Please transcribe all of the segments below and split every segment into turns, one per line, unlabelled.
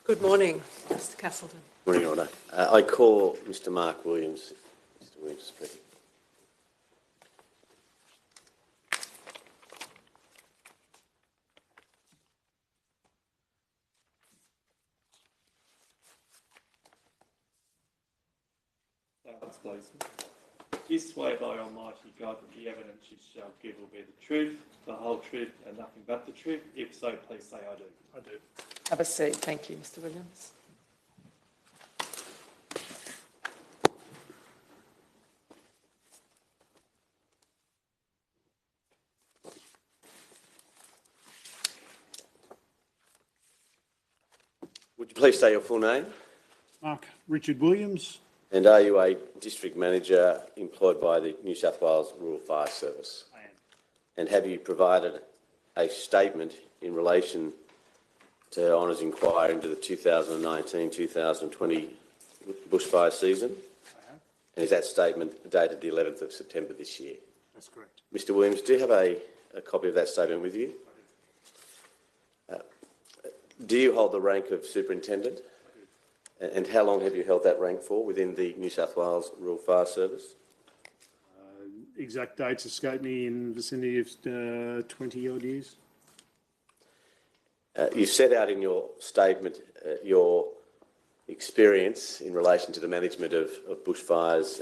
Good morning, Mr Castleton.
Morning, Your Honour. I call Mr Mark Williams. Mr Williams is present.
Please. Do swear by Almighty God that the evidence you shall give will be the truth, the whole truth, and nothing but the truth? If so, please say I do. I do.
Have a seat. Thank you, Mr Williams.
Would you please say your full name?
Mark Richard Williams.
And are you a District Manager employed by the New South Wales Rural Fire Service?
I am.
And have you provided a statement in relation to Her Honour's inquiry into the 2019-2020 bushfire season?
I have.
And is that statement dated the 11th of September this year?
That's correct.
Mr Williams, do you have a copy of that statement with you? Do you hold the rank of Superintendent? And how long have you held that rank for within the New South Wales Rural Fire Service?
Exact dates escape me, in the vicinity of 20-odd years.
You set out in your statement your experience in relation to the management of bushfires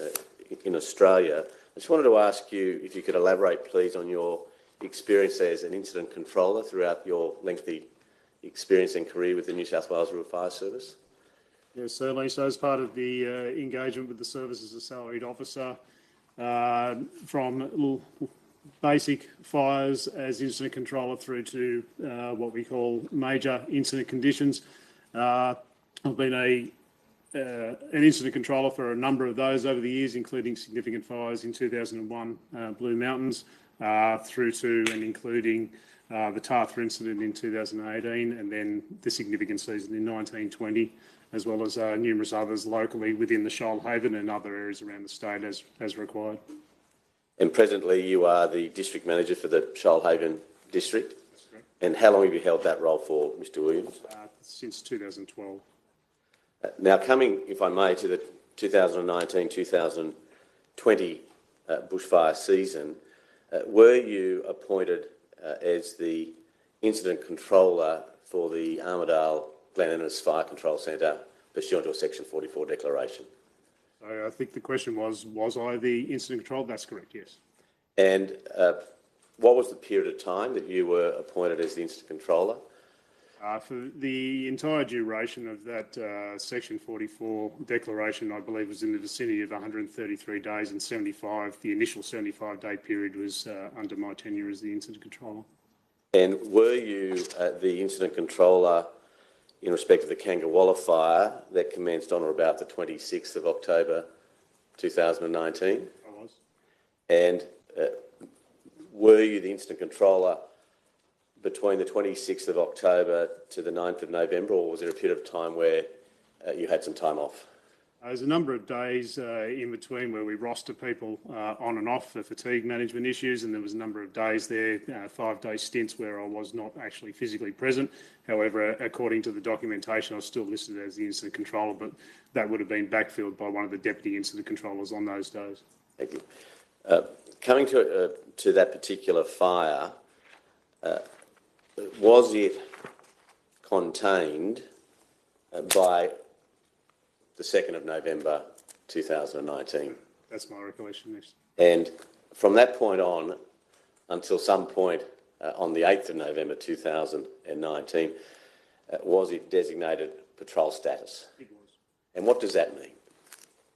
in Australia. I just wanted to ask you if you could elaborate, please, on your experience as an incident controller throughout your lengthy experience and career with the New South Wales Rural Fire Service.
Yes, certainly. So as part of the engagement with the service as a salaried officer, from basic fires as incident controller through to what we call major incident conditions. I've been an incident controller for a number of those over the years, including significant fires in 2001, Blue Mountains, through to and including the Tarthra incident in 2018, and then the significant season in 1920, as well as numerous others locally within the Shoalhaven and other areas around the state as required.
And presently you are the District Manager for the Shoalhaven District.
That's correct.
And how long have you held that role for, Mr Williams?
Since 2012.
Now coming, if I may, to the 2019-2020 bushfire season, were you appointed as the Incident Controller for the Armidale Glen Innes Fire Control Centre pursuant to a Section 44 declaration?
So I think the question was I the incident controller? That's correct, yes.
And what was the period of time that you were appointed as the Incident Controller?
For the entire duration of that Section 44 declaration, I believe was in the vicinity of 133 days, and 75, the initial 75-day period was under my tenure as the Incident Controller.
And were you the Incident Controller in respect of the Kangawala fire that commenced on or about the 26th of October 2019?
I was.
And were you the Incident Controller between the 26th of October to the 9th of November, or was there a period of time where you had some time off?
There's a number of days in between where we roster people on and off for fatigue management issues, and there was a number of days there, 5-day stints where I was not actually physically present. However, according to the documentation, I was still listed as the incident controller, but that would have been backfilled by one of the deputy incident controllers on those days.
Thank you. Coming to that particular fire, was it contained by the 2nd of November 2019?
That's my recollection, yes.
And from that point on until some point on the 8th of November 2019, was it designated patrol status?
It was.
And what does that mean?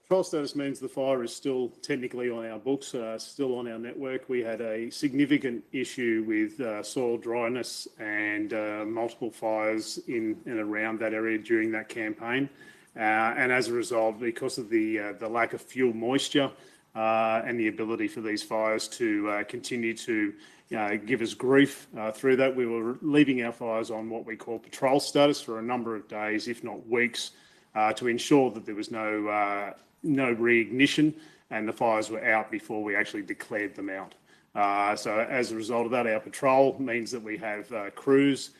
Patrol status means the fire is still technically on our books, still on our network. We had a significant issue with soil dryness and multiple fires in and around that area during that campaign. And as a result, because of the lack of fuel moisture and the ability for these fires to continue to give us grief through that, we were leaving our fires on what we call patrol status for a number of days, if not weeks, to ensure that there was no reignition and the fires were out before we actually declared them out. So as a result of that, our patrol means that we have crews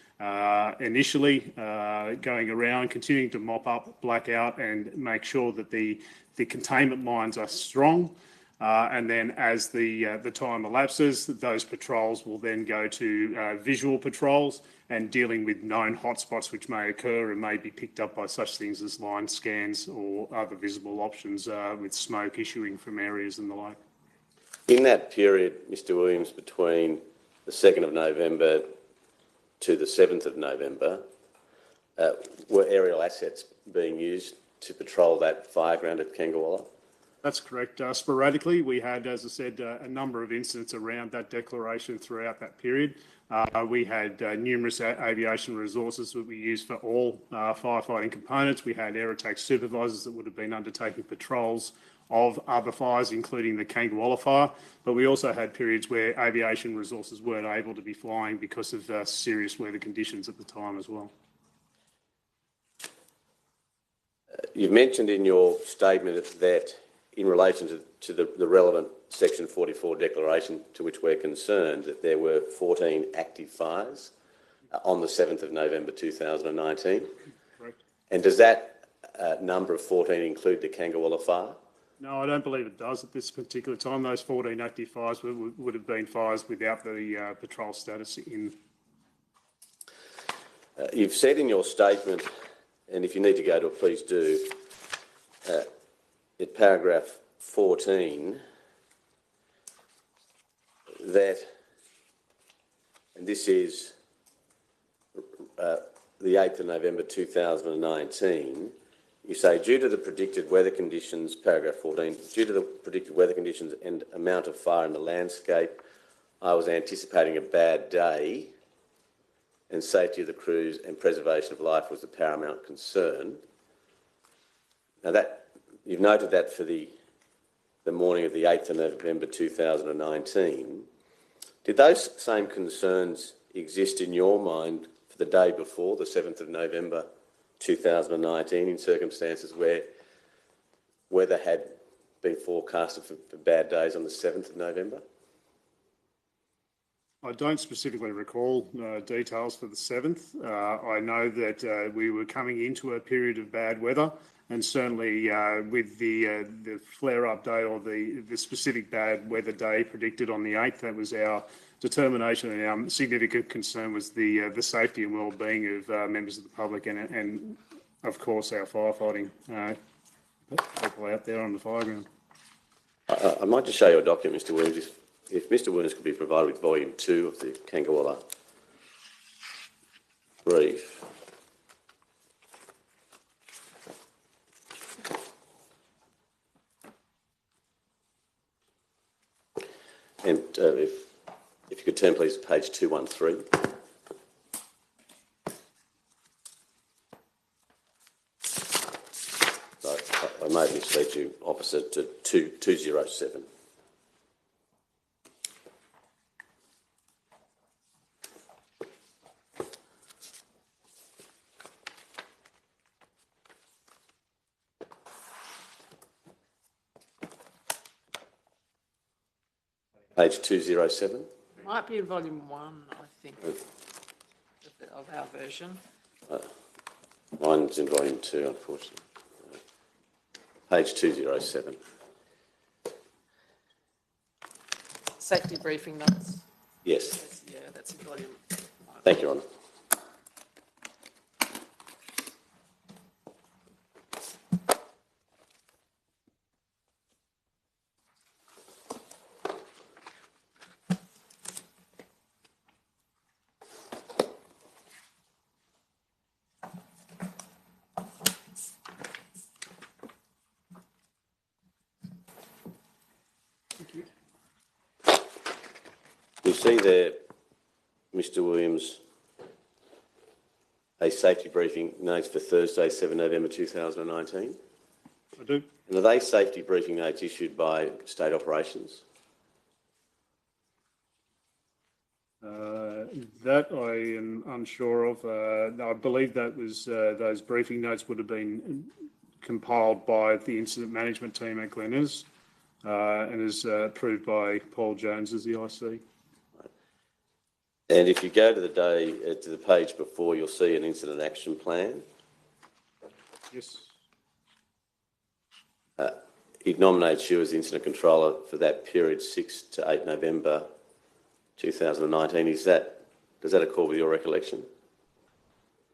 initially, going around, continuing to mop up blackout and make sure that the containment lines are strong. And then as the time elapses, those patrols will then go to visual patrols and dealing with known hotspots which may occur and may be picked up by such things as line scans or other visible options with smoke issuing from areas and the like.
In that period, Mr Williams, between the 2nd of November to the 7th of November, were aerial assets being used to patrol that fire ground at Kangawala?
That's correct. Sporadically, we had, as I said, a number of incidents around that declaration throughout that period. We had numerous aviation resources that we used for all firefighting components. We had air attack supervisors that would have been undertaking patrols of other fires, including the Kangawala fire. But we also had periods where aviation resources weren't able to be flying because of serious weather conditions at the time as well.
You've mentioned in your statement that in relation to the relevant Section 44 declaration to which we're concerned, that there were 14 active fires on the 7th of November 2019.
Correct.
And does that number of 14 include the Kangawala fire?
No, I don't believe it does at this particular time. Those 14 active fires would have been fires without the patrol status in.
You've said in your statement, and if you need to go to it, please do, in paragraph 14, that, and this is the 8th of November 2019, you say, due to the predicted weather conditions, paragraph 14, due to the predicted weather conditions and amount of fire in the landscape, I was anticipating a bad day and safety of the crews and preservation of life was the paramount concern. Now that, you've noted that for the morning of the 8th of November 2019. Did those same concerns exist in your mind for the day before, the 7th of November 2019, in circumstances where weather had been forecasted for bad days on the 7th of November?
I don't specifically recall details for the 7th. I know that we were coming into a period of bad weather, and certainly with the flare-up day or the specific bad weather day predicted on the 8th, that was our determination, and our significant concern was the safety and well-being of members of the public and of course, our firefighting people out there on the fire ground.
I might just show you a document, Mr Williams. If Mr Williams could be provided with volume 2 of the Kangawala brief. And if you could turn, please, to page 213. I may have misled you, opposite to 207. Page 207.
Might be in volume 1, I think, of our version.
Mine's in volume 2, unfortunately. Page 207.
Safety briefing notes.
Yes.
Yeah, that's in volume.
Thank you, Your Honour. You see there, Mr Williams, a safety briefing notes for Thursday, 7 November 2019.
I do.
And are they safety briefing notes issued by State Operations?
That I am unsure of. I believe that was those briefing notes would have been compiled by the incident management team at Glenys and is approved by Paul Jones as the IC.
And if you go to the day to the page before, you'll see an incident action plan.
Yes.
It nominates you as the incident controller for that period, 6 to 8 November 2019. Does that accord with your recollection?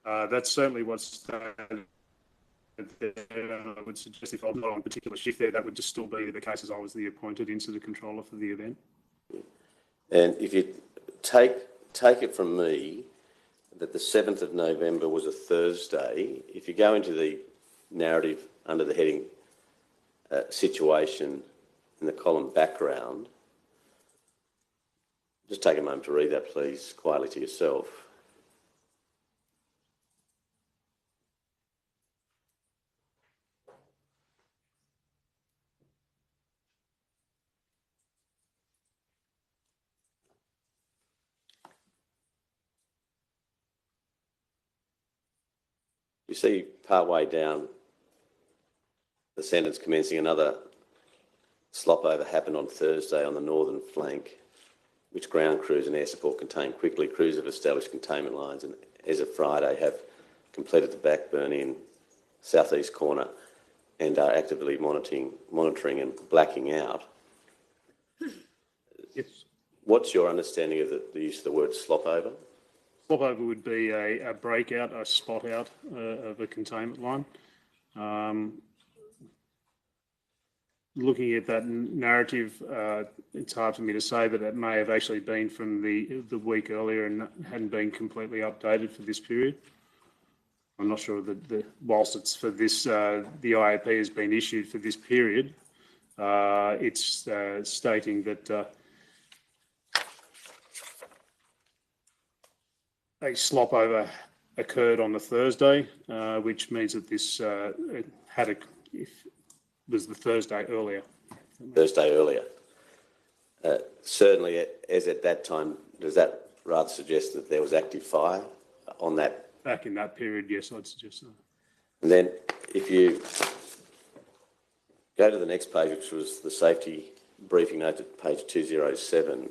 That's certainly what's stated there. I would suggest if I'm not on a particular shift there, that would just still be the case as I was the appointed incident controller for the event.
And if you take it from me that the 7th of November was a Thursday, if you go into the narrative under the heading situation in the column background, just take a moment to read that, please, quietly to yourself. You see partway down the sentence commencing, another slop over happened on Thursday on the northern flank, which ground crews and air support contained quickly. Crews have established containment lines and as of Friday have completed the backburn in southeast corner and are actively monitoring and blacking out.
Yes.
What's your understanding of the use of the word slop over?
Swap over would be a breakout, a spot out of a containment line. Looking at that narrative, it's hard for me to say, but it may have actually been from the week earlier and hadn't been completely updated for this period. I'm not sure that whilst it's for this, the IAP has been issued for this period, it's stating that a slop over occurred on the Thursday, which means that this was the Thursday earlier.
Certainly, as at that time, does that rather suggest that there was active fire on that?
Back in that period, yes, I'd suggest so.
And then if you go to the next page, which was the safety briefing note at page 207,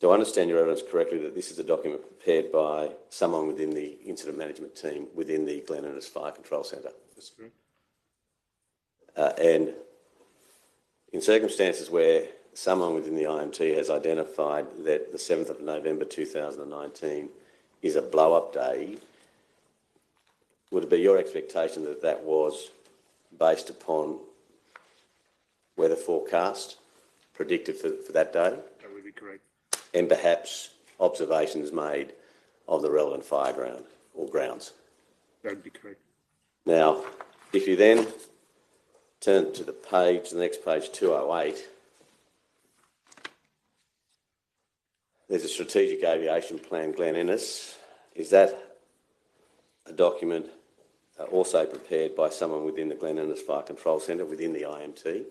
do I understand your evidence correctly that this is a document prepared by someone within the incident management team within the Glen Innes Fire Control Centre?
That's correct.
And in circumstances where someone within the IMT has identified that the 7th of November 2019 is a blow-up day, would it be your expectation that that was based upon weather forecast predicted for that day?
That would be correct.
And perhaps observations made of the relevant fire ground or grounds?
That would be correct.
Now, if you then turn to the next page, 208, there's a strategic aviation plan, Glen Innes. Is that a document also prepared by someone within the Glen Innes Fire Control Centre within the IMT?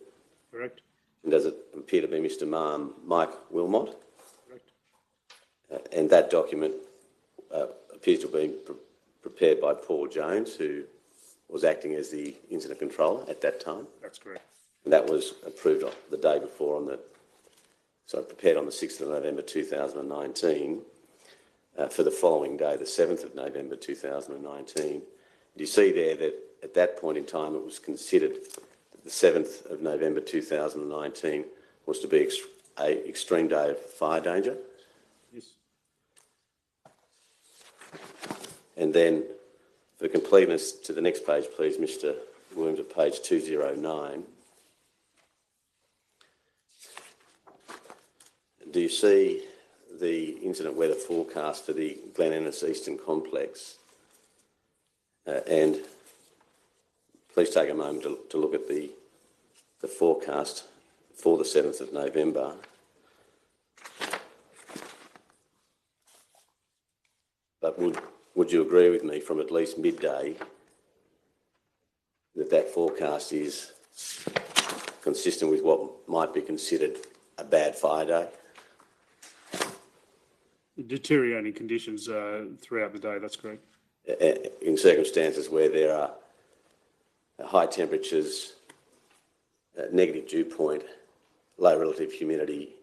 Correct.
And does it appear to be Mr. Mike Wilmot?
Correct.
And that document appears to have been prepared by Paul Jones, who was acting as the incident controller at that time.
That's correct.
And that was approved the day before prepared on the 6th of November 2019 for the following day, the 7th of November 2019. You see there that at that point in time it was considered that the 7th of November 2019 was to be an extreme day of fire danger.
Yes.
And then for completeness, to the next page, please, Mr. Williams, at page 209. Do you see the incident weather forecast for the Glen Innes Eastern Complex? And please take a moment to look at the forecast for the 7th of November. But would you agree with me from at least midday that forecast is consistent with what might be considered a bad fire day?
Deteriorating conditions throughout the day, that's correct.
In circumstances where there are high temperatures, negative dew point, low relative humidity,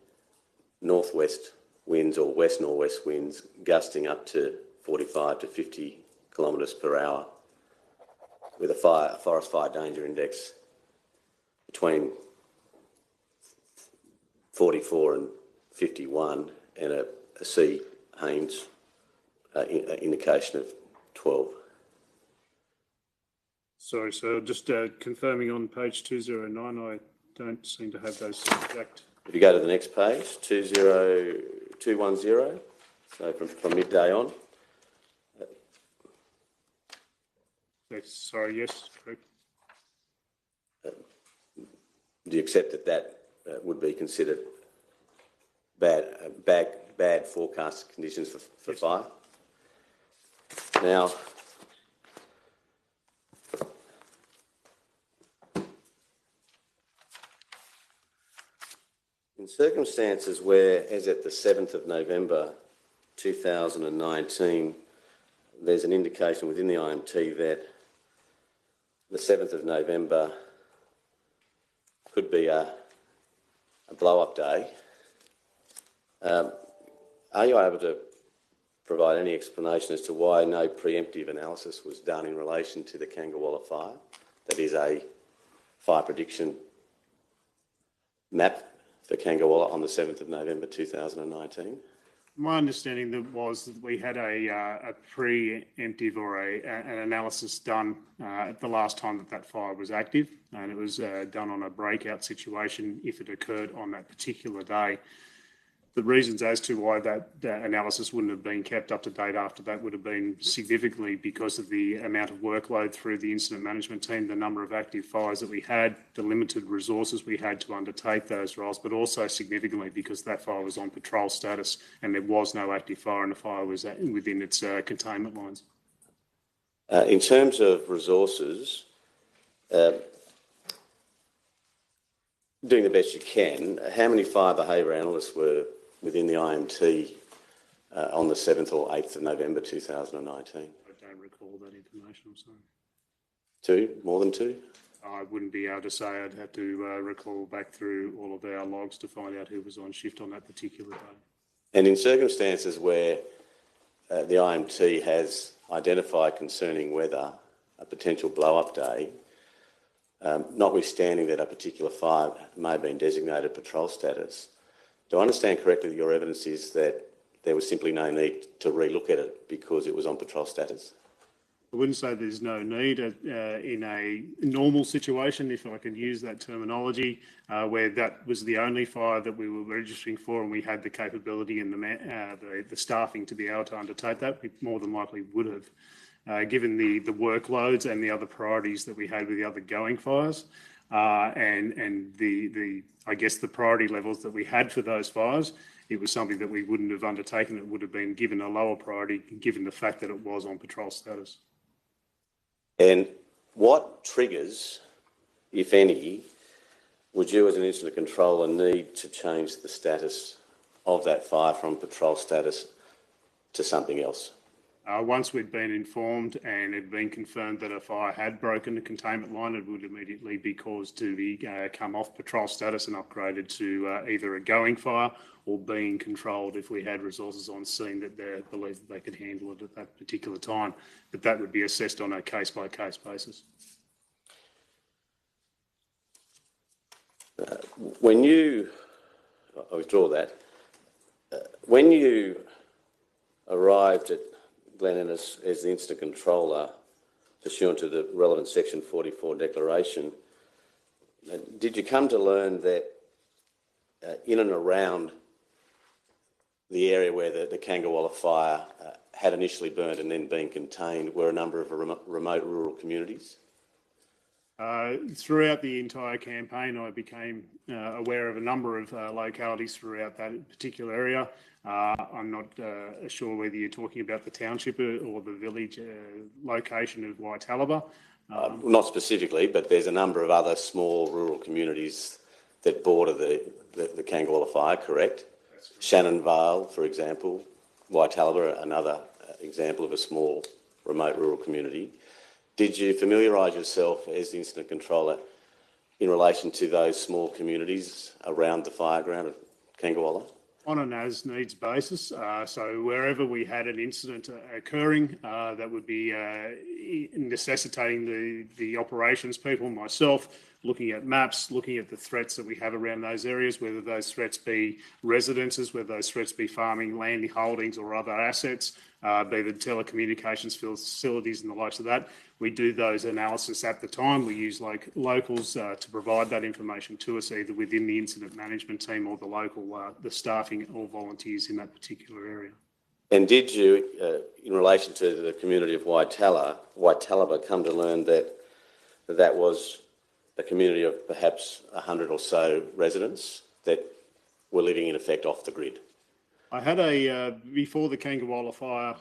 northwest winds or west-northwest winds gusting up to 45 to 50 kilometres per hour, with a forest fire danger index between 44 and 51, and a sea Haynes indication of 12.
Sorry, sir, just confirming on page 209, I don't seem to have those exact.
If you go to the next page, 20210, so from midday on.
Sorry, yes, correct.
Do you accept that would be considered bad forecast conditions for
Yes.
fire? Now, in circumstances where, as at the 7th of November 2019, there's an indication within the IMT that the 7th of November could be a blow-up day. Are you able to provide any explanation as to why no preemptive analysis was done in relation to the Kangawala fire? That is a fire prediction map for Kangawala on the 7th of November 2019.
My understanding was that we had a preemptive or an analysis done at the last time that fire was active, and it was done on a breakout situation if it occurred on that particular day. The reasons as to why that analysis wouldn't have been kept up to date after that would have been significantly because of the amount of workload through the incident management team, the number of active fires that we had, the limited resources we had to undertake those roles, but also significantly because that fire was on patrol status and there was no active fire and the fire was within its containment lines.
In terms of resources, doing the best you can, how many fire behaviour analysts were within the IMT on the 7th or 8th of November 2019?
I don't recall that information, I'm sorry.
2? More than 2?
I wouldn't be able to say. I'd have to recall back through all of our logs to find out who was on shift on that particular day.
And in circumstances where the IMT has identified concerning weather a potential blow-up day, notwithstanding that a particular fire may have been designated patrol status, do I understand correctly that your evidence is that there was simply no need to relook at it because it was on patrol status?
I wouldn't say there's no need in a normal situation, if I could use that terminology, where that was the only fire that we were registering for and we had the capability and the staffing to be able to undertake that. We more than likely would have, given the workloads and the other priorities that we had with the other going fires, and the I guess the priority levels that we had for those fires. It was something that we wouldn't have undertaken. It would have been given a lower priority, given the fact that it was on patrol status.
And what triggers, if any, would you as an incident controller need to change the status of that fire from patrol status to something else?
Once we'd been informed and it had been confirmed that a fire had broken the containment line, it would immediately be caused to be come off patrol status and upgraded to either a going fire or being controlled if we had resources on scene that they believed that they could handle it at that particular time. But that would be assessed on a case-by-case basis.
When you, I withdraw that, when you arrived at Glen Innes as the incident controller pursuant to the relevant section 44 declaration, did you come to learn that in and around the area where the Kangawala fire had initially burnt and then been contained were a number of remote rural communities?
Throughout the entire campaign, I became aware of a number of localities throughout that particular area. I'm not sure whether you're talking about the township or the village location of Waitalaba.
Not specifically, but there's a number of other small rural communities that border the Kangawala fire, correct? Shannon Vale, for example, Waitalaba, another example of a small remote rural community. Did you familiarise yourself as the incident controller in relation to those small communities around the fireground of Kangawala?
On an as-needs basis. So wherever we had an incident occurring that would be necessitating the operations people, myself, looking at maps, looking at the threats that we have around those areas, whether those threats be residences, whether those threats be farming, land holdings or other assets, be the telecommunications facilities and the likes of that. We do those analysis at the time. We use locals to provide that information to us, either within the incident management team or the local, the staffing or volunteers in that particular area.
And did you, in relation to the community of Waitalaba, come to learn that that was a community of perhaps 100 or so residents that were living in effect off the grid?
I had before the Kangawala fire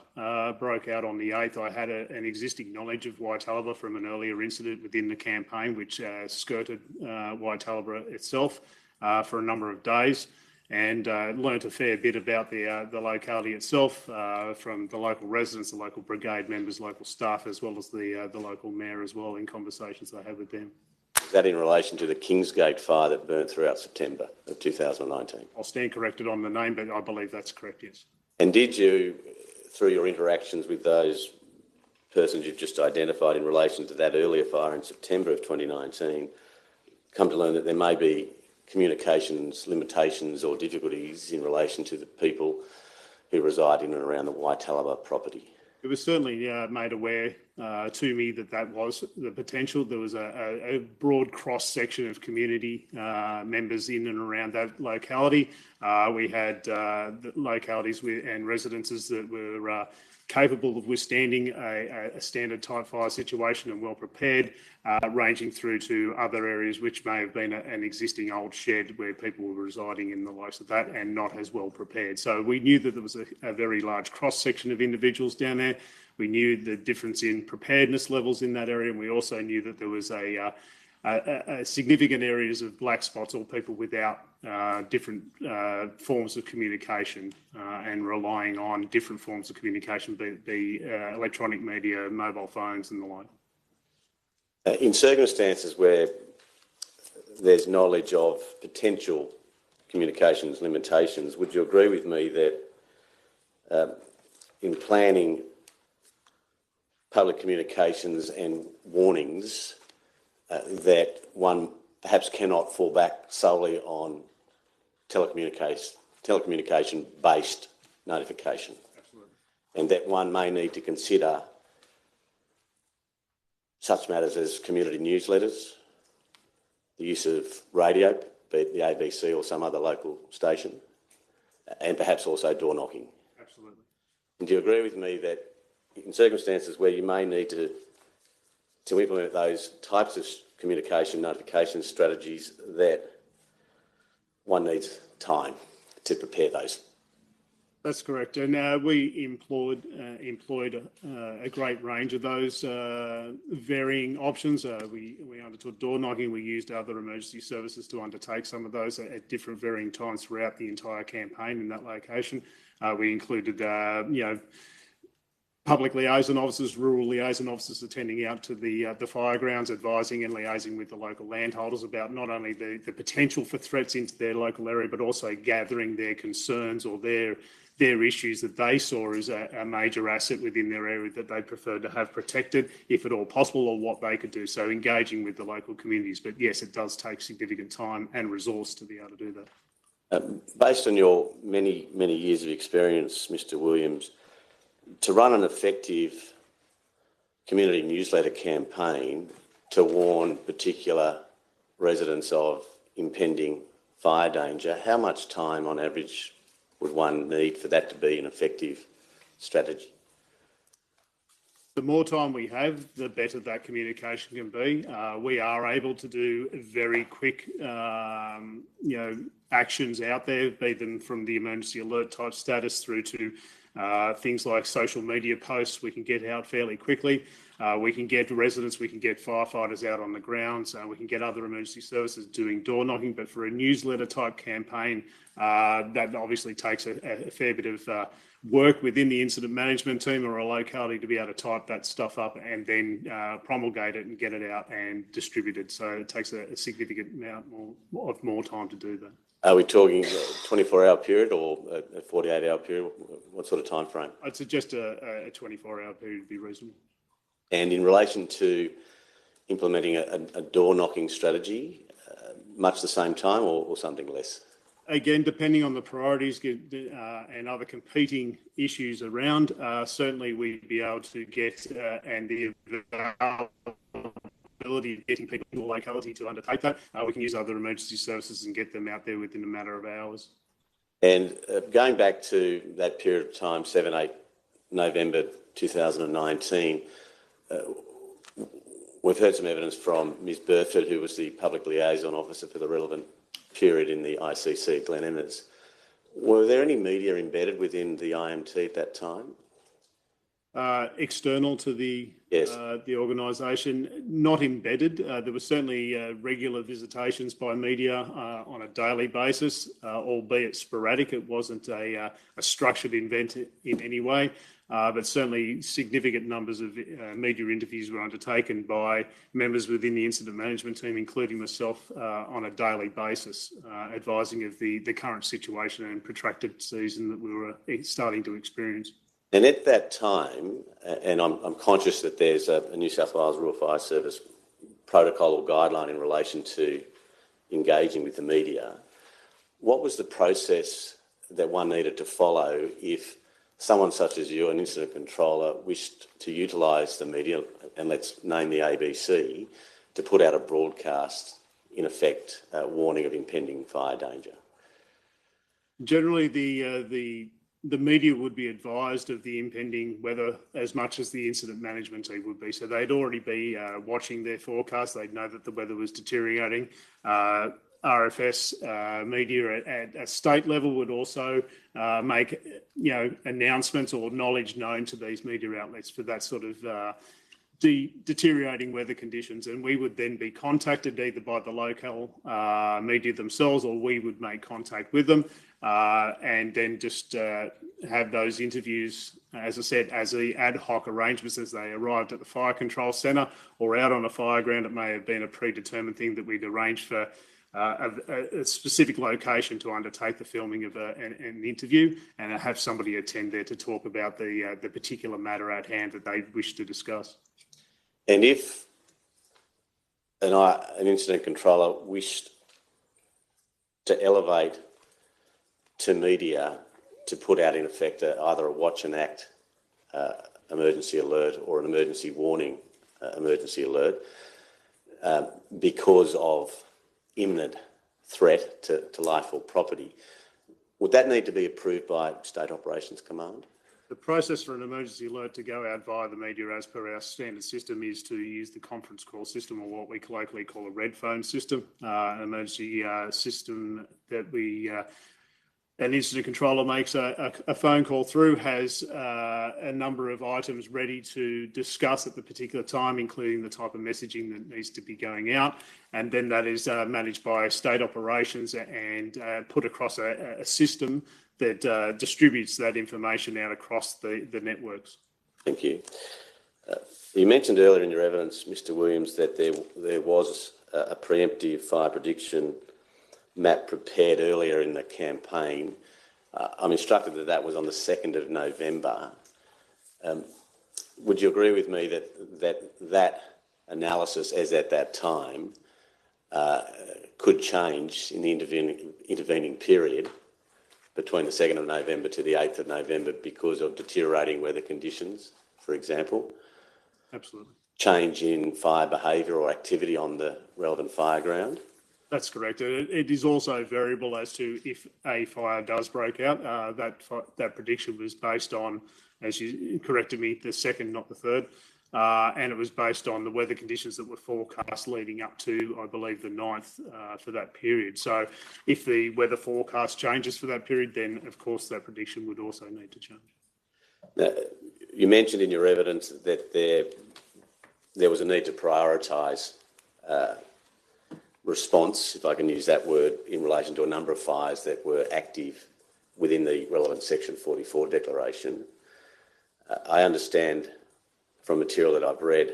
broke out on the 8th, I had an existing knowledge of Waitalaba from an earlier incident within the campaign, which skirted Waitalaba itself for a number of days, and learnt a fair bit about the locality itself from the local residents, the local brigade members, local staff, as well as the local mayor as well, in conversations I had with them.
Is that in relation to the Kingsgate fire that burnt throughout September of 2019?
I'll stand corrected on the name, but I believe that's correct, yes.
And did you, through your interactions with those persons you've just identified in relation to that earlier fire in September of 2019, come to learn that there may be communications limitations or difficulties in relation to the people who reside in and around the Waitalaba property?
It was certainly made aware to me that was the potential. There was a broad cross-section of community members in and around that locality. We had localities and residences that were capable of withstanding a standard type fire situation and well prepared, ranging through to other areas which may have been an existing old shed where people were residing in the likes of that and not as well prepared. So we knew that there was a very large cross-section of individuals down there. We knew the difference in preparedness levels in that area, and we also knew that there was a significant areas of black spots or people without different forms of communication and relying on different forms of communication, be electronic media, mobile phones and the like.
In circumstances where there's knowledge of potential communications limitations, would you agree with me that in planning public communications and warnings, that one perhaps cannot fall back solely on telecommunication-based notification?
Absolutely.
And that one may need to consider such matters as community newsletters, the use of radio, be it the ABC or some other local station, and perhaps also door knocking.
Absolutely.
And do you agree with me that in circumstances where you may need to implement those types of communication notification strategies, that one needs time to prepare those?
That's correct. And we employed a great range of those varying options. We undertook door knocking. We used other emergency services to undertake some of those at different varying times throughout the entire campaign in that location. We included, public liaison officers, rural liaison officers attending out to the firegrounds, advising and liaising with the local landholders about not only the potential for threats into their local area, but also gathering their concerns or their issues that they saw as a major asset within their area that they preferred to have protected, if at all possible, or what they could do. So engaging with the local communities. But yes, it does take significant time and resource to be able to do that.
Based on your many years of experience, Mr. Williams, to run an effective community newsletter campaign to warn particular residents of impending fire danger, how much time on average would one need for that to be an effective strategy?
The more time we have, the better that communication can be. We are able to do very quick, actions out there, be them from the emergency alert type status through to things like social media posts. We can get out fairly quickly. We can get residents, we can get firefighters out on the ground, so we can get other emergency services doing door knocking. But for a newsletter type campaign, that obviously takes a fair bit of work within the incident management team or a locality to be able to type that stuff up and then promulgate it and get it out and distribute it. So it takes a significant amount more time to do that.
Are we talking a 24-hour period or a 48-hour period? What sort of time frame?
I'd suggest a 24-hour period would be reasonable.
And in relation to implementing a door-knocking strategy, much the same time or something less?
Again, depending on the priorities and other competing issues around, certainly we'd be able to get and the availability of getting people to a locality to undertake that. We can use other emergency services and get them out there within a matter of hours.
And going back to that period of time, 7-8 November 2019, we've heard some evidence from Ms Burford, who was the Public Liaison Officer for the relevant period in the ICC at Glen Innes. Were there any media embedded within the IMT at that time?
External to the
Yes.
the organisation, not embedded. There were certainly regular visitations by media on a daily basis, albeit sporadic. It wasn't a structured event in any way. But certainly significant numbers of media interviews were undertaken by members within the incident management team, including myself, on a daily basis, advising of the current situation and protracted season that we were starting to experience.
And at that time, and I'm conscious that there's a New South Wales Rural Fire Service protocol or guideline in relation to engaging with the media, what was the process that one needed to follow if someone such as you, an incident controller, wished to utilise the media, and let's name the ABC, to put out a broadcast, in effect, warning of impending fire danger?
Generally, the media would be advised of the impending weather as much as the incident management team would be. So they'd already be watching their forecast. They'd know that the weather was deteriorating. RFS media at a state level would also make announcements or knowledge known to these media outlets for that sort of deteriorating weather conditions, and we would then be contacted either by the local media themselves, or we would make contact with them and then just have those interviews, as I said, as the ad hoc arrangements as they arrived at the fire control centre or out on a fire ground. It may have been a predetermined thing that we'd arranged for a specific location to undertake the filming of an interview, and have somebody attend there to talk about the particular matter at hand that they wish to discuss.
And if an incident controller wished to elevate to media to put out, in effect, either a watch and act emergency alert or an emergency warning emergency alert because of imminent threat to life or property, would that need to be approved by State Operations Command?
The process for an emergency alert to go out via the media as per our standard system is to use the conference call system, or what we colloquially call a red phone system, an emergency system that an incident controller makes a phone call through, has a number of items ready to discuss at the particular time, including the type of messaging that needs to be going out. And then that is managed by state operations and put across a system that distributes that information out across the networks.
Thank you. You mentioned earlier in your evidence, Mr. Williams, that there was a preemptive fire prediction map prepared earlier in the campaign. I'm instructed that was on the 2nd of November. Would you agree with me that analysis, as at that time, could change in the intervening period between the 2nd of November to the 8th of November because of deteriorating weather conditions, for example?
Absolutely. Change
in fire behaviour or activity on the relevant fire ground?
That's correct. It is also variable as to if a fire does break out. That prediction was based on, as you corrected me, the 2nd, not the 3rd. And it was based on the weather conditions that were forecast leading up to, I believe, the 9th for that period. So if the weather forecast changes for that period, then, of course, that prediction would also need to change.
Now, you mentioned in your evidence that there was a need to prioritise response, if I can use that word, in relation to a number of fires that were active within the relevant Section 44 declaration. I understand from material that I've read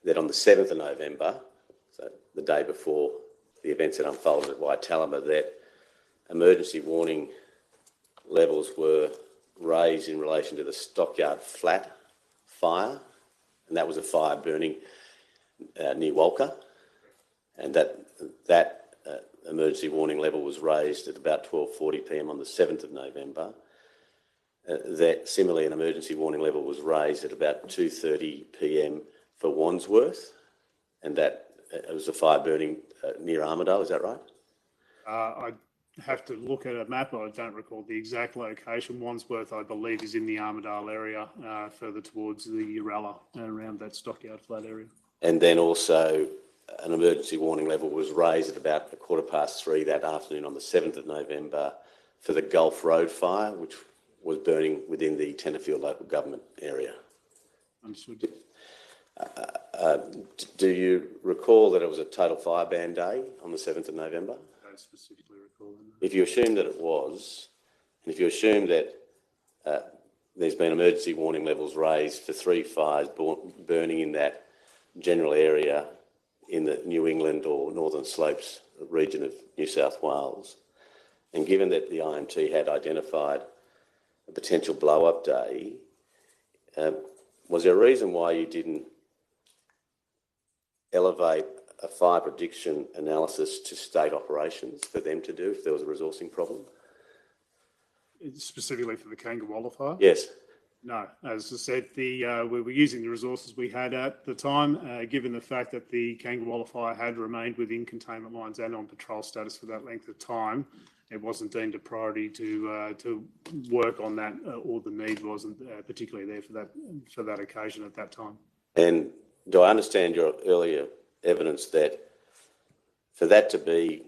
that on the 7th of November, so the day before the events that unfolded at Waitalama, that emergency warning levels were raised in relation to the Stockyard Flat fire, and that was a fire burning near Walker, and that emergency warning level was raised at about 12:40 p.m. on the 7th of November. That similarly, an emergency warning level was raised at about 2:30 p.m. for Wandsworth, and that it was a fire burning near Armidale. Is that right?
I have to look at a map. I don't recall the exact location. Wandsworth, I believe, is in the Armidale area, further towards the Walla, around that Stockyard Flat area.
And then also an emergency warning level was raised at about 3:15 that afternoon on the 7th of November for the Gulf Road fire, which was burning within the Tenterfield local government area.
Understood.
Do you recall that it was a total fire ban day on the 7th of November?
I don't specifically recall that.
If you assume that it was, and if you assume that there's been emergency warning levels raised for 3 fires burning in that general area in the New England or Northern Slopes region of New South Wales, and given that the IMT had identified a potential blow-up day, was there a reason why you didn't elevate a fire prediction analysis to state operations for them to do if there was a resourcing problem?
Specifically for the Kangawala fire?
Yes.
No, as I said, we were using the resources we had at the time, given the fact that the Kangawala fire had remained within containment lines and on patrol status for that length of time. It wasn't deemed a priority to work on that, or the need wasn't particularly there for that occasion at that time.
And do I understand your earlier evidence that for that to be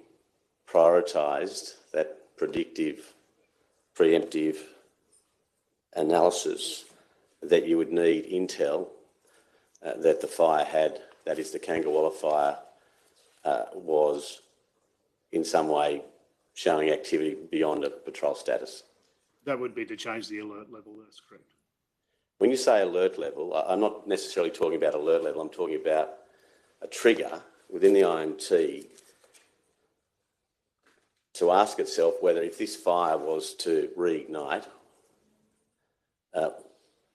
prioritised, that predictive, preemptive analysis, that you would need intel that the fire had, that is the Kangawala fire, was in some way showing activity beyond a patrol status?
That would be to change the alert level, that's correct.
When you say alert level, I'm not necessarily talking about alert level, I'm talking about a trigger within the IMT to ask itself whether if this fire was to reignite,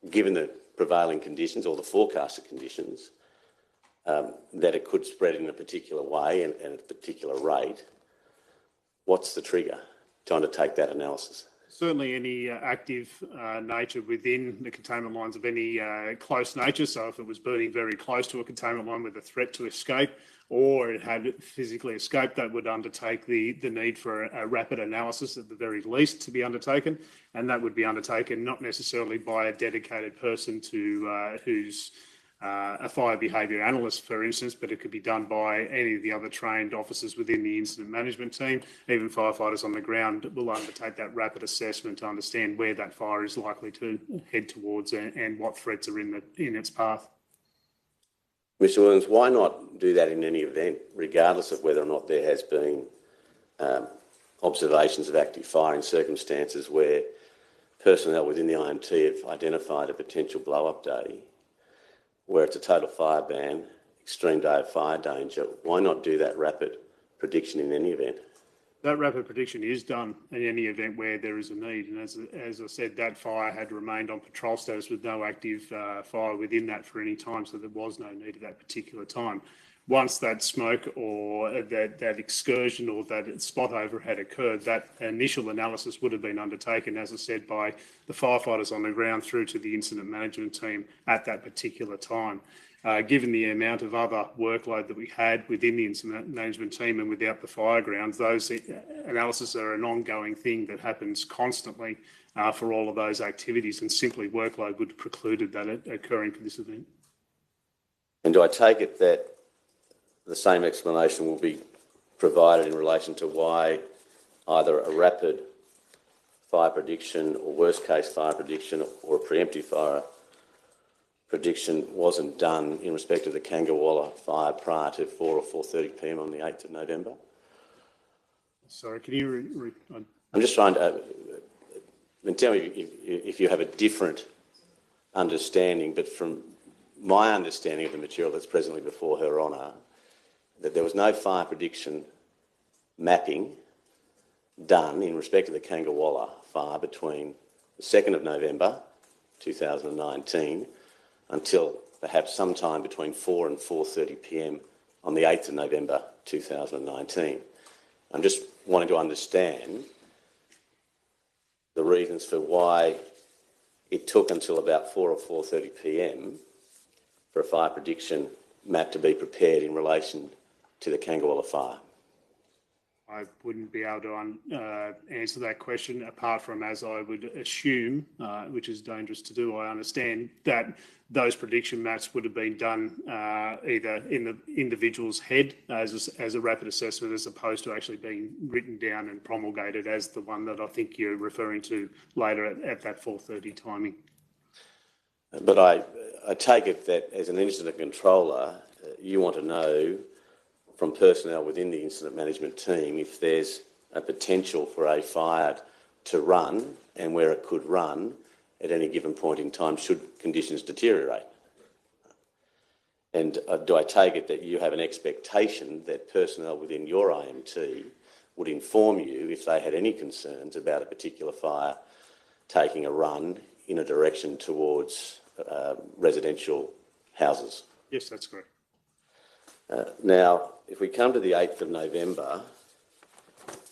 given the prevailing conditions or the forecasted conditions, that it could spread in a particular way and at a particular rate. What's the trigger to undertake that analysis?
Certainly any active nature within the containment lines of any close nature, so if it was burning very close to a containment line with a threat to escape, or it had physically escaped, that would undertake the need for a rapid analysis at the very least to be undertaken, and that would be undertaken not necessarily by a dedicated person who's a fire behaviour analyst, for instance, but it could be done by any of the other trained officers within the incident management team. Even firefighters on the ground will undertake that rapid assessment to understand where that fire is likely to head towards and what threats are in its path.
Mr. Williams, why not do that in any event, regardless of whether or not there has been observations of active fire in circumstances where personnel within the IMT have identified a potential blow-up day, where it's a total fire ban, extreme day of fire danger? Why not do that rapid prediction in any event?
That rapid prediction is done in any event where there is a need. And as I said, that fire had remained on patrol status with no active fire within that for any time, so there was no need at that particular time. Once that smoke or that excursion or that spot over had occurred, that initial analysis would have been undertaken, as I said, by the firefighters on the ground through to the incident management team at that particular time. Given the amount of other workload that we had within the incident management team and without the fire grounds, those analyses are an ongoing thing that happens constantly for all of those activities, and simply workload would have precluded that occurring for this event.
And do I take it that the same explanation will be provided in relation to why either a rapid fire prediction or worst case fire prediction or a preemptive fire prediction wasn't done in respect of the Kangawala fire prior to 4 or 4:30 p.m. on the 8th of November?
Sorry, can you...
I'm just trying to... and tell me if you have a different understanding, but from my understanding of the material that's presently before Her Honour, that there was no fire prediction mapping done in respect of the Kangawala fire between the 2nd of November 2019 until perhaps sometime between 4 and 4:30 p.m. on the 8th of November 2019. I'm just wanting to understand the reasons for why it took until about 4 or 4:30 p.m. for a fire prediction map to be prepared in relation to the Kangawala fire.
I wouldn't be able to answer that question apart from, as I would assume, which is dangerous to do, I understand that those prediction maps would have been done either in the individual's head as a rapid assessment as opposed to actually being written down and promulgated as the one that I think you're referring to later at that 4:30 timing.
But I take it that as an incident controller, you want to know from personnel within the incident management team if there's a potential for a fire to run and where it could run at any given point in time should conditions deteriorate. And do I take it that you have an expectation that personnel within your IMT would inform you if they had any concerns about a particular fire taking a run in a direction towards residential houses?
Yes, that's correct.
Now, if we come to the 8th of November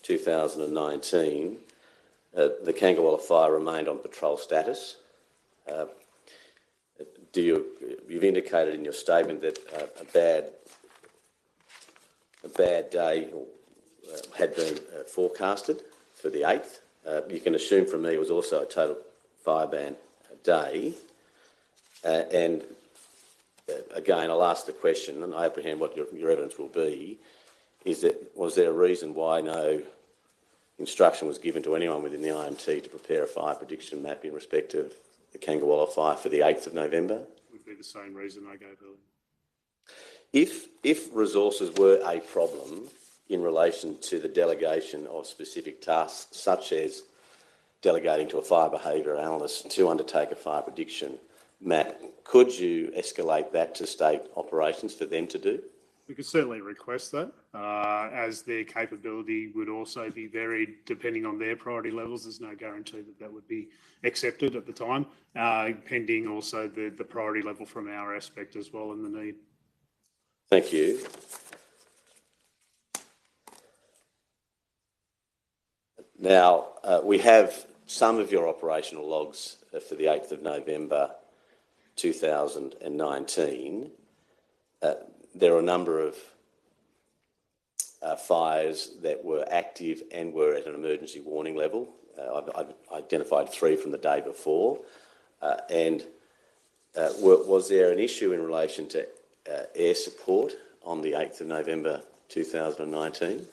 2019, the Kangawala fire remained on patrol status. You've indicated in your statement that a bad day had been forecasted for the 8th. You can assume from me it was also a total fire ban day. And again, I'll ask the question, and I apprehend what your evidence will be, was there a reason why no instruction was given to anyone within the IMT to prepare a fire prediction map in respect of the Kangawala fire for the 8th of November?
Would be the same reason I gave earlier.
If resources were a problem in relation to the delegation of specific tasks, such as delegating to a fire behaviour analyst to undertake a fire prediction map, could you escalate that to state operations for them to do?
We could certainly request that, as their capability would also be varied depending on their priority levels. There's no guarantee that that would be accepted at the time, pending also the priority level from our aspect as well and the need.
Thank you. Now, we have some of your operational logs for the 8th of November 2019. There are a number of fires that were active and were at an emergency warning level. I've identified 3 from the day before. Was there an issue in relation to air support on the 8th of November 2019?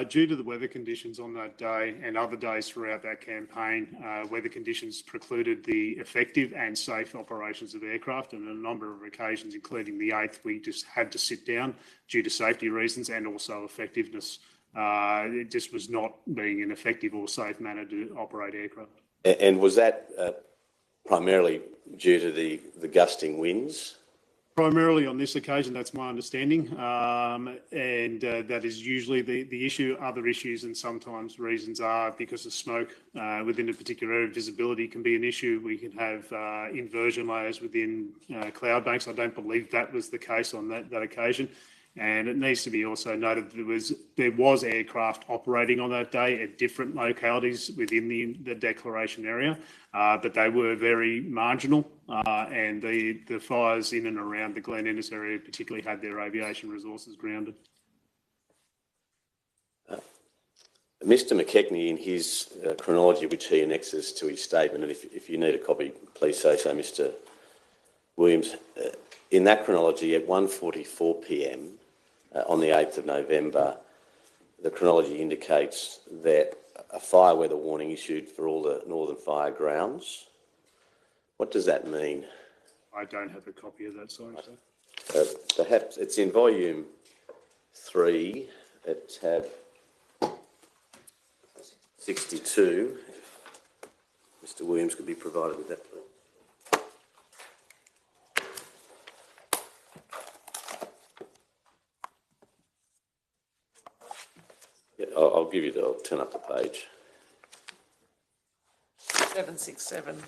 Due to the weather conditions on that day and other days throughout that campaign, weather conditions precluded the effective and safe operations of aircraft, and on a number of occasions, including the 8th, we just had to sit down due to safety reasons and also effectiveness. It just was not being an effective or safe manner to operate aircraft.
And was that primarily due to the gusting winds?
Primarily on this occasion, that's my understanding, and that is usually the issue. Other issues and sometimes reasons are because of smoke within a particular area. Visibility can be an issue. We can have inversion layers within cloud banks. I don't believe that was the case on that occasion. And it needs to be also noted that there was aircraft operating on that day at different localities within the declaration area, but they were very marginal, and the fires in and around the Glen Innes area particularly had their aviation resources grounded.
Mr McKechnie, in his chronology, which he annexes to his statement, and if you need a copy, please say so, Mr Williams, in that chronology at 1:44 p.m, on the 8th of November, the chronology indicates that a fire weather warning issued for all the northern fire grounds. What does that mean?
I don't have a copy of that, sorry, sir.
Perhaps it's in volume 3 at tab 62. Mr Williams could be provided with that, please. Yeah, I'll give you the, I'll turn up the page.
767.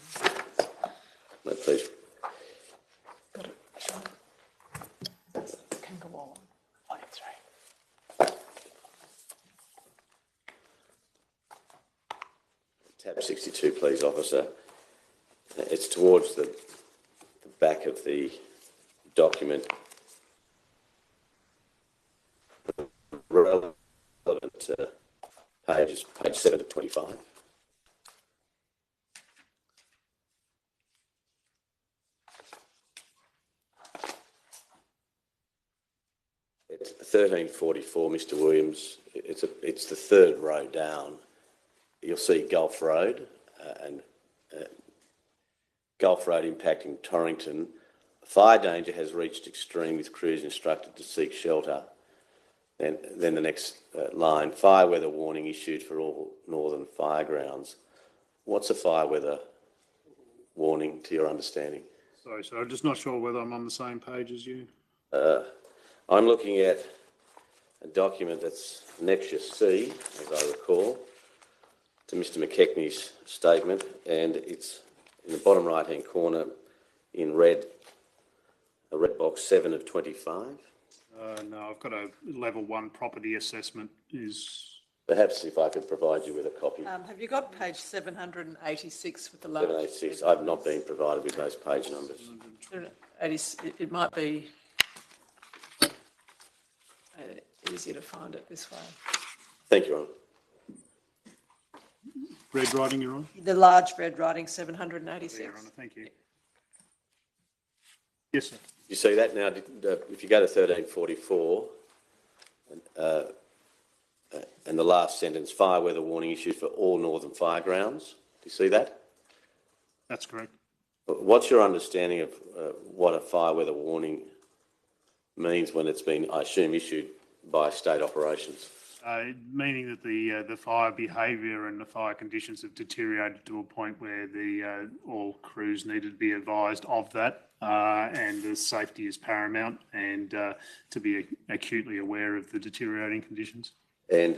No, please.
Got it. Kangawala. Oh, that's right.
Tab 62, please, officer. It's towards the back of the document. Relevant pages, page 7 to 25. It's 1344, Mr Williams. It's the third row down. You'll see Gulf Road and Gulf Road impacting Torrington. Fire danger has reached extreme with crews instructed to seek shelter. Then the next line, fire weather warning issued for all northern fire grounds. What's a fire weather warning to your understanding?
Sorry, sir, I'm just not sure whether I'm on the same page as you.
I'm looking at a document that's Annexure C, as I recall, to Mr McKechnie's statement, and it's in the bottom right-hand corner in red, a red box 7 of 25.
No, I've got a level 1 property assessment is...
Perhaps if I could provide you with a copy.
Have you got page 786 with the large?
786. I've not been provided with those page numbers.
It might be easier to find it this way.
Thank you, Ron.
Red writing, you're on?
The large red writing, 786.
There, Your Honour, thank you. Yes, sir.
You see that now? If you go to 1344, and the last sentence, fire weather warning issued for all northern fire grounds. Do you see that?
That's correct.
What's your understanding of what a fire weather warning means when it's been, I assume, issued by state operations?
Meaning that the fire behaviour and the fire conditions have deteriorated to a point where all crews needed to be advised of that, and the safety is paramount, and to be acutely aware of the deteriorating conditions.
And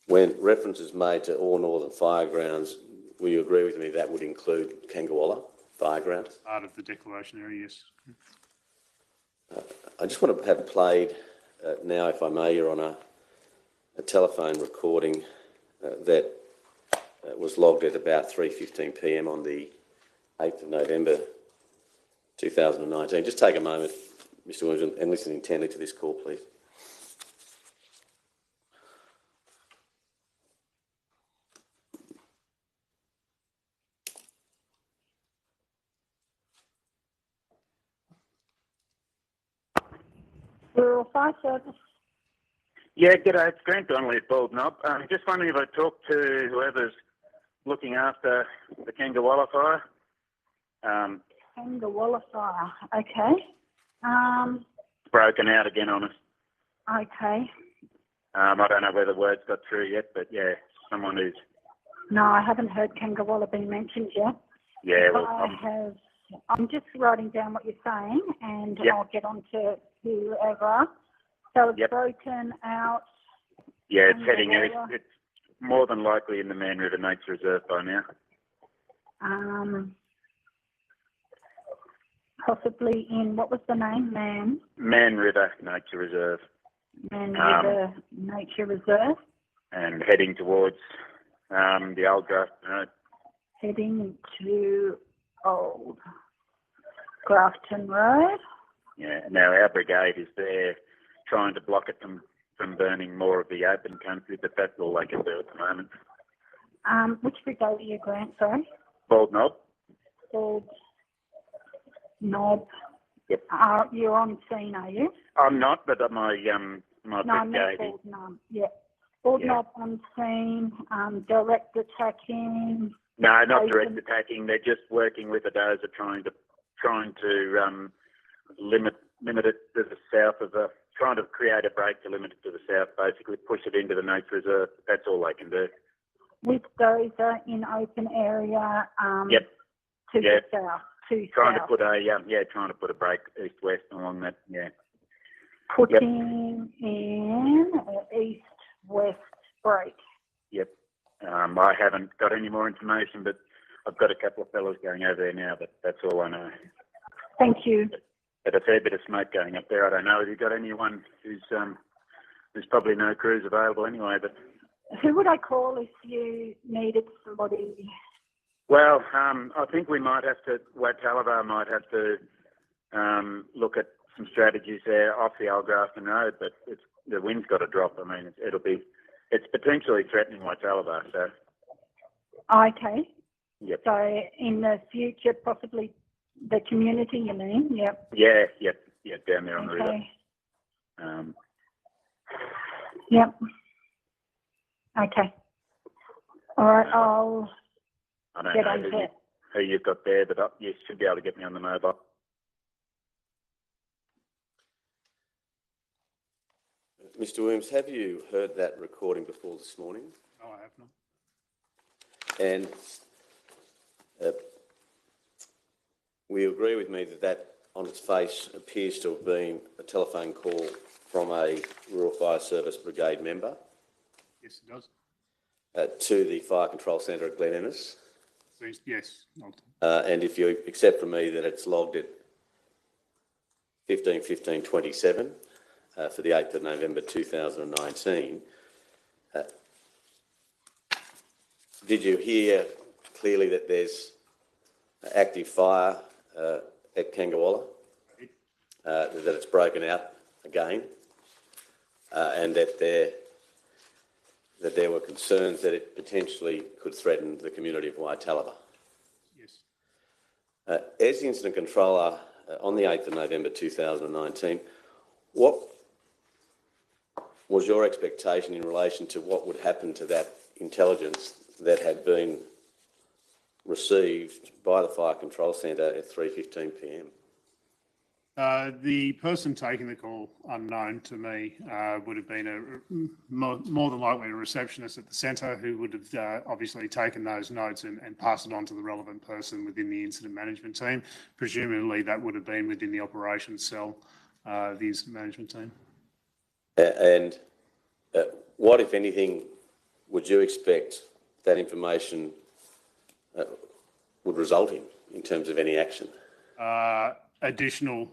when reference is made to all northern fire grounds, will you agree with me that would include Kangawala fire ground?
Part of the declaration area, yes.
I just want to have played now, if I may, Your Honour, a telephone recording that was logged at about 3:15 p.m. on the 8th of November 2019. Just take a moment, Mr Williams, and listen intently to this call, please.
Rural Fire Service.
Yeah, g'day, it's Grant Donnelly at Bald Knob. Just wondering if I talk to whoever's looking after the Kangawala fire.
Kangawala Fire, okay.
It's broken out again on us.
Okay.
I don't know whether word's got through yet, but yeah, someone who's...
No, I haven't heard Kangawala being mentioned yet.
Yeah, well,
I'm just writing down what you're saying, and
Yep.
I'll get on to whoever. So it's
Yep.
broken out.
yeah, it's heading...
Kangawala.
It's more than likely in the Man River Nature Reserve by now.
Possibly in, what was the name?
Man River Nature Reserve.
Man River Nature Reserve.
And heading towards the Old Grafton Road.
Heading to Old Grafton Road.
Yeah, now our brigade is there trying to block it from burning more of the open country, but that's all they can do at the moment.
Which brigade are you, Grant? Sorry.
Bald Knob?
Bald Knob.
Yep.
You're on scene, are you?
I'm not, but my
No, I meant
brigade.
Bald Knob. Yeah. Bald Knob on scene. Direct attacking.
No, not direct attacking. They're just working with a dozer, trying to limit it to the south of the. Trying to create a break to limit it to the south. Basically, push it into the nature reserve. That's all they can do.
with dozer in open area
Yep.
to
Yeah.
the south,
Trying to put a break east-west along that, yeah.
Putting in an east-west break.
Yep. I haven't got any more information, but I've got a couple of fellows going over there now, but that's all I know.
Thank you.
But a fair bit of smoke going up there. I don't know if you've got anyone there's probably no crews available anyway, but...
Who would I call if you needed somebody?
Well, I think we might have to, Wattalabar might have to look at some strategies there off the old Grafton Road, but the wind's got to drop. I mean, it's potentially threatening Wattalabar, so...
Okay.
Yep.
So in the future, possibly the community, you mean? Yep.
Yeah, down there on the river.
Yep. Okay. All right, I'll
I don't
get
know
on it.
who you've got there, but you should be able to get me on the mobile.
Mr. Williams, have you heard that recording before this morning?
No, I have not.
And will you agree with me that on its face appears to have been a telephone call from a Rural Fire Service Brigade member?
Yes, it does.
To the Fire Control Centre at Glen Innes?
Yes.
And if you accept from me that it's logged at 15:15:27 for the 8th of November 2019, did you hear clearly that there's active fire at Kangawala, that it's broken out again, and that there were concerns that it potentially could threaten the community of Waitalabar?
Yes.
As the incident controller on the 8th of November 2019, what was your expectation in relation to what would happen to that intelligence that had been received by the Fire Control Centre at 3:15 p.m?
The person taking the call, unknown to me, would have been more than likely a receptionist at the centre who would have obviously taken those notes and passed it on to the relevant person within the incident management team. Presumably that would have been within the operations cell, the incident management team.
And what, if anything, would you expect that information would result in terms of any action?
Additional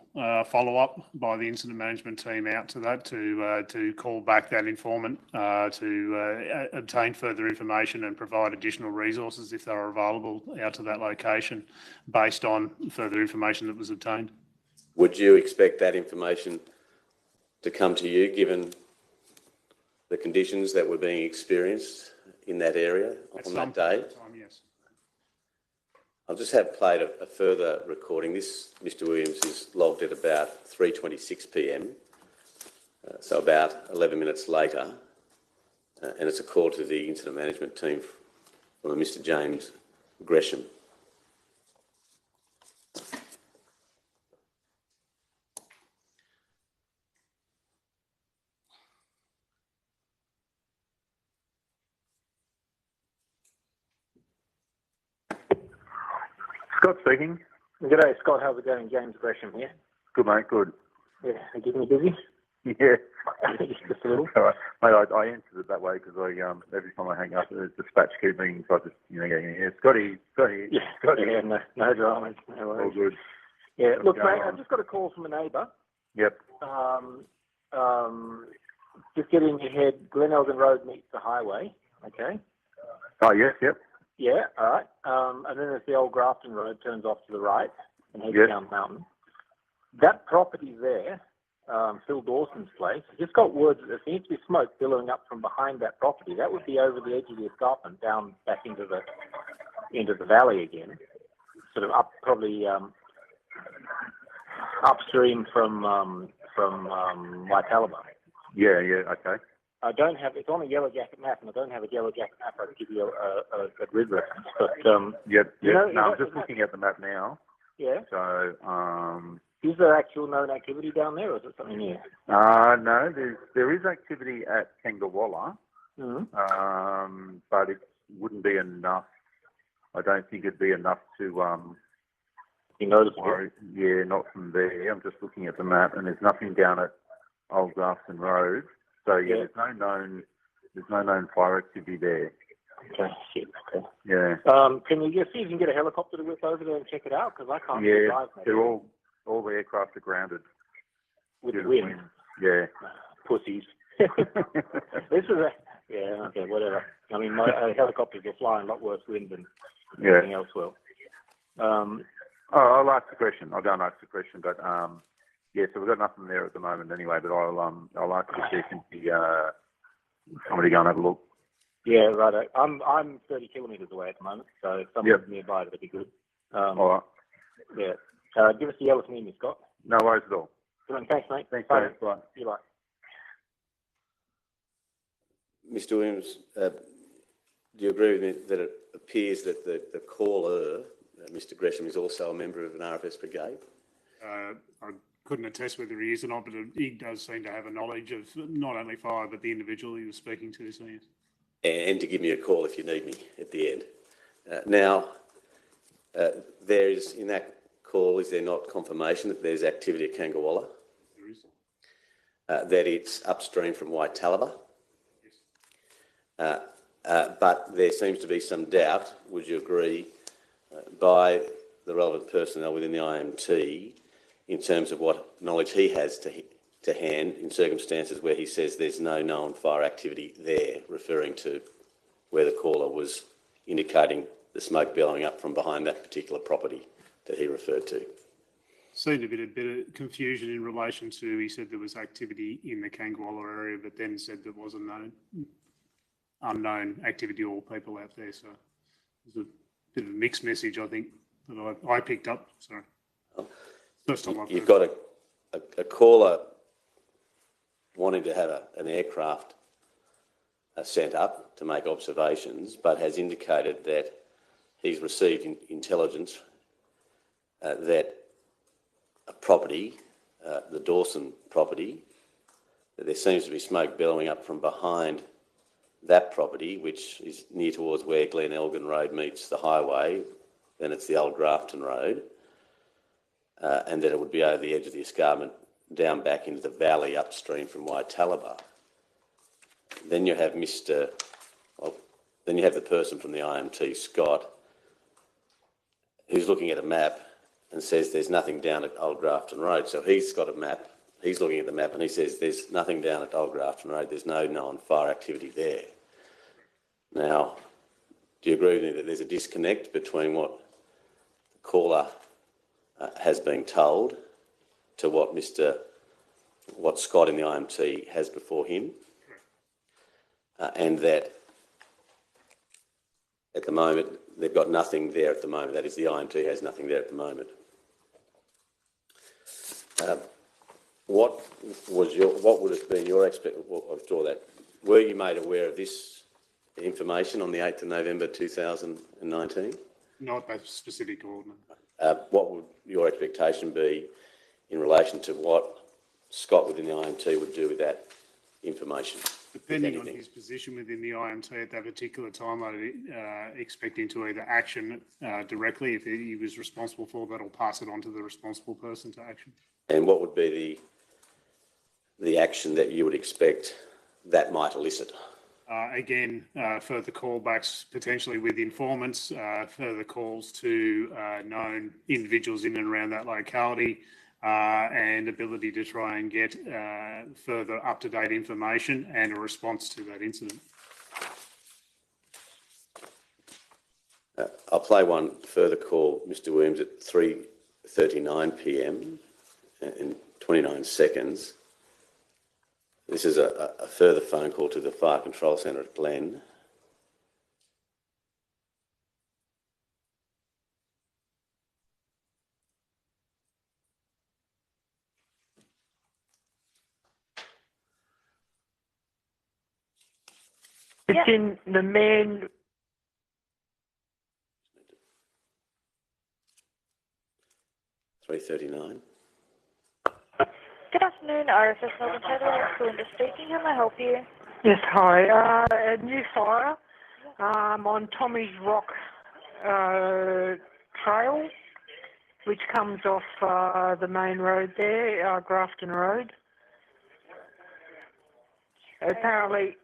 follow-up by the incident management team out to that to call back that informant to obtain further information and provide additional resources if they are available out to that location based on further information that was obtained.
Would you expect that information to come to you given the conditions that were being experienced in that area on that day?
Yes.
I'll just have played a further recording. This, Mr. Williams, is logged at about 3:26 p.m, so about 11 minutes later, and it's a call to the incident management team from a Mr. James Gresham.
Scott speaking.
G'day, Scott. How's it going? James Gresham here.
Good, mate, good.
Yeah, you keeping me busy?
Yeah.
Just a little.
All right. Mate, I answered it that way because every time I hang up, the dispatch keep ringing, so I just, yeah, Scotty.
Yeah,
Scotty.
Yeah, no dramas, no worries.
All good.
Yeah, look, mate, I just got a call from a neighbour.
Yep.
Just get in your head, Glen Elgin Road meets the highway, okay?
Oh, yes, yep.
Yeah, all right. And then there's the old Grafton Road, turns off to the right and heads down the mountain. That property there, Phil Dawson's place, just got word that there seems to be smoke billowing up from behind that property. That would be over the edge of the escarpment, down back into the valley again, sort of up, probably upstream from Waitalabar.
Yeah, okay.
I don't have, it's on a Yellow Jacket map, and I don't have a Yellow Jacket map. I can give you a grid reference. But,
Yep.
You know,
no, I'm just looking at the map now.
Yeah.
So,
is there actual known activity down there, or is it something new?
no, there is activity at Kangawala,
Mm-hmm.
but it's
wouldn't be enough. I don't think it'd be enough to
You noticeable.
yeah, not from there. I'm just looking at the map, and there's nothing down at Old Grafton Road. So yeah, there's no known fire activity there.
Okay, shit, okay.
Yeah.
Can you just see if you can get a helicopter to whip over there and check it out? Because I can't drive.
Yeah, they're all the aircraft are grounded.
With the wind.
Yeah.
Pussies. This is okay, whatever. I mean, my helicopters will fly in a lot worse wind than anything else will.
I'll ask the question. I don't ask the question, but so we've got nothing there at the moment anyway. But I'll ask if there can be somebody go and have a look.
Yeah, right. I'm 30 kilometres away at the moment, so if someone's nearby, that'd be good.
All right.
Yeah. Give us the yellow from you, Scott.
No worries at all.
Thanks, mate.
Thanks,
bye.
Bye.
You bye.
Mr. Williams, do you agree with me that it appears that the caller, Mr. Gresham, is also a member of an RFS brigade?
I couldn't attest whether he is or not, but he does seem to have a knowledge of not only fire, but the individual he was speaking to. So yes.
And to give me a call if you need me at the end. There is, in that call, is there not confirmation that there's activity at Kangawala?
There is.
That it's upstream from White Talaba? Yes. But there seems to be some doubt, would you agree, by the relevant personnel within the IMT in terms of what knowledge he has to hand in circumstances where he says there's no known fire activity there, referring to where the caller was indicating the smoke billowing up from behind that particular property that he referred to.
Seemed a bit of confusion in relation to, he said there was activity in the Kangawala area, but then said there was unknown activity or people out there. So there's a bit of a mixed message, I think, that I picked up. Sorry. First time I've
You've got a caller wanting to have an aircraft sent up to make observations, but has indicated that he's received intelligence that a property, the Dawson property, that there seems to be smoke billowing up from behind that property, which is near towards where Glen Elgin Road meets the highway, then it's the old Grafton Road, and that it would be over the edge of the escarpment down back into the valley upstream from White Talaba. Then you have the person from the IMT, Scott, who's looking at a map and says there's nothing down at Old Grafton Road. So he's got a map, he's looking at the map and he says there's nothing down at Old Grafton Road, there's no known fire activity there. Now, do you agree with me that there's a disconnect between what the caller has been told to what Scott in the IMT has before him, and that at the moment they've got nothing there at the moment? That is, the IMT has nothing there at the moment. What would have been your were you made aware of this information on the 8th of November 2019?
Not that specific ordinance.
What would your expectation be in relation to what Scott within the IMT would do with that information?
Depending on his position within the IMT at that particular time, I'd expect him to either action directly if he was responsible for that, or pass it on to the responsible person to action. And
what would be the action that you would expect that might elicit?
Further callbacks potentially with informants, further calls to known individuals in and around that locality, and ability to try and get further up-to-date information and a response to that incident.
I'll play one further call, Mr. Williams, at 3:39 p.m. in 29 seconds. This is a further phone call to the Fire Control Centre at Glen.
It's in the main.
$3.39.
Good afternoon, RFS Untitled Chapter speaking. How may I help you?
Yes, hi. A new fire on Tommy's Rock Trail, which comes off the main road there, Grafton Road. Apparently,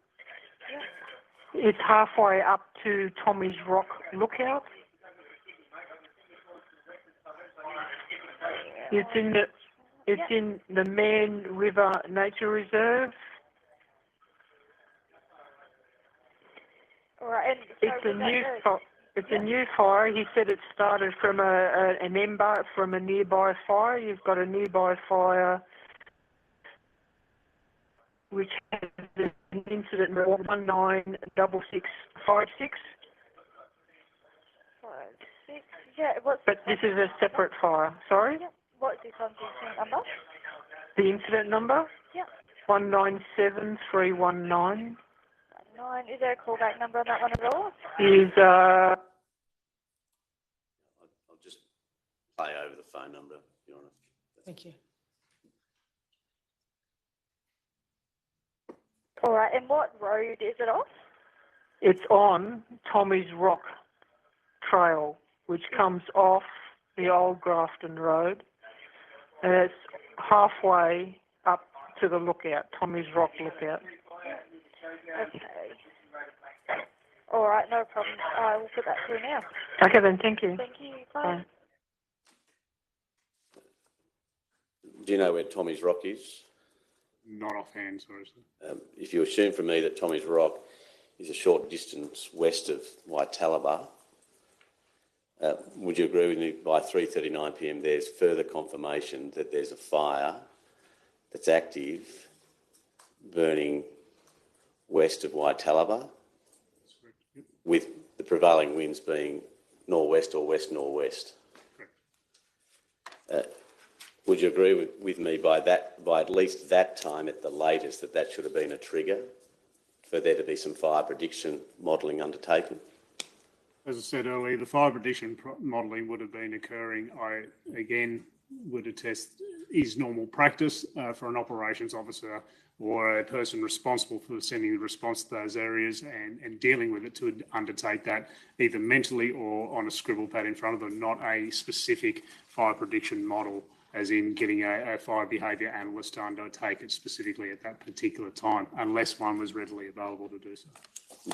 it's halfway up to Tommy's Rock Lookout. It's in the Man River Nature Reserve.
All right.
It's a new fire. He said it started from an ember from a nearby fire. You've got a nearby fire which has an incident number 196656.
Yeah,
But this is a separate fire. Sorry?
Yeah. What's the incident number?
The incident number?
Yeah.
197319.
9. Is there a callback number on that one as well?
I'll just play over the phone number, Your Honour.
Thank you.
All right, and what road is it off?
It's on Tommy's Rock Trail, which comes off the old Grafton Road, and it's halfway up to the lookout, Tommy's Rock Lookout.
Okay. All right, no problem. I will put that through now.
Okay then, thank you.
Thank you. Bye.
Do you know where Tommy's Rock is?
Not offhand, sorry, sir.
If you assume from me that Tommy's Rock is a short distance west of Waitalaba, would you agree with me by 3:39 p.m. there's further confirmation that there's a fire that's active burning west of Waitalaba, with the prevailing winds being northwest or west-northwest? Would you agree with me by at least that time at the latest that should have been a trigger for there to be some fire prediction modelling undertaken?
As I said earlier, the fire prediction modelling would have been occurring. I, again, would attest is normal practice for an operations officer or a person responsible for sending the response to those areas and dealing with it to undertake that either mentally or on a scribble pad in front of them, not a specific fire prediction model, as in getting a fire behaviour analyst to undertake it specifically at that particular time, unless one was readily available to do so.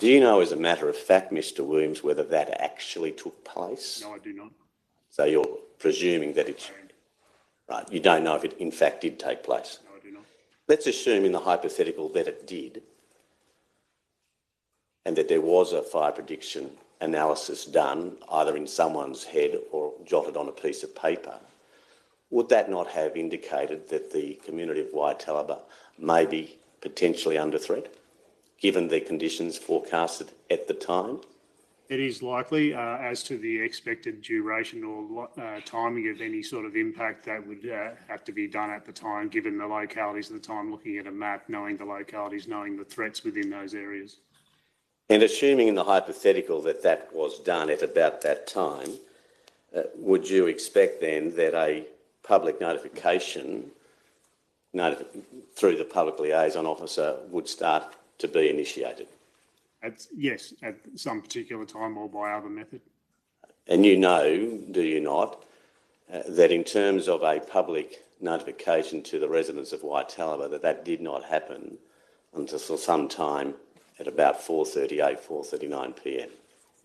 Do you know, as a matter of fact, Mr. Williams, whether that actually took place?
No, I do not.
So you're presuming that it's... Right, you don't know if it in fact did take place?
No, I do not.
Let's assume in the hypothetical that it did and that there was a fire prediction analysis done either in someone's head or jotted on a piece of paper. Would that not have indicated that the community of Waitalaba may be potentially under threat, given the conditions forecasted at the time?
It is likely. As to the expected duration or timing of any sort of impact, that would have to be done at the time, given the localities at the time, looking at a map, knowing the localities, knowing the threats within those areas.
And assuming in the hypothetical that was done at about that time, would you expect then that a public notification through the public liaison officer would start to be initiated?
Yes, at some particular time or by other method.
And you know, do you not, that in terms of a public notification to the residents of Waitalaba, that did not happen until some time at about 4:38, 4:39 p.m?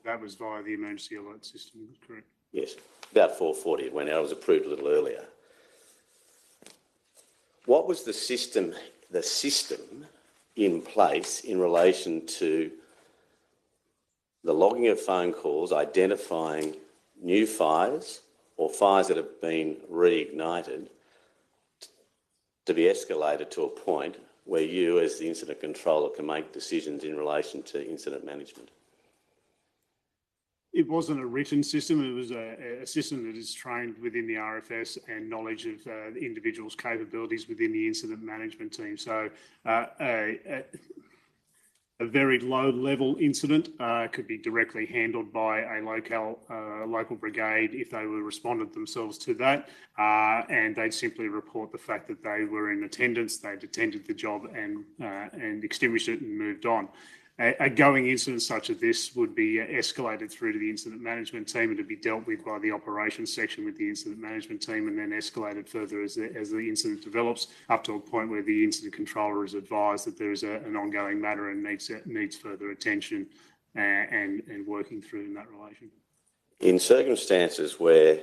That was via the emergency alert system, correct? Yes, about 4:40 it went out. It was approved a little earlier. What was the system in place in relation to the logging of phone calls, identifying new fires or fires that have been reignited to be escalated to a point where you as the incident controller can make decisions in relation to incident management?
It wasn't a written system. It was a system that is trained within the RFS and knowledge of the individual's capabilities within the incident management team. So a very low-level incident could be directly handled by a local brigade if they were responded themselves to that, and they'd simply report the fact that they were in attendance, they'd attended the job and extinguished it and moved on. A going incident such as this would be escalated through to the incident management team and to be dealt with by the operations section with the incident management team, and then escalated further as the incident develops up to a point where the incident controller is advised that there is an ongoing matter and needs further attention and working through in that relation.
In circumstances where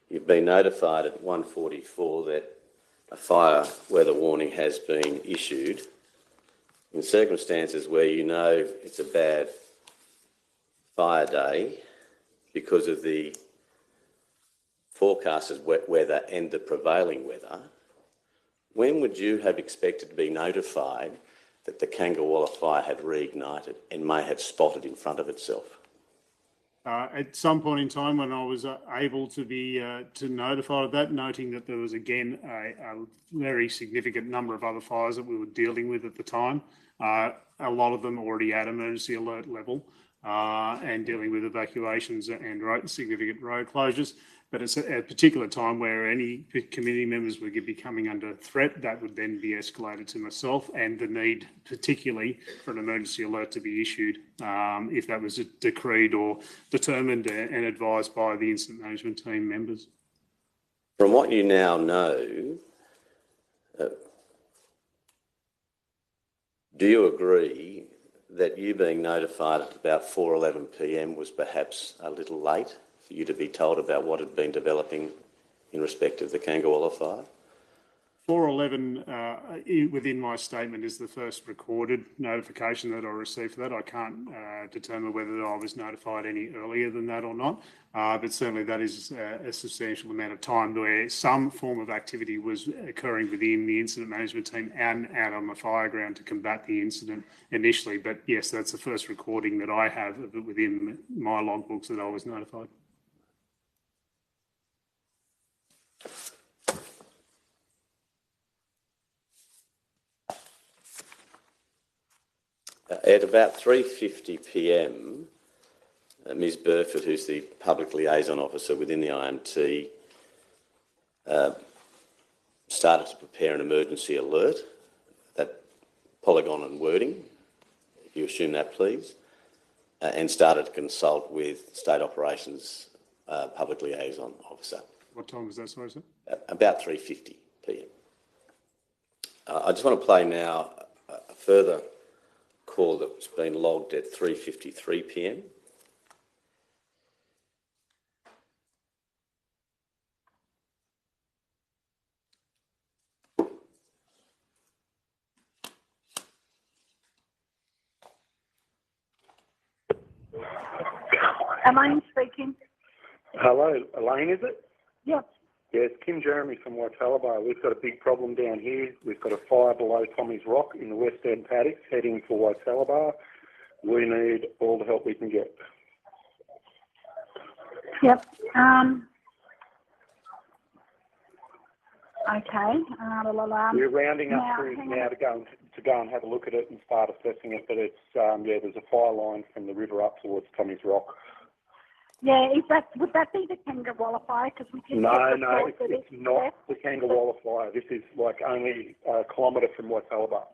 you've been notified at 1:44 that a fire weather warning has been issued, in circumstances where you know it's a bad fire day because of the forecasted wet weather and the prevailing weather, when would you have expected to be notified that the Kangawala fire had reignited and may have spotted in front of itself?
At some point in time when I was able to be to notify of that, noting that there was again a very significant number of other fires that we were dealing with at the time, a lot of them already at emergency alert level and dealing with evacuations and significant road closures. But it's a particular time where any community members would be coming under threat, that would then be escalated to myself, and the need particularly for an emergency alert to be issued if that was decreed or determined and advised by the incident management team members.
From what you now know, do you agree that you being notified at about 4:11 p.m. was perhaps a little late for you to be told about what had been developing in respect of the Kangawala fire?
4:11 within my statement is the first recorded notification that I received for that. I can't determine whether I was notified any earlier than that or not, but certainly that is a substantial amount of time where some form of activity was occurring within the incident management team and out on the fire ground to combat the incident initially. But yes, that's the first recording that I have of it within my logbooks that I was notified.
At about 3:50 p.m, Ms Burford, who's the public liaison officer within the IMT, started to prepare an emergency alert, that polygon and wording, if you assume that please, and started to consult with State Operations Public Liaison Officer.
What time was that, sorry, sir?
About 3:50 p.m. I just want to play now a further call that's been logged at 3:53 p.m.
Elaine speaking.
Hello, Elaine, is it?
Yep.
Yeah, it's Kim Jeremy from Waitala. We've got a big problem down here. We've got a fire below Tommy's Rock in the West End paddocks heading for Waitala. We need all the help we can get.
Yep. Okay.
We're rounding up through now to go and have a look at it and start assessing it. But it's there's a fire line from the river up towards Tommy's Rock.
Yeah, would that be the Kangawala fire? Because we just
no, it's not the Kangawala fire. This is like only a kilometre from Waitala.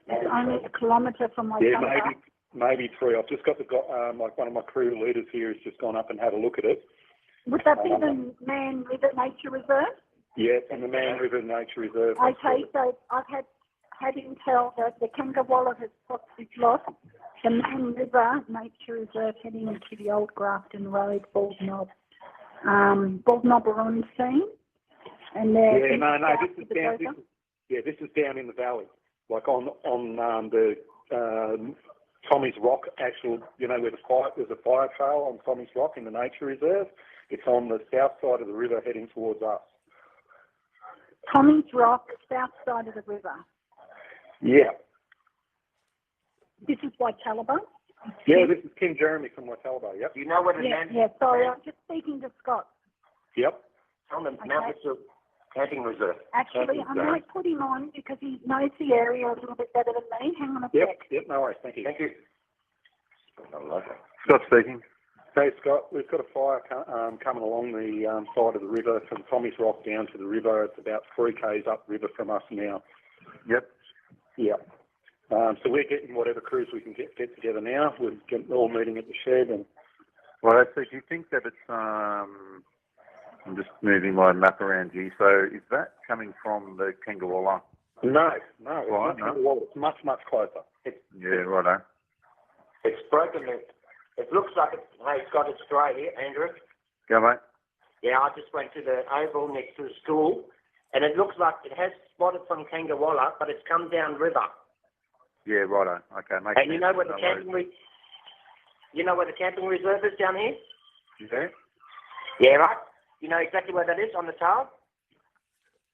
It's only a kilometre from Waitala.
Yeah, maybe 3. I've just got like one of my crew leaders here has just gone up and had a look at it.
Would that be the Man River Nature Reserve?
Yes, and the Man River Nature Reserve.
Okay, so I've had intel that the Kangawala has possibly lost the Man River Nature Reserve heading into the Old Grafton Road, Bald Knob. Bald Knob are on scene. And this is down in the valley, like on the Tommy's Rock, actual, where there's a fire trail on Tommy's Rock in the Nature Reserve. It's on the south side of the river heading towards us. Tommy's Rock, south side of the river.
Yeah.
This is Waitala?
Yeah, this is Kim Jeremy from Waitala, yep.
Do you know what the
Yeah, sorry, I'm just speaking to Scott.
Yep.
On the Mount Mitchell Camping Reserve.
Actually, I might put him on because he knows the area a little bit better than me. Hang on a sec.
Yep, no worries, thank you.
Thank you.
Scott speaking. Hey, Scott, we've got a fire coming along the side of the river from Tommy's Rock down to the river. It's about 3 k's upriver from us now.
Yep.
Yeah.
So we're getting whatever crews we can get together now. We're all meeting at the shed. And
Well, so do you think that it's, I'm just moving my map around here, so is that coming from the Kangawala?
No,
Right,
it's much, much closer.
Righto.
It's broken. It looks like it's, hey, Scott, it's dry here, Andrew.
Go, mate.
Yeah, I just went to the oval next to the school, and it looks like it has spotted from Kangawala, but it's come down river.
Yeah, righto. Okay, mate.
And you know where the camping reserve is down here?
Yeah.
Yeah, right. You know exactly where that is on the tower?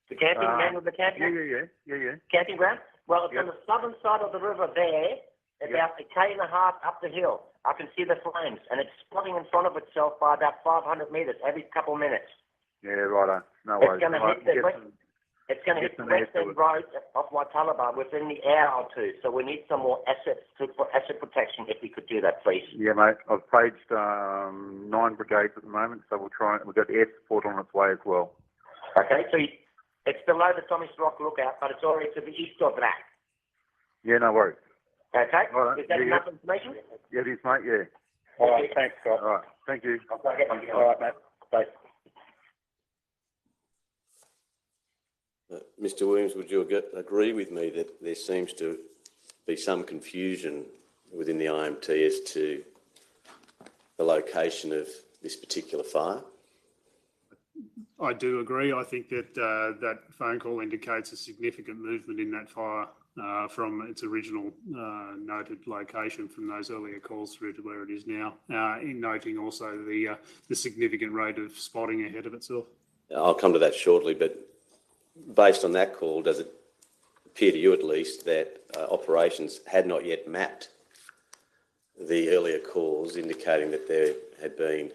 The camping man with the camping?
Yeah.
Camping ground? Well, it's on the southern side of the river there, about a K and a half up the hill. I can see the flames, and it's spotting in front of itself by about 500 metres every couple of minutes.
Yeah, righto. No worries.
It's going to hit the western road of Waitalaba within the hour or two. So we need some more assets for asset protection if we could do that, please.
Yeah, mate. I've paged 9 brigades at the moment, so we'll try. We've got air support on its way as well.
Okay, so it's below the Thomas Rock lookout, but it's already to the east of that.
Yeah, no worries.
Okay.
Right.
Is that enough information?
Yeah, it is, mate. Yeah.
All right, thanks, Scott.
All right. Thank you.
All right, mate. Bye.
Mr. Williams, would you agree with me that there seems to be some confusion within the IMT as to the location of this particular fire?
I do agree. I think that that phone call indicates a significant movement in that fire from its original noted location from those earlier calls through to where it is now, in noting also the significant rate of spotting ahead of itself.
I'll come to that shortly, but based on that call, does it appear to you at least that operations had not yet mapped the earlier calls indicating that there had been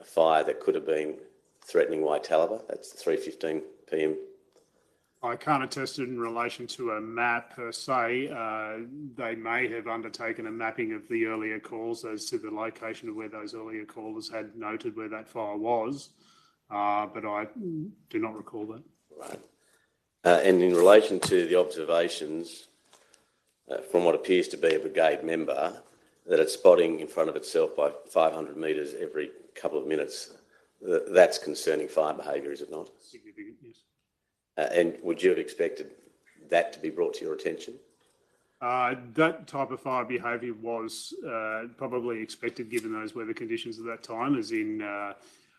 a fire that could have been threatening Waitalaba? That's 3:15 p.m.
I can't attest it in relation to a map per se. They may have undertaken a mapping of the earlier calls as to the location of where those earlier callers had noted where that fire was, but I do not recall that.
Right. And in relation to the observations from what appears to be a brigade member, that it's spotting in front of itself by 500 metres every couple of minutes, that's concerning fire behaviour, is it not?
Significant, yes.
And would you have expected that to be brought to your attention?
That type of fire behaviour was probably expected given those weather conditions at that time, as in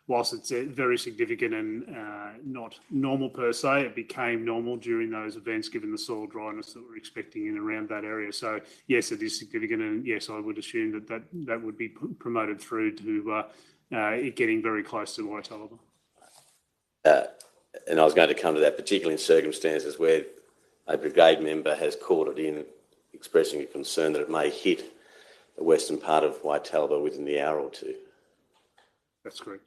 whilst it's very significant and not normal per se, it became normal during those events given the soil dryness that we're expecting in around that area. So yes, it is significant, and yes, I would assume that would be promoted through to it getting very close to Waitalaba.
And I was going to come to that, particularly in circumstances where a brigade member has called it in, expressing a concern that it may hit the western part of Waitalaba within the hour or two.
That's correct.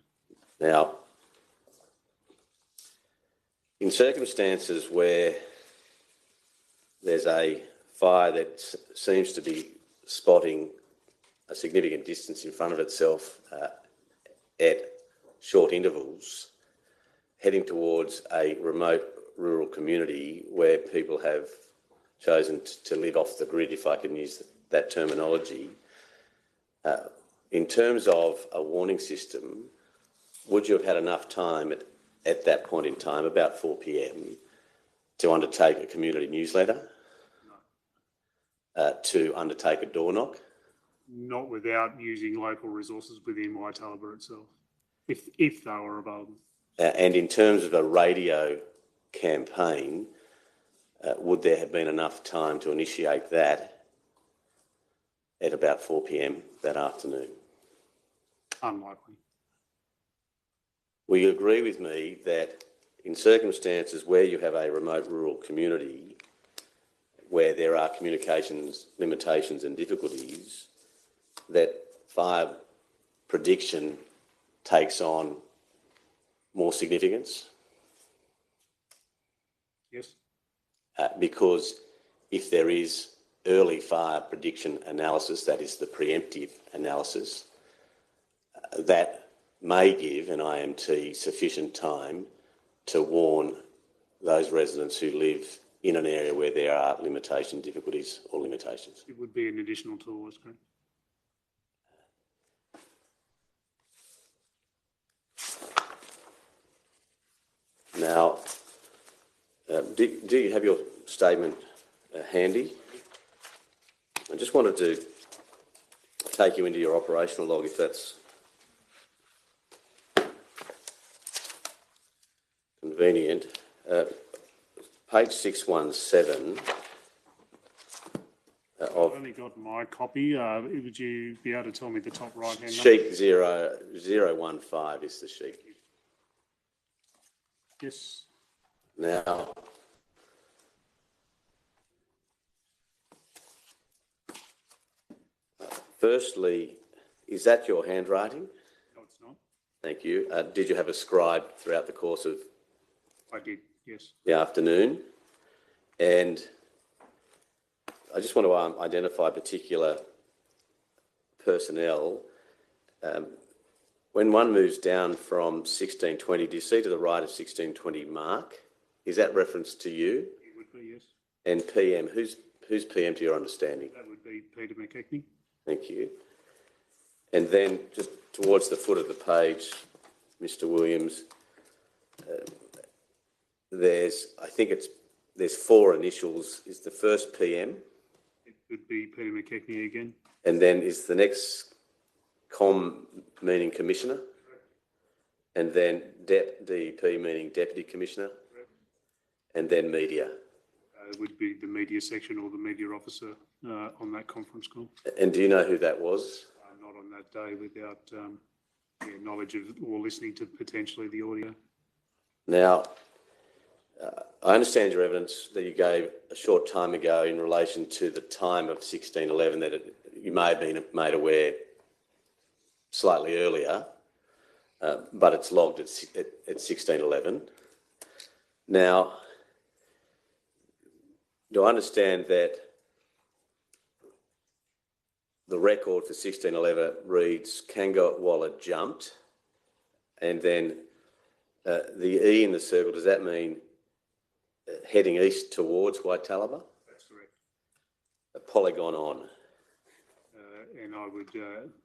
Now, in circumstances where there's a fire that seems to be spotting a significant distance in front of itself at short intervals, heading towards a remote rural community where people have chosen to live off the grid, if I can use that terminology, in terms of a warning system, would you have had enough time at that point in time, about 4 p.m, to undertake a community newsletter? No. To undertake a door knock?
Not without using local resources within Waitalaba itself, if they were available.
And in terms of a radio campaign, would there have been enough time to initiate that at about 4 p.m. that afternoon?
Unlikely.
Will you agree with me that in circumstances where you have a remote rural community where there are communications limitations and difficulties, that fire prediction takes on more significance?
Yes.
Because if there is early fire prediction analysis, that is the preemptive analysis, that may give an IMT sufficient time to warn those residents who live in an area where there are difficulties or limitations.
It would be an additional tool, that's correct.
Now, do you have your statement handy? I just wanted to take you into your operational log, if that's convenient. Page 617
I've only got my copy. Would you be able to tell me the top right-hand
sheet 015 is the sheet.
Yes.
Now, firstly, is that your handwriting?
No, it's not.
Thank you. Did you have a scribe throughout the course of
I did, yes.
the afternoon? And I just want to identify particular personnel. When one moves down from 1620, do you see to the right of 1620 Mark? Is that reference to you?
It would be, yes.
And PM, who's PM to your understanding?
That would be Peter McKechnie.
Thank you. And then just towards the foot of the page, Mr. Williams, there's 4 initials. Is the first PM?
It would be Peter McKechnie again.
And then is the next Com meaning Commissioner? And then DP meaning Deputy Commissioner? And then Media?
It would be the media section or the media officer on that conference call.
And do you know who that was?
Not on that day without knowledge of or listening to potentially the audio.
Now, I understand your evidence that you gave a short time ago in relation to the time of 1611 that you may have been made aware slightly earlier, but it's logged at 1611. Now, do I understand that the record for 1611 reads Kangawala jumped, and then the E in the circle, does that mean heading east towards Waitalaba?
That's correct.
A polygon on.
And I would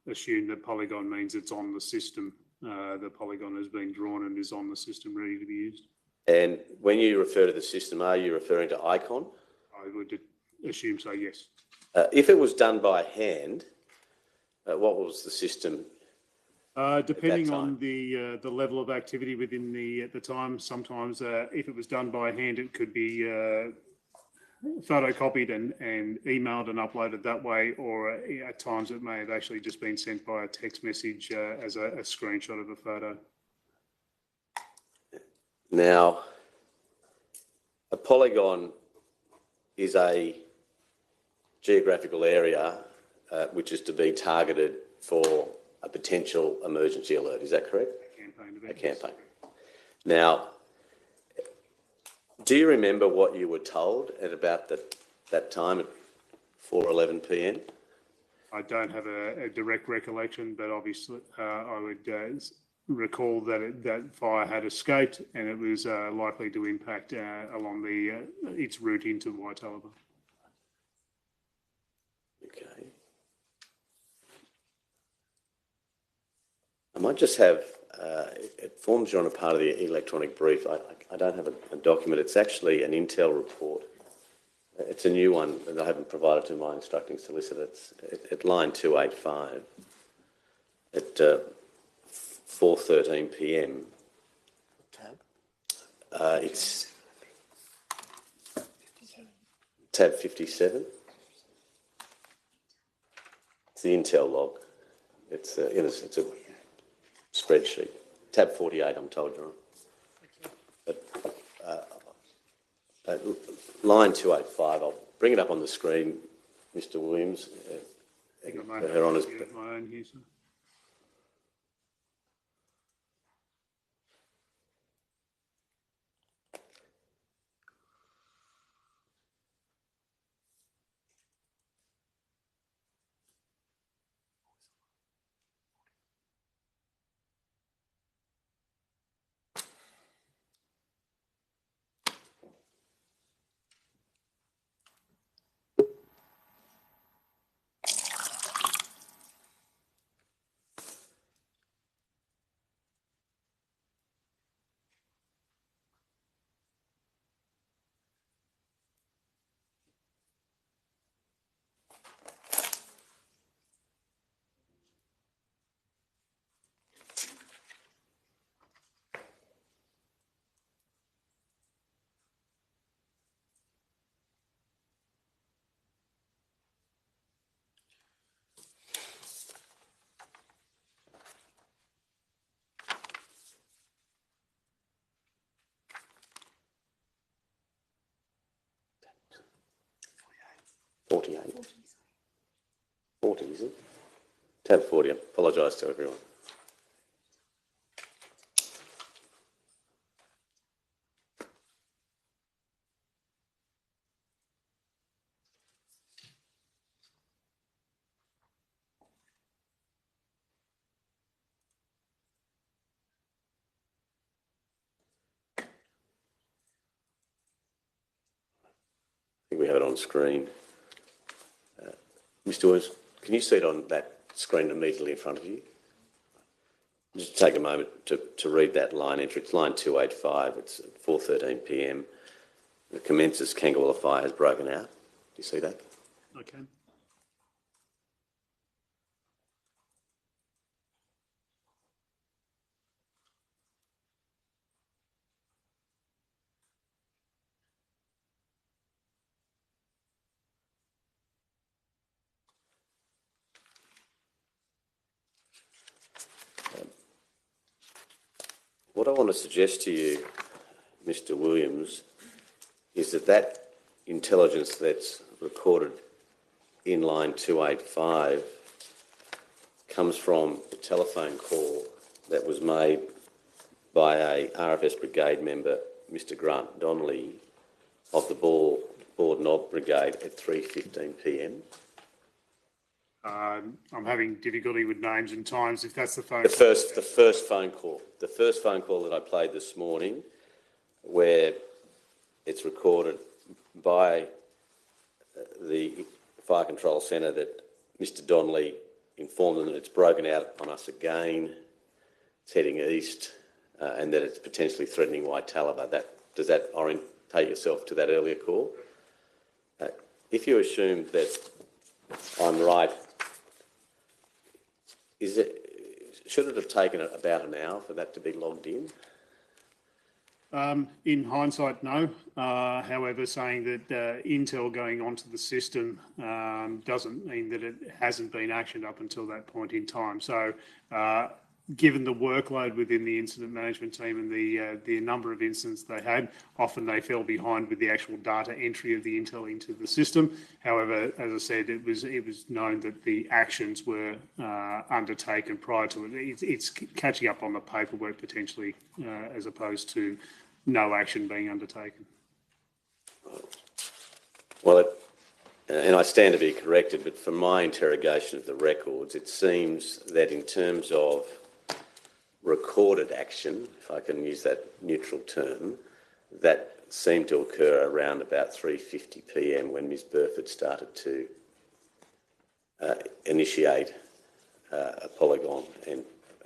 assume that polygon means it's on the system. The polygon has been drawn and is on the system ready to be used.
And when you refer to the system, are you referring to icon?
I would assume so, yes.
If it was done by hand, what was the system?
Depending on the level of activity within at the time, sometimes if it was done by hand, it could be photocopied and emailed and uploaded that way, or at times it may have actually just been sent by a text message as a screenshot of a photo.
Now, a polygon is a geographical area which is to be targeted for a potential emergency alert. Is that correct?
A campaign event.
A campaign. Now, do you remember what you were told at about that time at 4:11 p.m?
I don't have a direct recollection, but obviously I would recall that that fire had escaped and it was likely to impact along its route into Waitalaba.
Okay. I might just have, it forms you on a part of the electronic brief. I don't have a document. It's actually an intel report. It's a new one that I haven't provided to my instructing solicitor. It's at line 285 at 4:13 p.m. It's tab 57. It's the intel log. It's a spreadsheet. Tab 48, I'm told you're on. But line 285, I'll bring it up on the screen, Mr. Williams. Her Honour's.
My own here, sir.
reason. Tab 40. I apologise to everyone. I think we have it on screen. Mr. Williams, can you see it on that screen immediately in front of you? Just take a moment to read that line entry. It's line 285. It's at 4:13 p.m. It commences Kangawala Fire has broken out. Do you see that?
Okay.
What I want to suggest to you, Mr. Williams, is that intelligence that's recorded in line 285 comes from a telephone call that was made by a RFS Brigade member, Mr. Grant Donnelly, of the Board Knob Brigade at 3:15 p.m.
I'm having difficulty with names and times. If that's the phone.
The first phone call. The first phone call that I played this morning, where it's recorded by the Fire Control Centre that Mr. Donnelly informed them that it's broken out on us again, it's heading east, and that it's potentially threatening Waitalaba. Does that orientate yourself to that earlier call? If you assume that I'm right, should it have taken about an hour for that to be logged in?
In hindsight, no. However, saying that intel going onto the system doesn't mean that it hasn't been actioned up until that point in time. So, given the workload within the incident management team and the number of incidents they had, often they fell behind with the actual data entry of the intel into the system. However, as I said, it was known that the actions were undertaken prior to it. It's catching up on the paperwork potentially, as opposed to no action being undertaken.
Well, and I stand to be corrected, but from my interrogation of the records, it seems that in terms of recorded action, if I can use that neutral term, that seemed to occur around about 3:50 p.m. when Ms. Burford started to initiate a polygon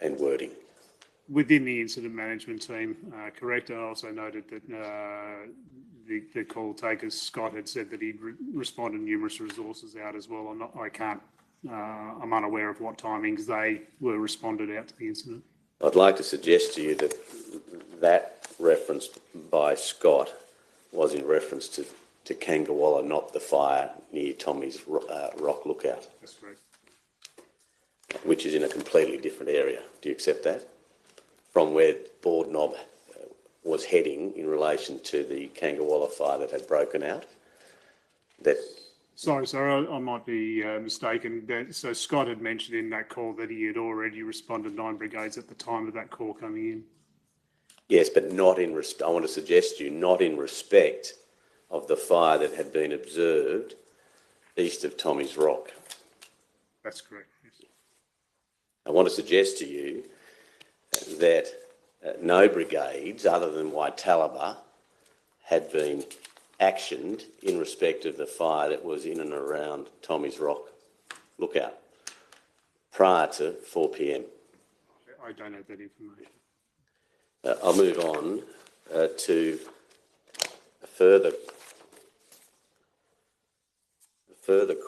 and wording.
Within the incident management team, correct. I also noted that the call taker, Scott, had said that he'd responded numerous resources out as well. I'm unaware of what timings they were responded out to the incident.
I'd like to suggest to you that reference by Scott was in reference to Kangawala, not the fire near Tommy's Rock Lookout.
That's correct.
Which is in a completely different area. Do you accept that? From where Board Knob was heading in relation to the Kangawala fire that had broken out?
Sorry, I might be mistaken. So Scott had mentioned in that call that he had already responded 9 brigades at the time of that call coming in.
Yes, but not in. I want to suggest to you, not in respect of the fire that had been observed east of Tommy's Rock.
That's correct. Yes.
I want to suggest to you that no brigades other than Waitalaba had been actioned in respect of the fire that was in and around Tommy's Rock Lookout prior to 4 p.m.
I don't have that information.
I'll move on to a further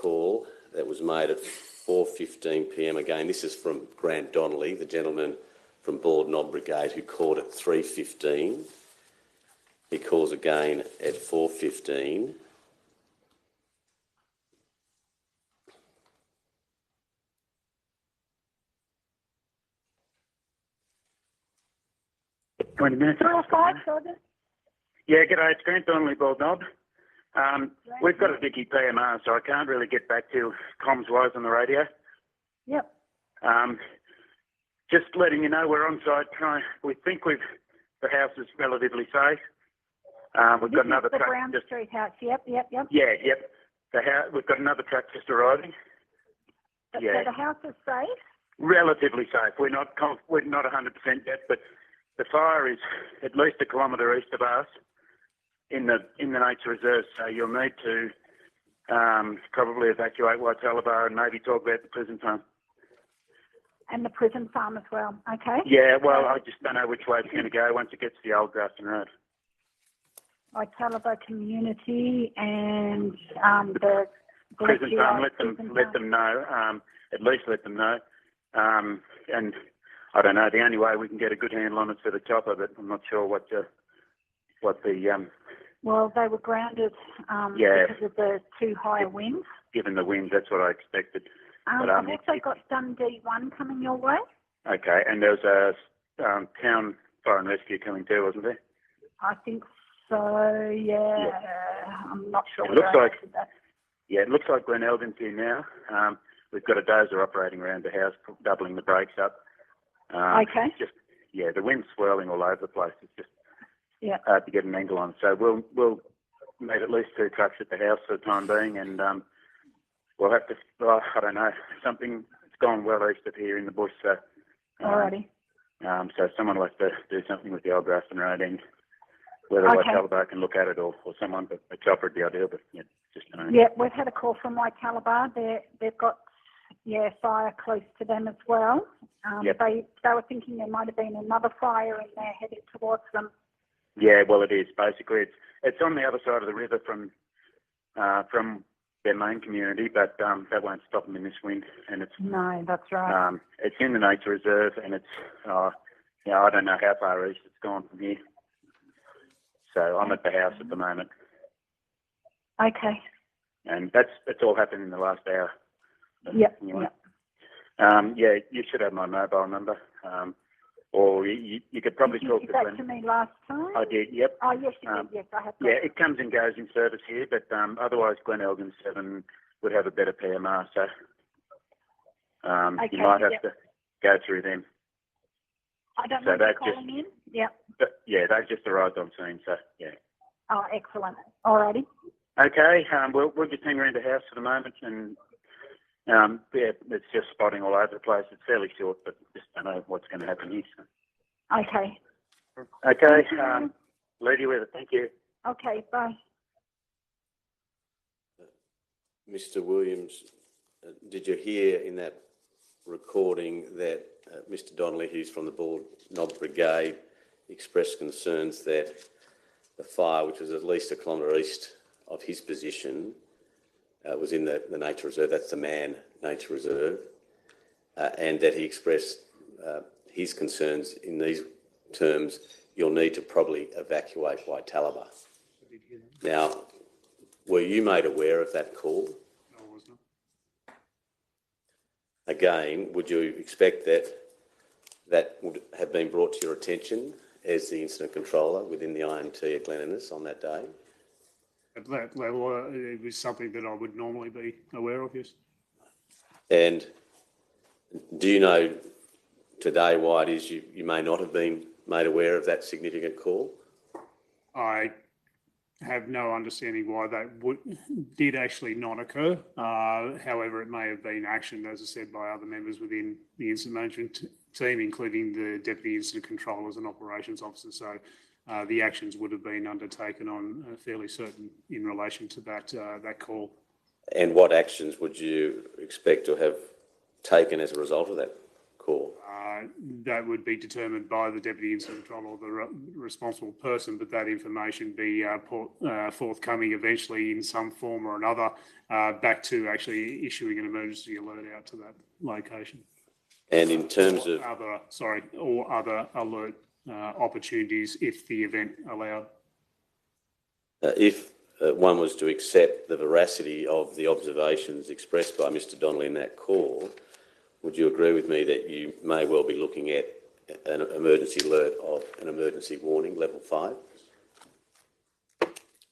call that was made at 4:15 p.m. Again, this is from Grant Donnelly, the gentleman from Board Knob Brigade who called at 3:15. He calls again at 4:15.
Yeah, g'day, it's Grant Donnelly, Board Knob. We've got a Vicky PMR, so I can't really get back to comms-wise on the radio.
Yep.
Just letting you know, we're on site. We think the house is relatively safe. We've got another
the
truck.
Brown Street house. Yep.
Yeah, yep. We've got another truck just arriving.
So
Yeah.
the house is safe?
Relatively safe. We're not 100% yet, but the fire is at least 1 kilometre east of us in the nature reserve. So you'll need to probably evacuate Waitala and maybe talk about the prison farm.
And the prison farm as well. Okay.
Yeah. Well, I just don't know which way it's going to go once it gets to the old Grafton Road.
Waitala community and the
Prison farm. Let them know. At least let them know. And I don't know. The only way we can get a good handle on it's for the chopper, but I'm not sure what the
Well, they were grounded because of the too high winds.
Given the wind, that's what I expected.
I've also got Dundee 1 coming your way.
Okay, and there was a town fire and rescue coming too, wasn't there?
I think so, yeah. I'm not sure.
It looks like Glen Elgin's here now. We've got a dozer operating around the house, doubling the brakes up.
Okay.
The wind's swirling all over the place. It's just
Yeah.
hard to get an angle on. So we'll make at least 2 trucks at the house for the time being, and we'll have to. I don't know. Something's gone well east of here in the bush. So.
Alrighty.
So someone will have to do something with the old Grafton Road end. Whether Waitala can look at it or someone, but a chopper would be ideal. But just you know.
Yeah, we've had a call from Waitala. They've got fire close to them as well. They were thinking there might have been another fire in there heading towards them.
Yeah, well, it is basically. It's on the other side of the river from their main community, but that won't stop them in this wind. And it's
no, that's right.
It's in the nature reserve, and it's I don't know how far east it's gone from here. So I'm at the house at the moment.
Okay.
And that's all happened in the last hour.
Yep.
Anyway. You should have my mobile number. Or you could probably talk to Glenn.
Did you give that to me last time?
I did, yep.
Oh, yes, you did, yes, I have.
Yeah, it comes and goes in service here, but otherwise Glen Elgin 7 would have a better PMR, so you might have to go through them.
I don't know if calling in. Yep.
They've just arrived on scene, so yeah.
Oh, excellent. Alrighty.
Okay, we'll just hang around the house for the moment, and it's just spotting all over the place. It's fairly short, but just don't know what's going to happen here. So.
Okay.
Okay, leave you with it. Thank you.
Okay, bye.
Mr. Williams, did you hear in that recording that Mr. Donnelly, who's from the Bald Knob Brigade, expressed concerns that the fire, which was at least 1 kilometre east of his position, was in the nature reserve, that's the Man Nature Reserve, and that he expressed his concerns in these terms: you'll need to probably evacuate Waitala. Now, were you made aware of that call?
No, I was not.
Again, would you expect that would have been brought to your attention as the incident controller within the INT at Glen Innes on that day?
At that level, it was something that I would normally be aware of, yes.
And do you know today why it is you may not have been made aware of that significant call?
I have no understanding why that did actually not occur. However, it may have been actioned, as I said, by other members within the incident management team, including the Deputy Incident Controllers and Operations Officers. So the actions would have been undertaken on fairly certain in relation to that call.
And what actions would you expect to have taken as a result of that call?
That would be determined by the Deputy Incident Controller or the responsible person, but that information be forthcoming eventually in some form or another back to actually issuing an emergency alert out to that location.
And in terms of...
or other alert opportunities if the event allowed.
If one was to accept the veracity of the observations expressed by Mr. Donnelly in that call, would you agree with me that you may well be looking at an emergency alert of an emergency warning, level 5?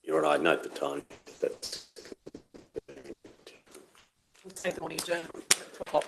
You're right, I note the time. That's...
We'll take the morning adjournment at 12 o'clock.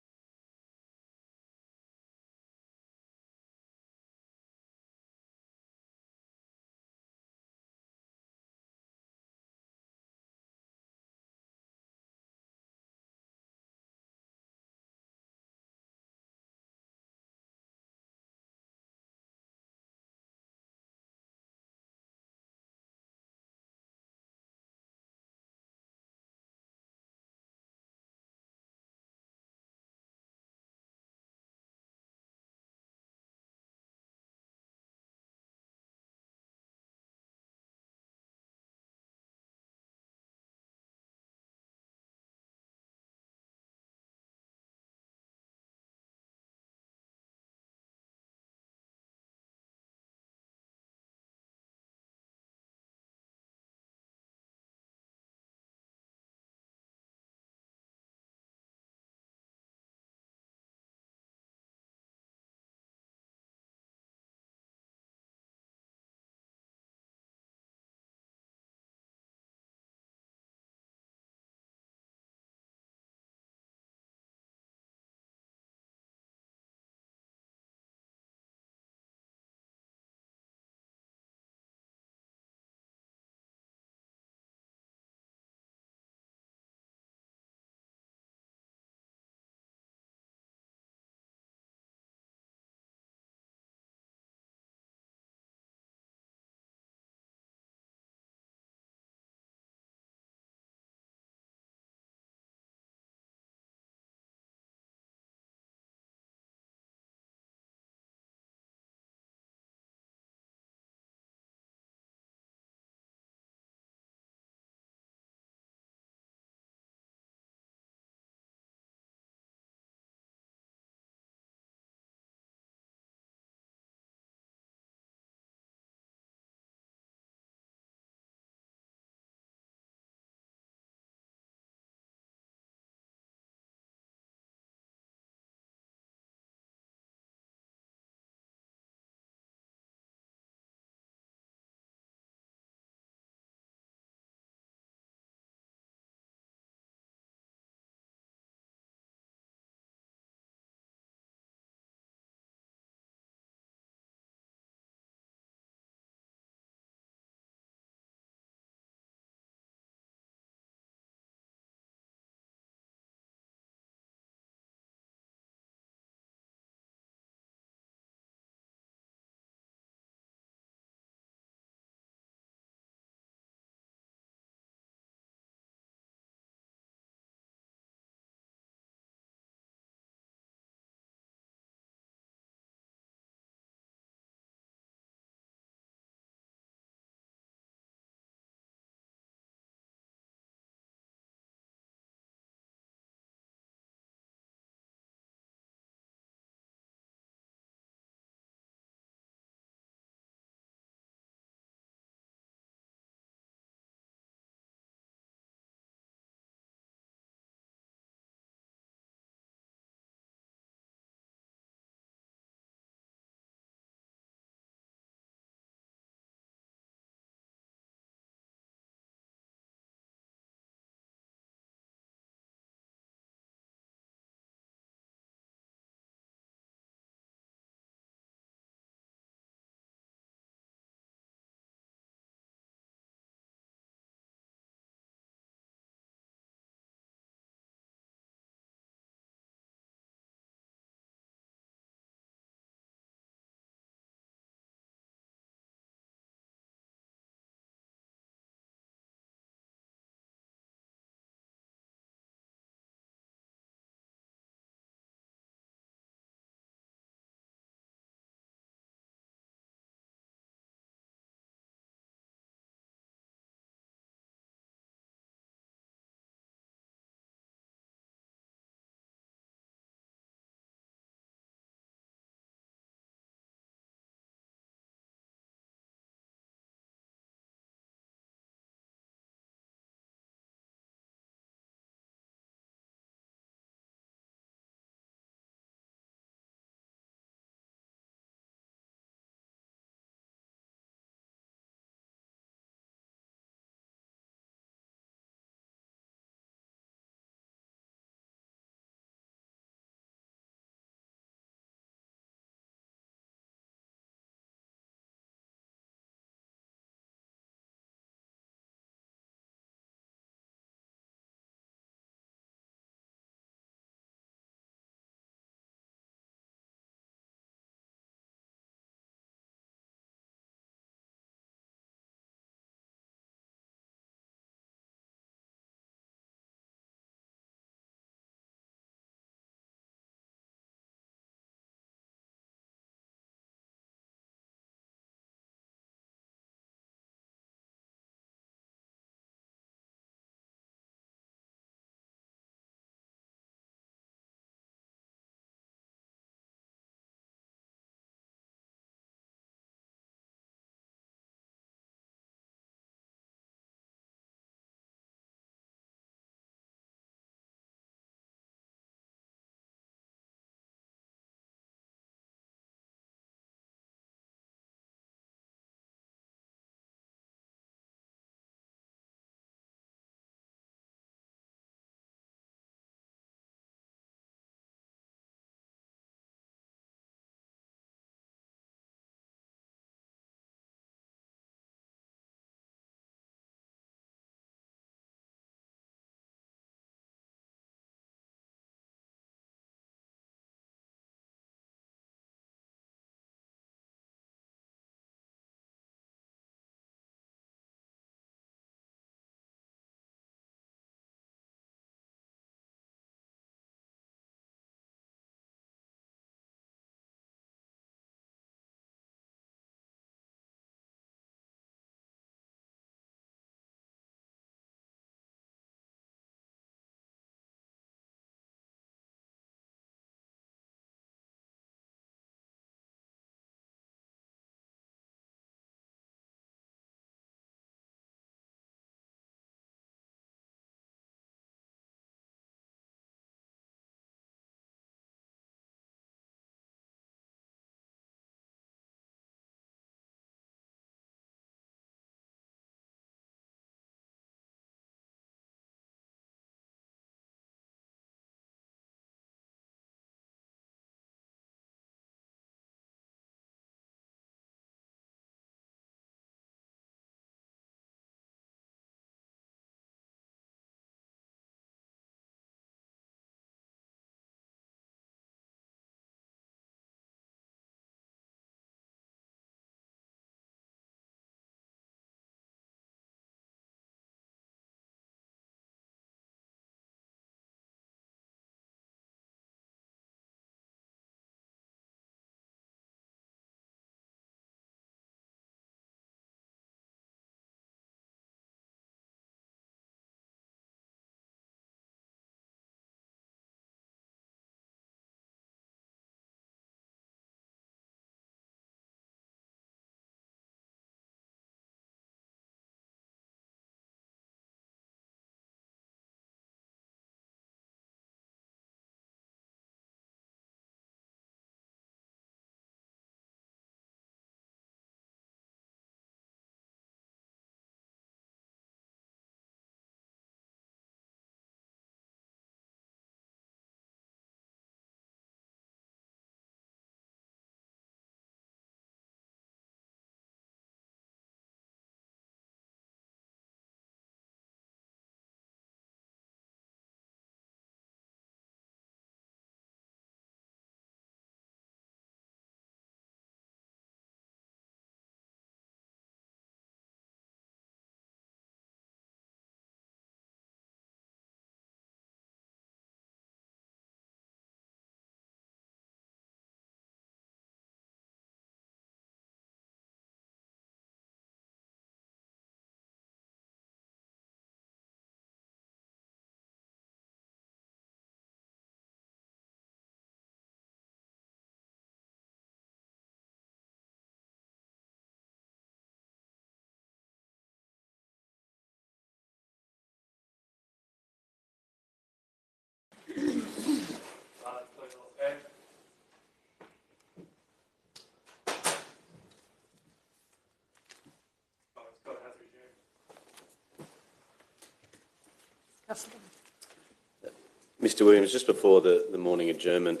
Mr. Williams, just before the morning adjournment,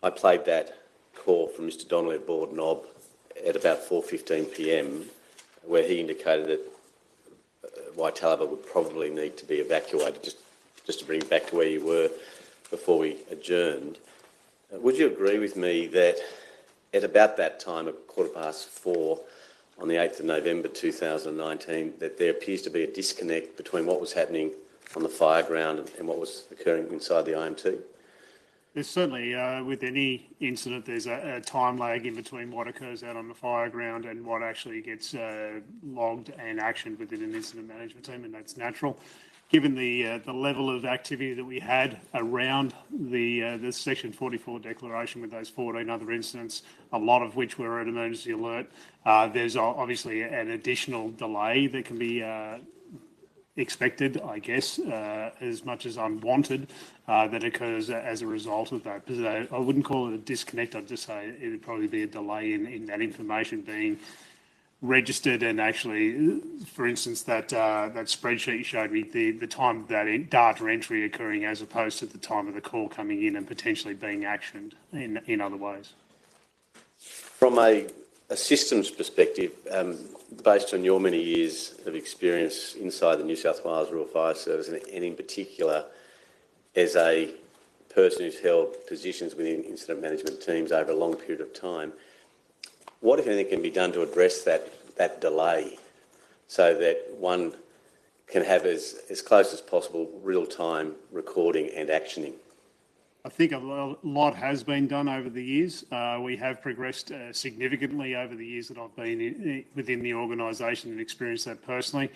I played that call from Mr. Donnelly at Board Knob at about 4:15 p.m, where he indicated that Waitalaba would probably need to be evacuated, just to bring it back to where you were before we adjourned. Would you agree with me that at about that time, at 4:15 on the 8th of November 2019, that there appears to be a disconnect between what was happening on the fire ground and what was occurring inside the IMT?
There's certainly, with any incident, there's a time lag in between what occurs out on the fire ground and what actually gets logged and actioned within an incident management team, and that's natural. Given the level of activity that we had around the Section 44 declaration with those 14 other incidents, a lot of which were at emergency alert, there's obviously an additional delay that can be expected, I guess, as much as unwanted, that occurs as a result of that. But I wouldn't call it a disconnect. I'd just say it would probably be a delay in that information being registered, and actually, for instance, that spreadsheet you showed me, the time of that data entry occurring as opposed to the time of the call coming in and potentially being actioned in other ways.
From a systems perspective, based on your many years of experience inside the New South Wales Rural Fire Service, and in particular as a person who's held positions within incident management teams over a long period of time, what, if anything, can be done to address that delay so that one can have as close as possible real-time recording and actioning?
I think a lot has been done over the years. We have progressed significantly over the years that I've been within the organisation and experienced that personally.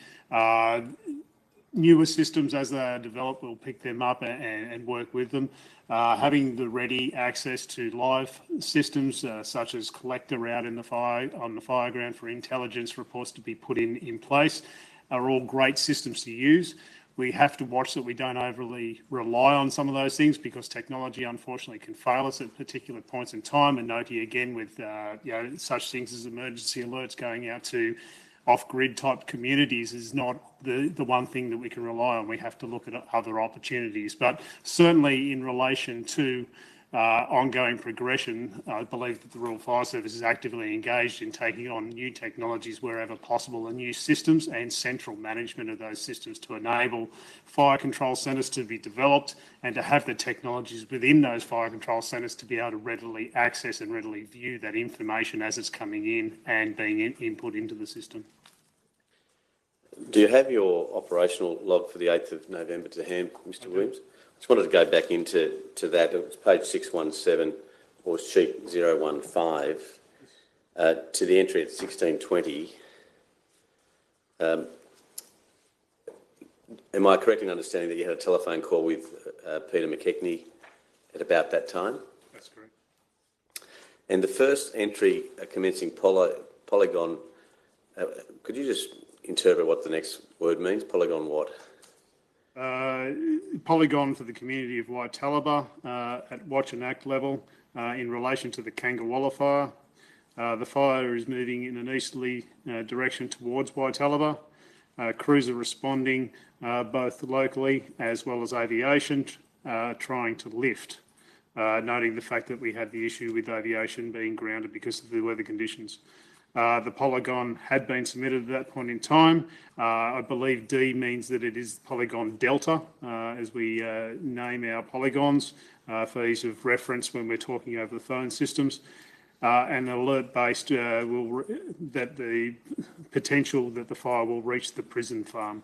Newer systems, as they are developed, we'll pick them up and work with them. Having the ready access to live systems, such as collector out on the fire ground for intelligence reports to be put in place, are all great systems to use. We have to watch that we don't overly rely on some of those things, because technology, unfortunately, can fail us at particular points in time. And noting again with such things as emergency alerts going out to off-grid type communities is not the one thing that we can rely on. We have to look at other opportunities. But certainly in relation to ongoing progression, I believe that the Rural Fire Service is actively engaged in taking on new technologies wherever possible, and new systems and central management of those systems to enable fire control centres to be developed, and to have the technologies within those fire control centres to be able to readily access and readily view that information as it's coming in and being input into the system.
Do you have your operational log for the 8th of November to hand, Mr. Williams? I just wanted to go back into that. It was page 617 or sheet 015 to the entry at 1620. Am I correct in understanding that you had a telephone call with Peter McKechnie at about that time?
That's correct.
And the first entry commencing polygon, could you just interpret what the next word means? Polygon what?
Polygon for the community of Waitalaba at watch and act level in relation to the Kangawala fire. The fire is moving in an easterly direction towards Waitalaba. Crews are responding both locally as well as aviation, trying to lift, noting the fact that we had the issue with aviation being grounded because of the weather conditions. The polygon had been submitted at that point in time. I believe D means that it is polygon delta, as we name our polygons for ease of reference when we're talking over the phone systems. And alert-based that the potential that the fire will reach the prison farm.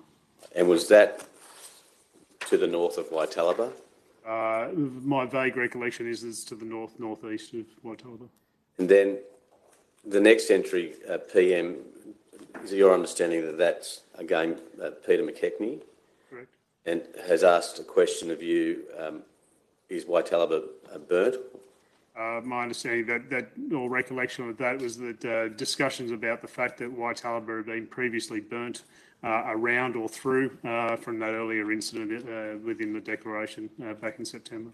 And was that to the north of Waitalaba?
My vague recollection is it's to the northeast of Waitalaba.
And then the next entry, PM, is your understanding that that's, again, Peter McKechnie?
Correct. And
has asked a question of you, is Waitalaba burnt?
My understanding or recollection of that was that discussions about the fact that Waitalaba had been previously burnt around or through from that earlier incident within the declaration back in September.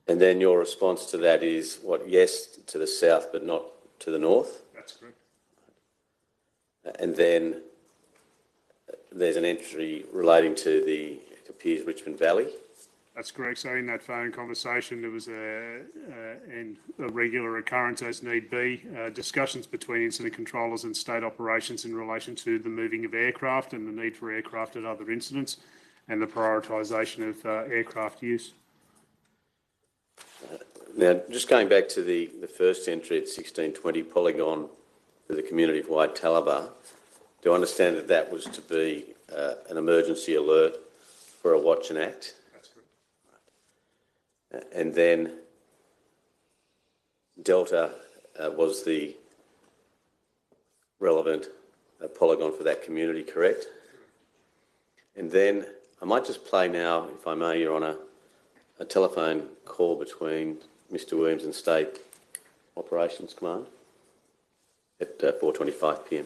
And then your response to that is, what, yes, to the south but not to the north?
That's correct.
And then there's an entry relating to the it appears Richmond Valley.
That's correct. So in that phone conversation, there was a regular occurrence as need be, discussions between incident controllers and state operations in relation to the moving of aircraft and the need for aircraft at other incidents and the prioritisation of aircraft use.
Now, just going back to the first entry at 1620 Polygon to the community of White Talaba, do I understand that that was to be an emergency alert for a watch and act?
That's correct.
And then Delta was the relevant polygon for that community, correct? And then I might just play now, if I may, Your Honour, a telephone call between Mr Williams and State Operations Command at 4:25 p.m.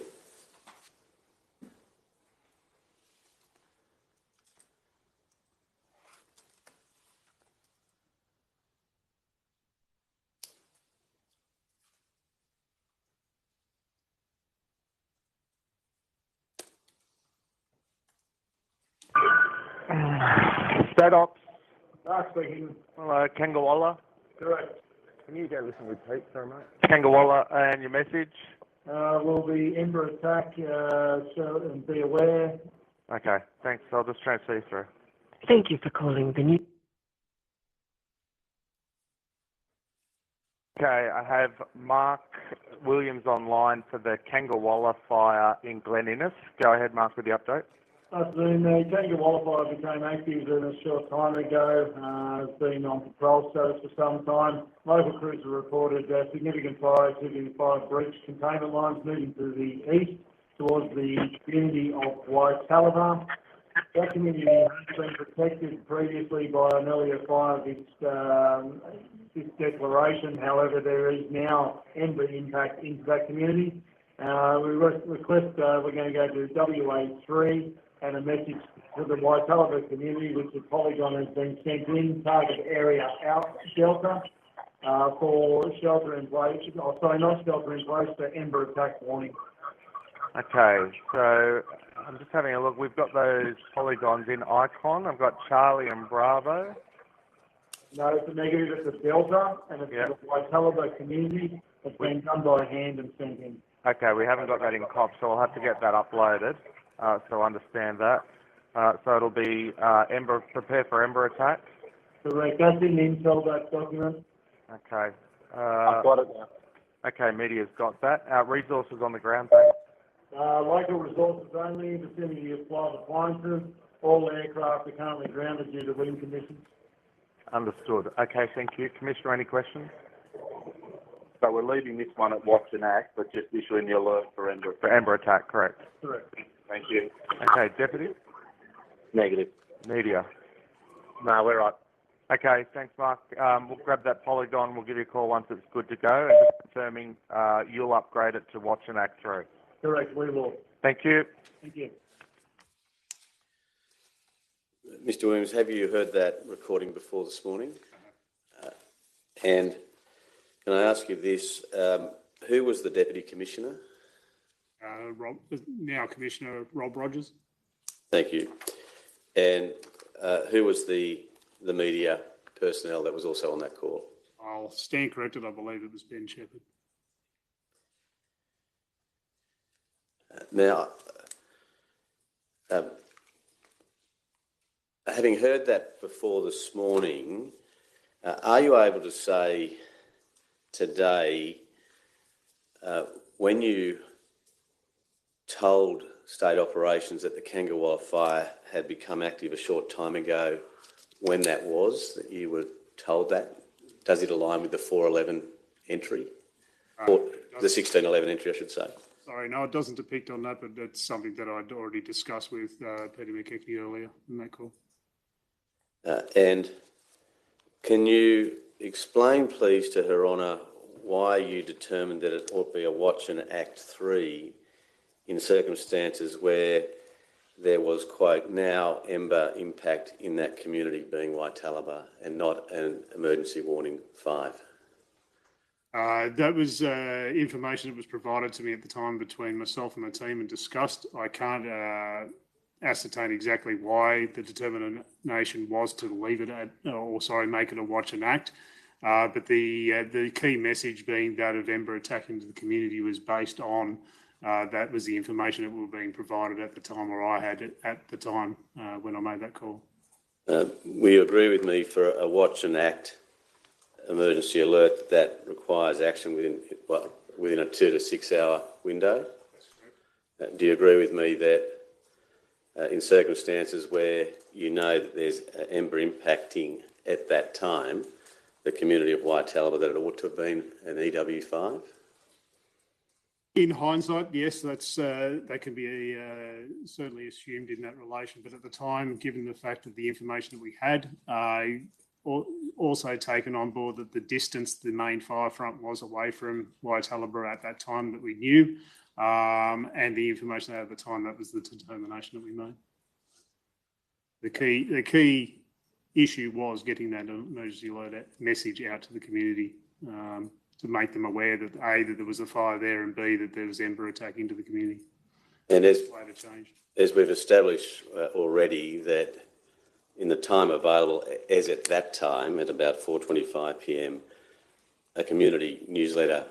State Ops.
Speaking.
Hello, Kangawala.
Correct.
Can you go listen with Pete, sorry mate? Kangawala, and your message?
Will be Ember attack, so and be aware.
Okay, thanks. I'll just transfer you through.
Thank you for calling the new...
Okay, I have Mark Williams online for the Kangawala fire in Glen Innes. Go ahead, Mark, with the update.
Afternoon. The Kangawala fire became active a short time ago. Has been on patrol status for some time. Local crews have reported significant fire activity in fire breach containment lines moving to the east towards the community of White Talaba. That community has been protected previously by an earlier fire this declaration. However, there is now Ember impact into that community. We request we're going to go to WA3 and a message to the White Talaba community, which the polygon has been sent in, target area out Delta for shelter in place. Oh, sorry, not shelter in place, for Ember attack warning.
Okay, so I'm just having a look. We've got those polygons in icon. I've got Charlie and Bravo.
No, it's a negative. It's a Delta, and it's the White Talaba community. It's been done by hand and sent in.
Okay, we haven't got that in COP, so I'll have to get that uploaded. So I understand that. So it'll be Ember, prepare for Ember attack.
Correct. That's in Intel, that document.
Okay.
I've got it now.
Okay, media's got that. Resources on the ground, thanks.
Local resources only, vicinity of flight appliances. All aircraft are currently grounded due to wind conditions.
Understood. Okay, thank you. Commissioner, any questions?
So we're leaving this one at watch and act, but just issuing the alert for Ember.
For Ember attack, correct.
Correct.
Thank you.
Okay, Deputy?
Negative.
Media.
No, we're right.
Okay, thanks, Mark. We'll grab that polygon. We'll give you a call once it's good to go. And just confirming you'll upgrade it to watch and act through.
Correct, we will.
Thank you.
Thank you.
Mr Williams, have you heard that recording before this morning? And can I ask you this, who was the Deputy Commissioner?
Now Commissioner Rob Rogers.
Thank you. And who was the media personnel that was also on that call?
I'll stand corrected. I believe it was Ben Shepherd.
Now, having heard that before this morning, are you able to say today, when you told state operations that the Kangawala fire had become active a short time ago, when that was, that you were told that? Does it align with the 411 entry? Or the 1611 entry, I should say.
Sorry, no, it doesn't depict on that, but that's something that I'd already discussed with Peter McKechnie earlier in that call.
And can you explain, please, to Her Honour, why you determined that it ought to be a watch and act 3 in circumstances where there was, quote, now Ember impact in that community being White Talaba and not an emergency warning 5?
That was information that was provided to me at the time between myself and the team and discussed. I can't ascertain exactly why the determination was to leave it at, make it a watch and act. But the key message being that of Ember attack into the community was based on that was the information that were being provided at the time, or I had it at the time when I made that call.
Will you agree with me for a watch and act emergency alert that requires action within a 2 to 6 hour window? Do you agree with me that in circumstances where you know that there's Ember impacting at that time, the community of Waitalaba, that it ought to have been an EW5?
In hindsight, yes, that can be certainly assumed in that relation. But at the time, given the fact of the information that we had, also taken on board that the distance the main fire front was away from Waitalaba at that time that we knew, and the information at the time, that was the determination that we made. The key issue was getting that emergency alert message out to the community to make them aware that A, that there was a fire there, and B, that there was Ember attack into the community.
And as we've established already, that in the time available, as at that time, at about 4:25 p.m, a community newsletter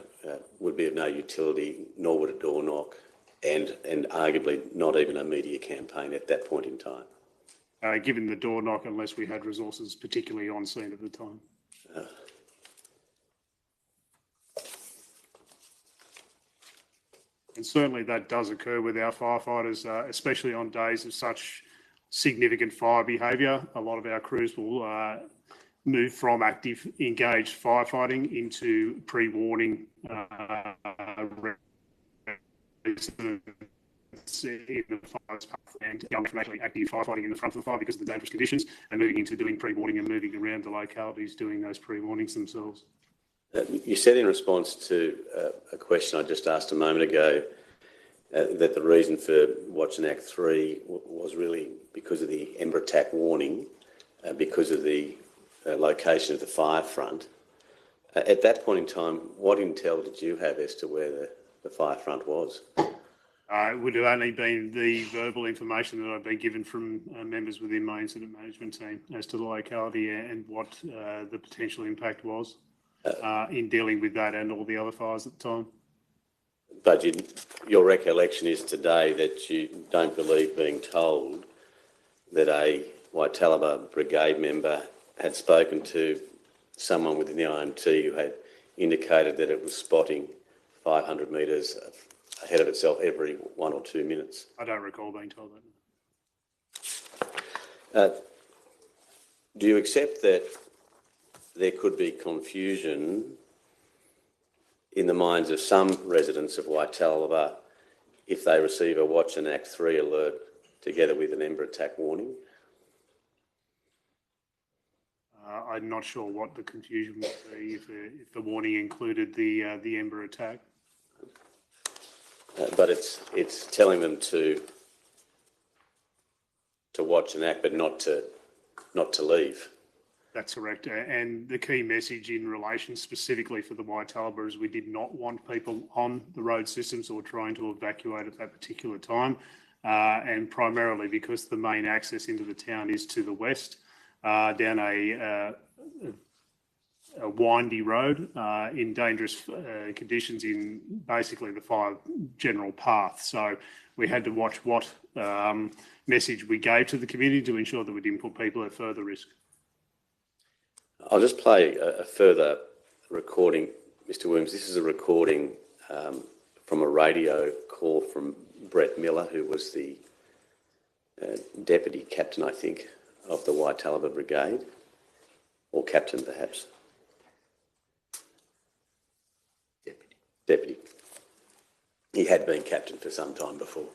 would be of no utility, nor would a door knock, and arguably not even a media campaign at that point in time.
Given the door knock, unless we had resources particularly on scene at the time. And certainly that does occur with our firefighters, especially on days of such significant fire behaviour. A lot of our crews will move from active engaged firefighting into pre-warning in the fire's path, and going from actually active firefighting in the front of the fire because of the dangerous conditions, and moving into doing pre-warning and moving around the localities doing those pre-warnings themselves.
You said in response to a question I just asked a moment ago that the reason for Watch and Act 3 was really because of the Ember attack warning, because of the location of the fire front. At that point in time, what intel did you have as to where the fire front was?
It would have only been the verbal information that I've been given from members within my incident management team as to the locality and what the potential impact was in dealing with that and all the other fires at the time.
But your recollection is today that you don't believe being told that a Waitalaba brigade member had spoken to someone within the IMT who had indicated that it was spotting 500 metres ahead of itself every 1 or 2 minutes.
I don't recall being told
that. Do you accept that there could be confusion in the minds of some residents of Waitalaba if they receive a Watch and Act 3 alert together with an Ember attack warning?
I'm not sure what the confusion would be if the warning included the Ember attack.
But it's telling them to watch and act, but not to leave.
That's correct. And the key message in relation specifically for the Waitalaba is we did not want people on the road systems or trying to evacuate at that particular time, and primarily because the main access into the town is to the west, down a windy road in dangerous conditions in basically the fire general path. So we had to watch what message we gave to the community to ensure that we didn't put people at further risk.
I'll just play a further recording, Mr. Williams. This is a recording from a radio call from Brett Miller, who was the deputy captain, I think, of the Waitalaba Brigade, or captain perhaps. Deputy. He had been captain for some time before.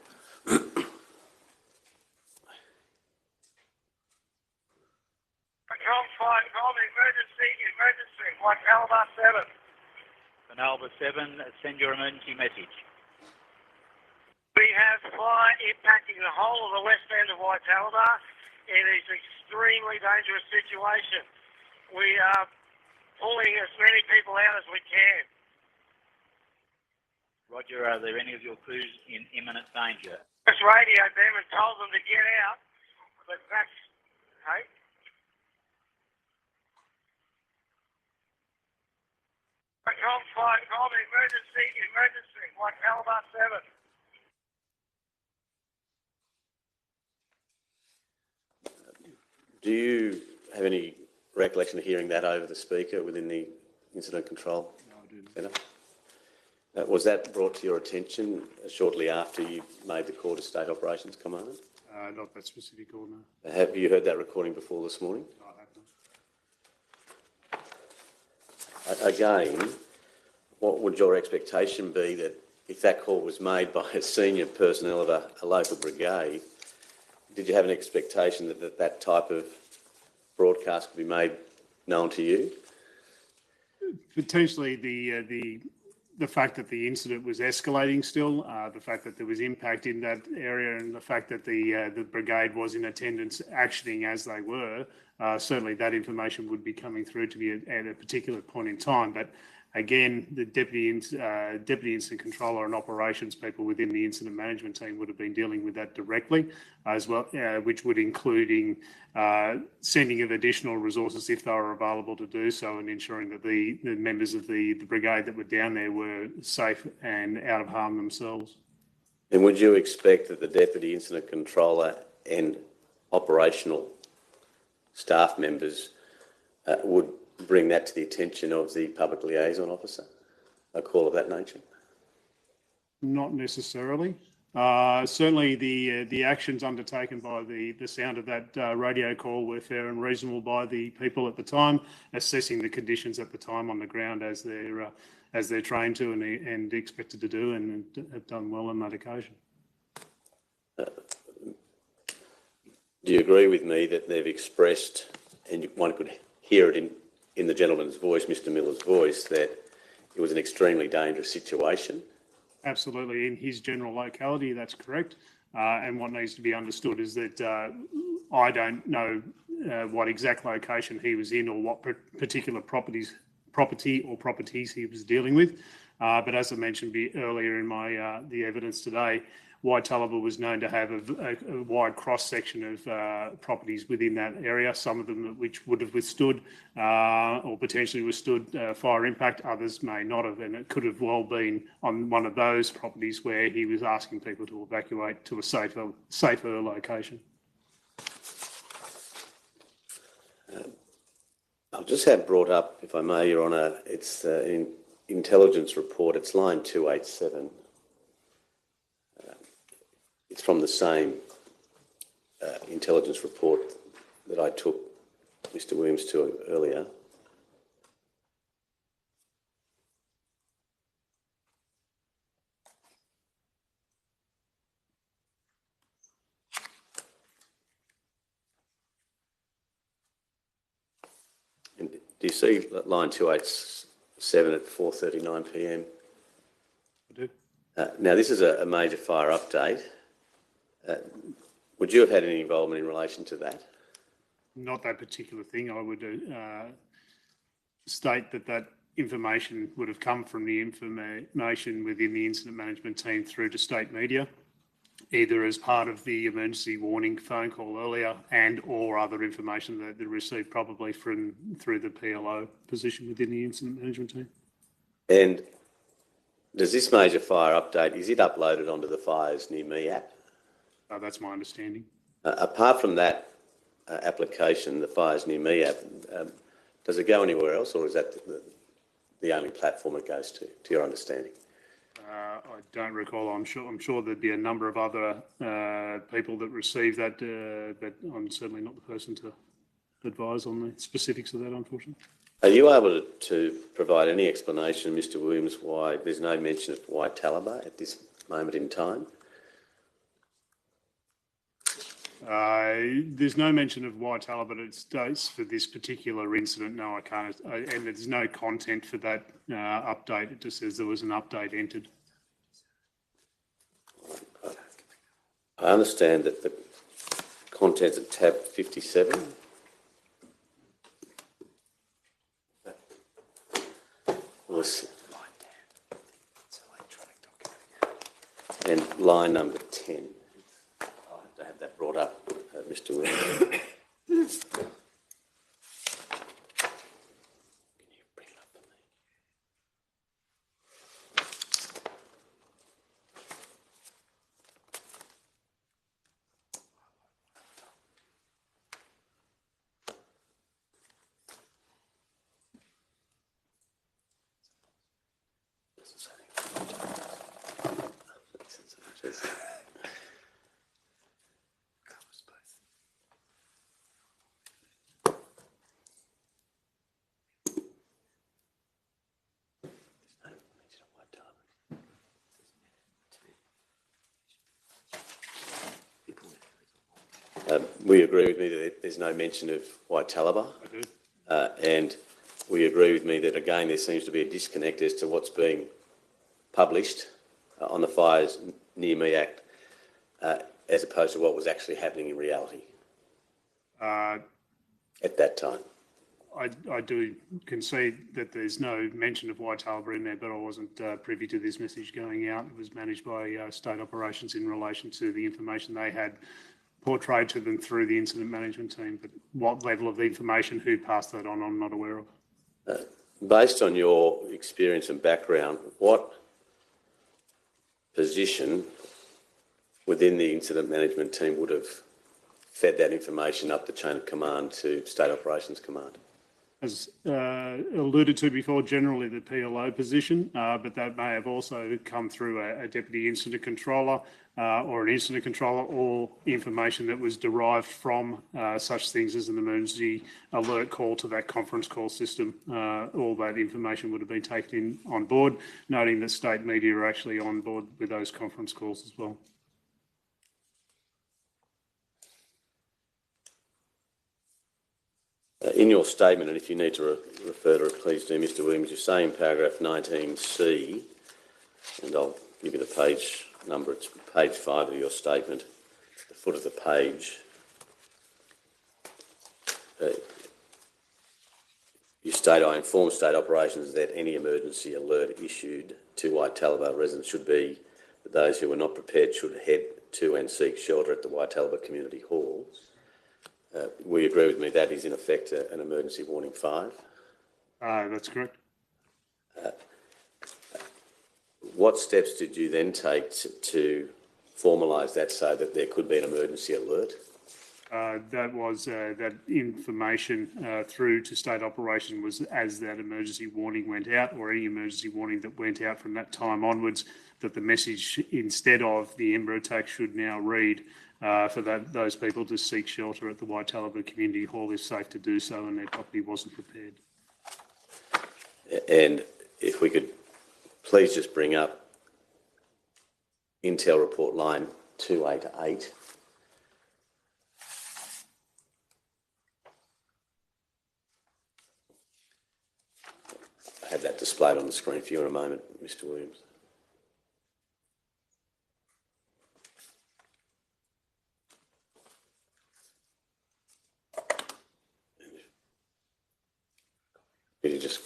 Emergency, Waitalaba 7.
Waitalaba 7, send your emergency message.
We have fire impacting the whole of the west end of Waitalaba. It is an extremely dangerous situation. We are pulling as many people out as we can.
Roger, are there any of your crews in imminent danger?
The just radioed them and told them to get out, but that's, hey? Call me emergency, like Calabar 7.
Do you have any recollection of hearing that over the speaker within the incident control centre? Was that brought to your attention shortly after you made the call to State Operations Command?
Not that specific call, no.
Have you heard that recording before this morning?
No, I have not.
Again, what would your expectation be that if that call was made by a senior personnel of a local brigade, did you have an expectation that that type of broadcast could be made known to you?
Potentially the fact that the incident was escalating still, the fact that there was impact in that area, and the fact that the brigade was in attendance actioning as they were, certainly that information would be coming through to me at a particular point in time. But again, the deputy incident controller and operations people within the incident management team would have been dealing with that directly as well, which would including sending of additional resources if they were available to do so, and ensuring that the members of the brigade that were down there were safe and out of harm themselves.
And would you expect that the deputy incident controller and operational staff members would bring that to the attention of the public liaison officer, a call of that nature?
Not necessarily. Certainly the actions undertaken by the sound of that radio call were fair and reasonable by the people at the time, assessing the conditions at the time on the ground as they're trained to and expected to do, and have done well on that occasion.
Do you agree with me that they've expressed, and one could hear it in the gentleman's voice, Mr. Miller's voice, that it was an extremely dangerous situation?
Absolutely. In his general locality, that's correct. And what needs to be understood is that I don't know what exact location he was in or what particular property or properties he was dealing with. But as I mentioned earlier in my the evidence today, Waitalaba was known to have a wide cross-section of properties within that area, some of them which would have withstood or potentially withstood fire impact, others may not have, and it could have well been on one of those properties where he was asking people to evacuate to a safer location.
I'll just have brought up, if I may, Your Honour, it's an intelligence report, it's line 287. It's from the same intelligence report that I took Mr. Williams to earlier. And do you see line 287 at 4:39 p.m?
I do.
Now, this is a major fire update. Would you have had any involvement in relation to that?
Not that particular thing. I would state that information would have come from the information within the incident management team through to state media, either as part of the emergency warning phone call earlier and or other information that they received probably through the PLO position within the incident management team.
And does this major fire update, is it uploaded onto the Fires Near Me app?
That's my understanding.
Apart from that application, the Fires Near Me app, does it go anywhere else, or is that the only platform it goes to your understanding?
I don't recall. I'm sure there'd be a number of other people that receive that, but I'm certainly not the person to advise on the specifics of that, unfortunately.
Are you able to provide any explanation, Mr. Williams, why there's no mention of Waitalaba at this moment in time?
There's no mention of Waitalaba, but it states for this particular incident. No, I can't. And there's no content for that update. It just says there was an update entered.
I understand that the contents of tab 57 was and line number 10. Mr. Williams. We agree with me that there's no mention of White Talaba.
I do.
And we agree with me that, again, there seems to be a disconnect as to what's being published on the Fires Near Me Act as opposed to what was actually happening in reality at that time.
I do concede that there's no mention of White Talaba in there, but I wasn't privy to this message going out. It was managed by State Operations in relation to the information they had portrayed to them through the incident management team. But what level of information, who passed that on, I'm not aware of.
Based on your experience and background, what position within the incident management team would have fed that information up the chain of command to State Operations Command?
As alluded to before, generally the PLO position, but that may have also come through a deputy incident controller or an incident controller, or information that was derived from such things as an emergency alert call to that conference call system. All that information would have been taken on board, noting that state media are actually on board with those conference calls as well.
In your statement, and if you need to refer to it, please do, Mr. Williams, you say in paragraph 19C, and I'll give you the page number, it's page 5 of your statement, the foot of the page. You state, I inform State Operations that any emergency alert issued to White Talaba residents should be that those who were not prepared should head to and seek shelter at the White Talaba Community Hall. We agree with me that is in effect an emergency warning 5.
That's correct.
What steps did you then take to formalise that so that there could be an emergency alert?
That was that information through to State Operation was as that emergency warning went out, or any emergency warning that went out from that time onwards, that the message instead of the Ember attack should now read for those people to seek shelter at the White Talaba Community Hall if safe to do so and their property wasn't prepared.
And if we could please just bring up Intel report line 288. I have that displayed on the screen for you in a moment, Mr. Williams. Could you just,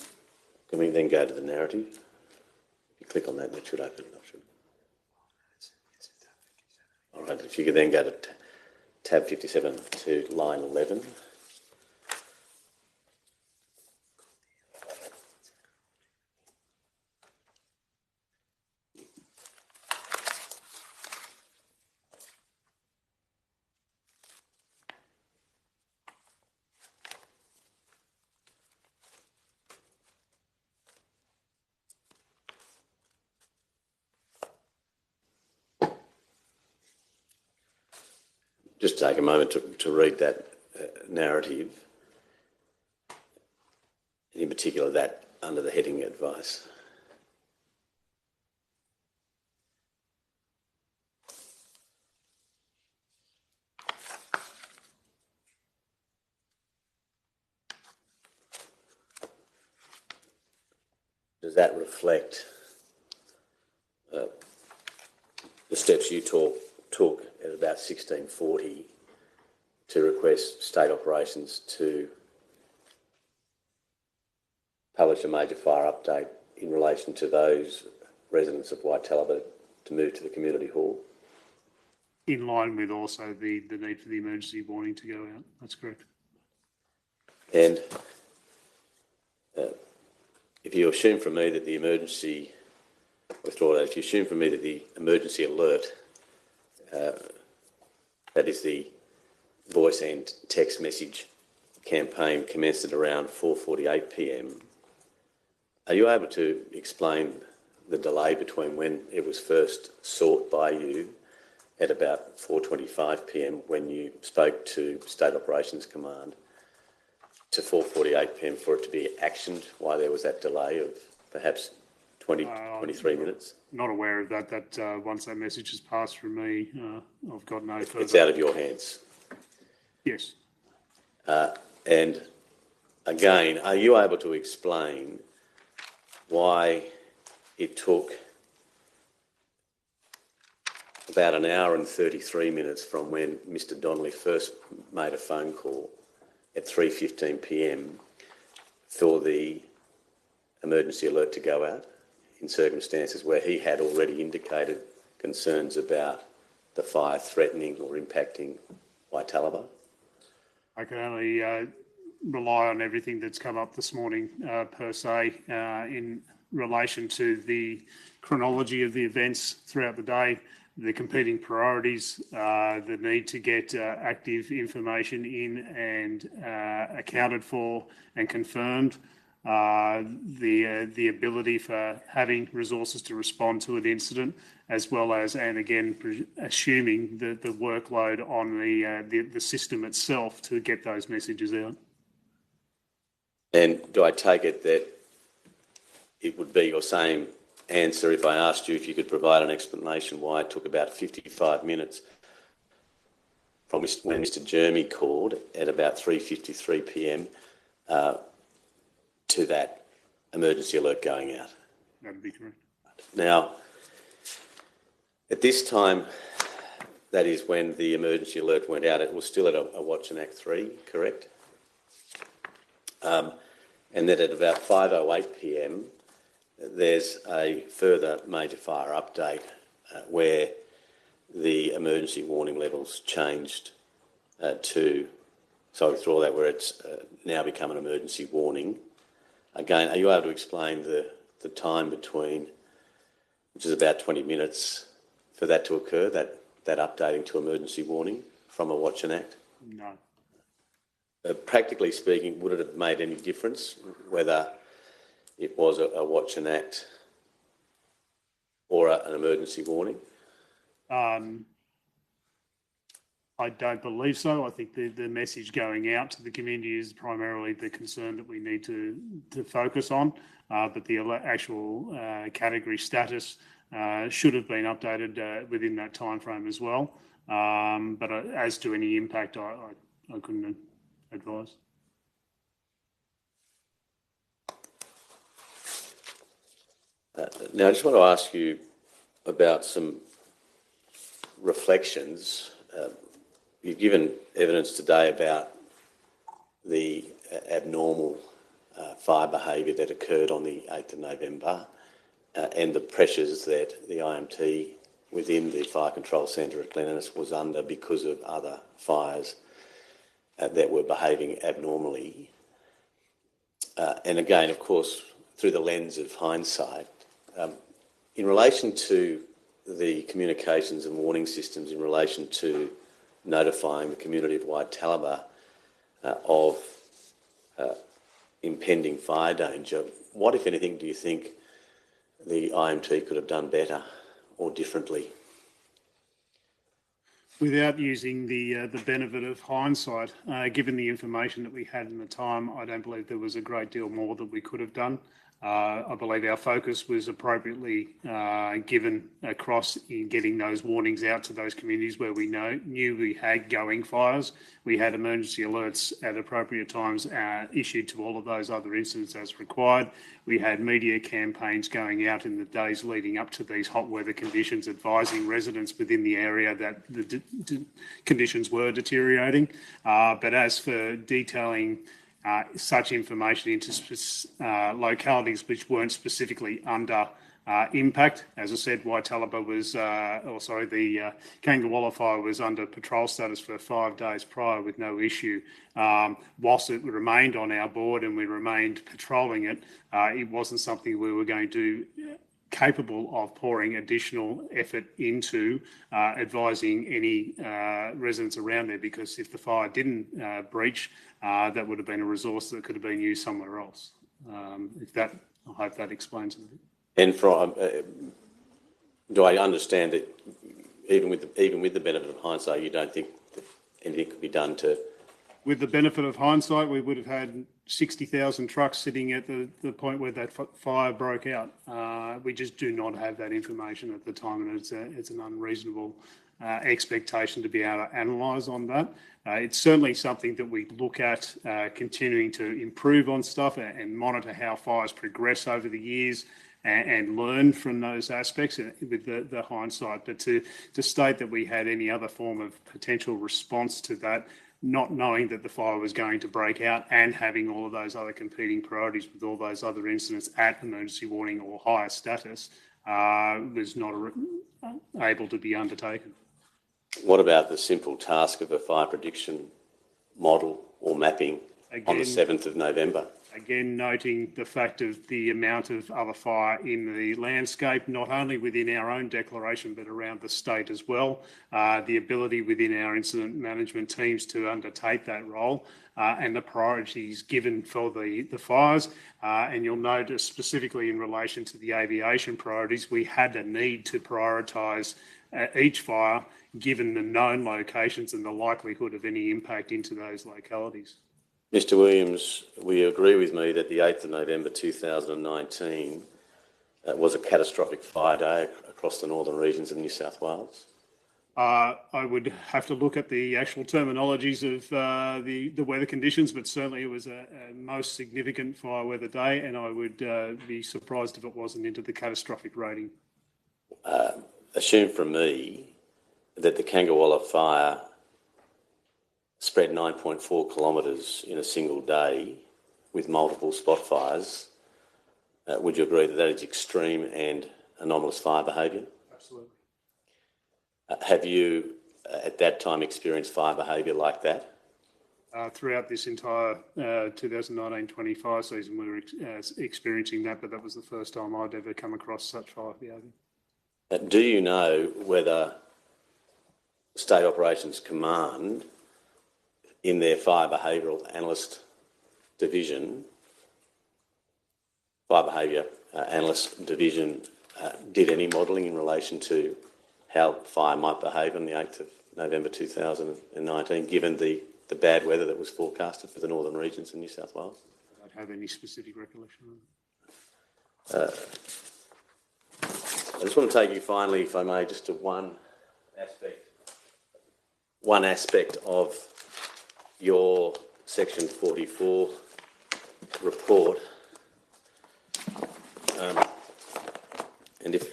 can we then go to the narrative? If you click on that, that should open it up, shouldn't it? All right, if you could then go to tab 57 to line 11. Just take a moment to read that narrative, in particular that under the heading advice. Does that reflect the steps you took at about 1640 to request State Operations to publish a major fire update in relation to those residents of White Talaba to move to the community hall?
in line with also the need for the emergency warning to go out. That's correct.
And if you assume from me that the emergency, withdraw that, if you assume from me that the emergency alert, that is the voice and text message campaign, commenced at around 4:48 p.m, are you able to explain the delay between when it was first sought by you at about 4:25 p.m. when you spoke to State Operations Command to 4:48 p.m. for it to be actioned, why there was that delay of perhaps 23 minutes?
Not aware of that. That once that message has passed through me, I've got no further...
It's out of your hands?
Yes.
And again, are you able to explain why it took about an hour and 33 minutes from when Mr. Donnelly first made a phone call at 3:15 p.m. for the emergency alert to go out in circumstances where he had already indicated concerns about the fire threatening or impacting Waitalaba?
I can only rely on everything that's come up this morning, per se, in relation to the chronology of the events throughout the day, the competing priorities, the need to get active information in and accounted for and confirmed, the ability for having resources to respond to an incident, as well as, and again, assuming the workload on the system itself to get those messages out.
And do I take it that it would be your same answer if I asked you if you could provide an explanation why it took about 55 minutes from when Mr. Jeremy called at about 3:53 p.m. To that emergency alert going out?
That would be correct.
Now, at this time, that is when the emergency alert went out, it was still at a Watch and Act 3, correct? And that at about 5:08 p.m, there's a further major fire update where the emergency warning levels changed to, so through all that, where it's now become an emergency warning. Again, are you able to explain the time between, which is about 20 minutes, for that to occur, that updating to emergency warning from a Watch and Act?
No.
Practically speaking, would it have made any difference whether it was a Watch and Act or an emergency warning?
I don't believe so. I think the message going out to the community is primarily the concern that we need to focus on, but the actual category status should have been updated within that time frame as well. But as to any impact, I couldn't advise.
Now, I just want to ask you about some reflections. You've given evidence today about the abnormal fire behaviour that occurred on the 8th of November and the pressures that the IMT within the Fire Control Centre at Glen Innes was under because of other fires that were behaving abnormally. And again, of course, through the lens of hindsight, in relation to the communications and warning systems in relation to notifying the community of Waitalaba of impending fire danger, what, if anything, do you think the IMT could have done better or differently?
Without using the benefit of hindsight, given the information that we had in the time, I don't believe there was a great deal more that we could have done. I believe our focus was appropriately given across in getting those warnings out to those communities where we knew we had going fires. We had emergency alerts at appropriate times issued to all of those other incidents as required. We had media campaigns going out in the days leading up to these hot weather conditions, advising residents within the area that the conditions were deteriorating. But as for detailing such information into localities which weren't specifically under impact. As I said, Waitalaba was, the Kangawala fire was under patrol status for 5 days prior with no issue. Whilst it remained on our board and we remained patrolling it, it wasn't something we were going to capable of pouring additional effort into advising any residents around there, because if the fire didn't breach, that would have been a resource that could have been used somewhere else. I hope that explains it. And from,
do I understand that even with the benefit of hindsight, you don't think that anything could be done to?
With the benefit of hindsight, we would have had 60,000 trucks sitting at the point where that fire broke out. We just do not have that information at the time, and it's an unreasonable expectation to be able to analyse on that. It's certainly something that we look at continuing to improve on stuff and monitor how fires progress over the years and learn from those aspects with the hindsight. But to state that we had any other form of potential response to that, not knowing that the fire was going to break out and having all of those other competing priorities with all those other incidents at emergency warning or higher status, was not able to be undertaken.
What about the simple task of a fire prediction model or mapping on the 7th of November?
Again, noting the fact of the amount of other fire in the landscape, not only within our own declaration, but around the state as well. The ability within our incident management teams to undertake that role and the priorities given for the fires. And you'll notice specifically in relation to the aviation priorities, we had a need to prioritise each fire given the known locations and the likelihood of any impact into those localities.
Mr Williams, will you agree with me that the 8th of November 2019 was a catastrophic fire day across the northern regions of New South Wales?
I would have to look at the actual terminologies of the weather conditions, but certainly it was a most significant fire weather day, and I would be surprised if it wasn't into the catastrophic rating.
Assume from me that the Kangawala fire spread 9.4 kilometres in a single day with multiple spot fires. Would you agree that that is extreme and anomalous fire behaviour?
Absolutely.
Have you, at that time, experienced fire behaviour like that?
Throughout this entire 2019-20 fire season, we were experiencing that, but that was the first time I'd ever come across such fire behaviour.
Do you know whether State Operations Command, in their Fire Behavioural Analyst Division, did any modelling in relation to how fire might behave on the 8th of November 2019, given the bad weather that was forecasted for the northern regions in New South Wales?
I don't have any specific recollection of it.
I just want to take you finally, if I may, just to one aspect of your Section 44 report. And if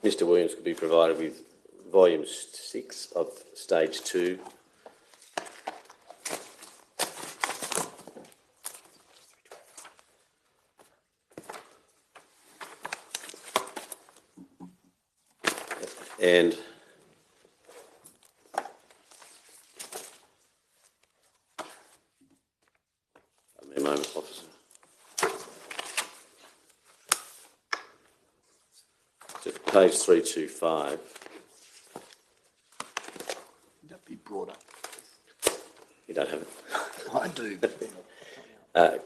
Mr Williams could be provided with volume 6 of stage 2. And a moment, officer. So page 325.
That be brought up.
You don't have it?
I do.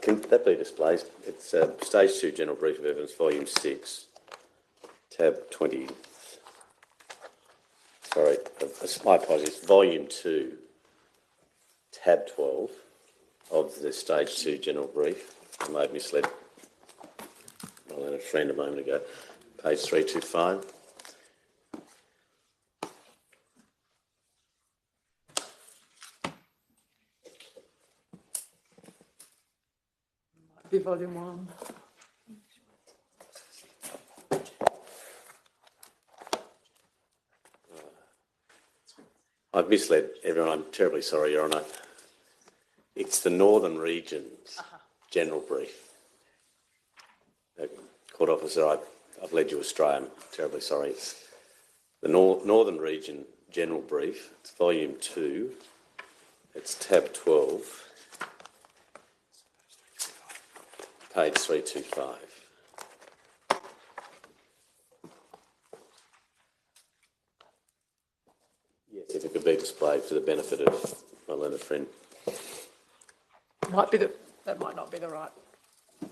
Can that be displayed? It's stage 2 general brief of evidence, volume 6, tab 20. Sorry, my apologies. Volume 2, tab 12 of the stage 2 general brief. I may have misled a friend a moment ago. Page 325.
Be volume 1.
I've misled everyone. I'm terribly sorry, Your Honour. It's the Northern Regions General Brief. Court officer, I I've led you astray. I'm terribly sorry. It's the Northern Region General Brief. It's volume 2. It's tab 12, page 325. Yes, if it could be displayed for the benefit of my learned friend.
That might not be the right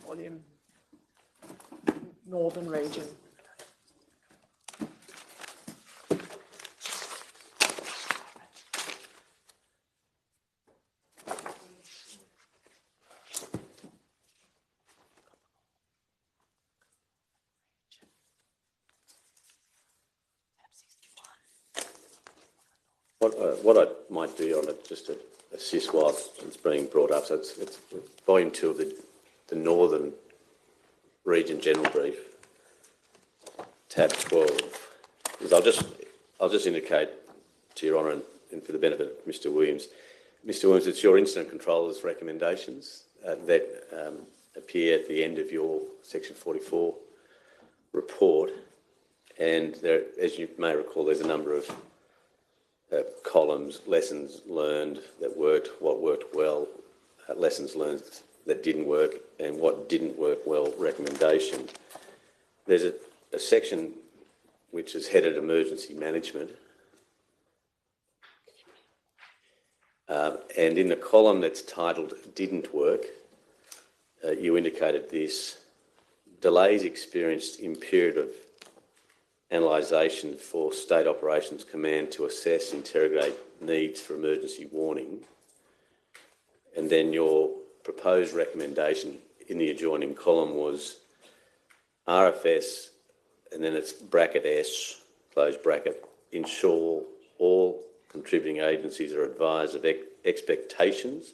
volume. Northern Region.
What I might do on it, just to assist whilst it's being brought up, so it's volume 2 of the Northern Region General Brief, tab 12. Because I'll just indicate to Your Honour and for the benefit of Mr. Williams, it's your incident controller's recommendations that appear at the end of your Section 44 report, and there, as you may recall, there's a number of columns, lessons learned that worked, what worked well, lessons learned that didn't work, and what didn't work well, recommendation. There's a section which is headed Emergency Management, and in the column that's titled Didn't Work, you indicated this: delays experienced in period of analysation for State Operations Command to assess, interrogate needs for emergency warning. And then your proposed recommendation in the adjoining column was RFS, and then it's bracket S, close bracket, ensure all contributing agencies are advised of expectations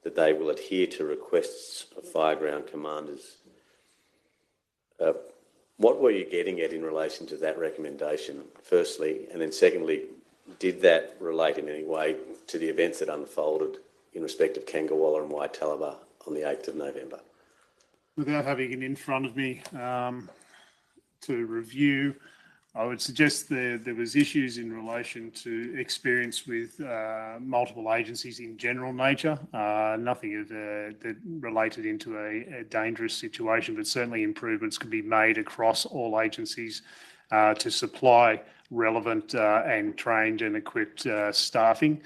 that they will adhere to requests of fireground commanders. What were you getting at in relation to that recommendation, firstly? And then secondly, did that relate in any way to the events that unfolded in respect of Kangawala and Waitalaba on the 8th of November?
Without having it in front of me to review, I would suggest there was issues in relation to experience with multiple agencies in general nature, nothing that related into a dangerous situation, but certainly improvements can be made across all agencies to supply relevant and trained and equipped staffing,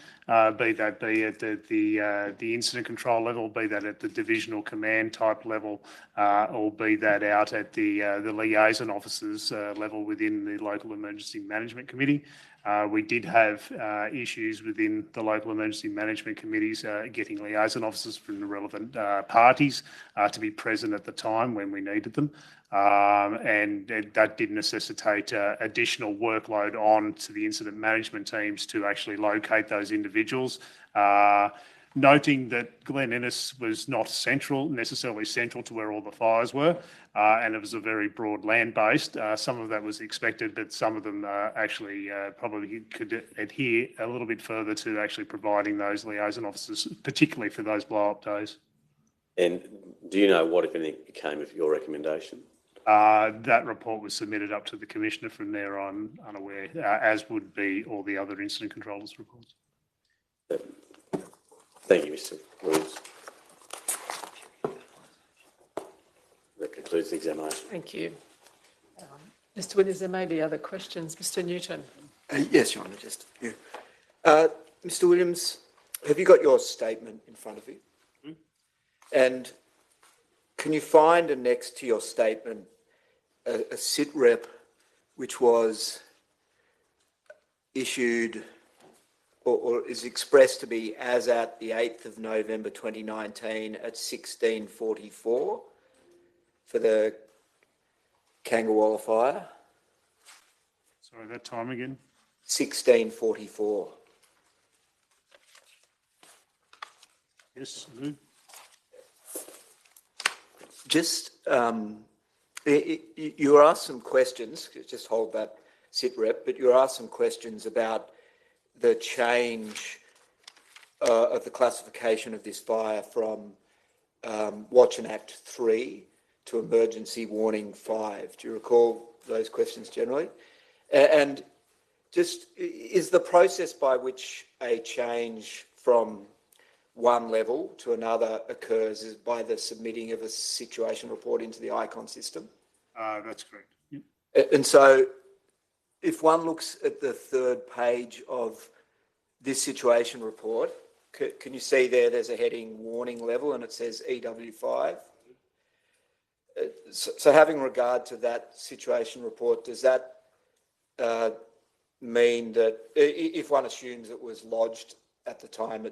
be that at the incident control level, be that at the divisional command type level, or be that out at the liaison officers level within the local emergency management committee. We did have issues within the local emergency management committees getting liaison officers from the relevant parties to be present at the time when we needed them. And that did necessitate additional workload on to the incident management teams to actually locate those individuals. Noting that Glen Innes was not necessarily central to where all the fires were, and it was a very broad land-based. Some of that was expected, but some of them actually probably could adhere a little bit further to actually providing those liaison officers, particularly for those blow-up days.
And do you know what, if anything, became of your recommendation?
That report was submitted up to the Commissioner. From there, I'm unaware, as would be all the other incident controllers' reports.
Thank you, Mr. Williams. That concludes the examination.
Thank you. Mr. Williams, there may be other questions. Mr. Newton.
Yes, Your Honour, just a few. Mr. Williams, have you got your statement in front of you? And can you find next to your statement a sit rep which was issued or is expressed to be as at the 8th of November 2019 at 16:44 for the Kangawala fire?
Sorry, that time again?
16:44.
Yes, I do.
Just, you were asked some questions, just hold that sit rep, but you were asked some questions about the change of the classification of this fire from Watch and Act 3 to emergency warning 5. Do you recall those questions generally? And just, is the process by which a change from one level to another occurs is by the submitting of a situation report into the ICON system?
That's correct. Yep.
And so if one looks at the third page of this situation report, can you see there's a heading warning level and it says EW5? So having regard to that situation report, does that mean that if one assumes it was lodged at the time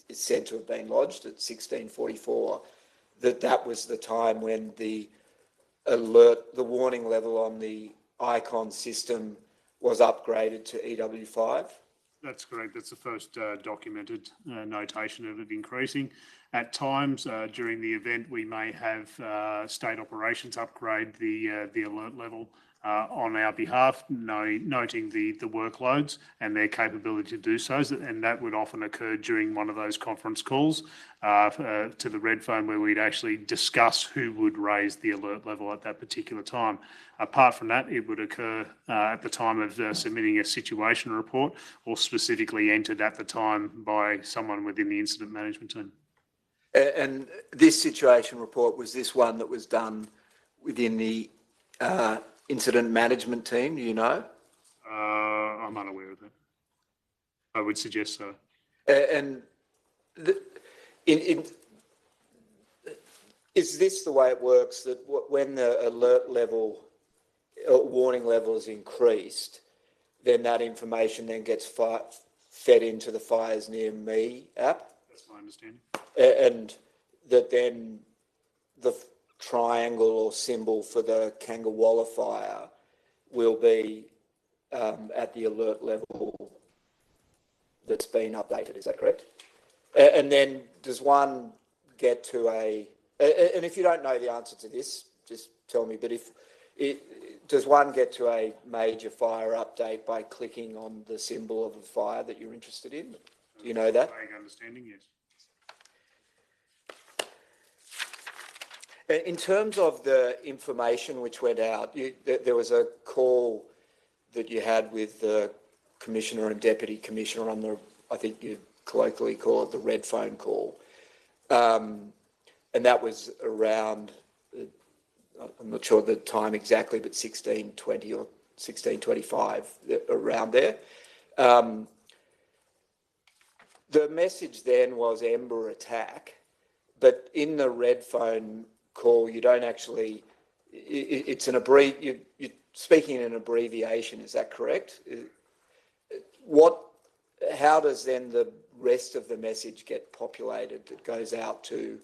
it's said to have been lodged at 1644, that was the time when the warning level on the ICON system was upgraded to EW5?
That's correct. That's the first documented notation of it increasing. At times during the event, we may have state operations upgrade the alert level on our behalf, noting the workloads and their capability to do so. And that would often occur during one of those conference calls to the red phone, where we'd actually discuss who would raise the alert level at that particular time. Apart from that, it would occur at the time of submitting a situation report, or specifically entered at the time by someone within the incident management team.
And this situation report, was this one that was done within the incident management team, do you know?
I'm unaware of that. I would suggest so.
And is this the way it works, that when the alert level, warning level is increased, then that information then gets fed into the Fires Near Me app?
That's my understanding.
And that then the triangle or symbol for the Kangawala fire will be at the alert level that's been updated, is that correct? And then does one get to and if you don't know the answer to this, just tell me, but does one get to a major fire update by clicking on the symbol of the fire that you're interested in? Do you know that?
Vague understanding, yes.
In terms of the information which went out, there was a call that you had with the Commissioner and Deputy Commissioner on the, I think you colloquially call it the red phone call. And that was around, I'm not sure the time exactly, but 1620 or 1625, around there. The message then was Ember attack, but in the red phone call, you don't actually, it's you're speaking in an abbreviation, is that correct? How does then the rest of the message get populated that goes out to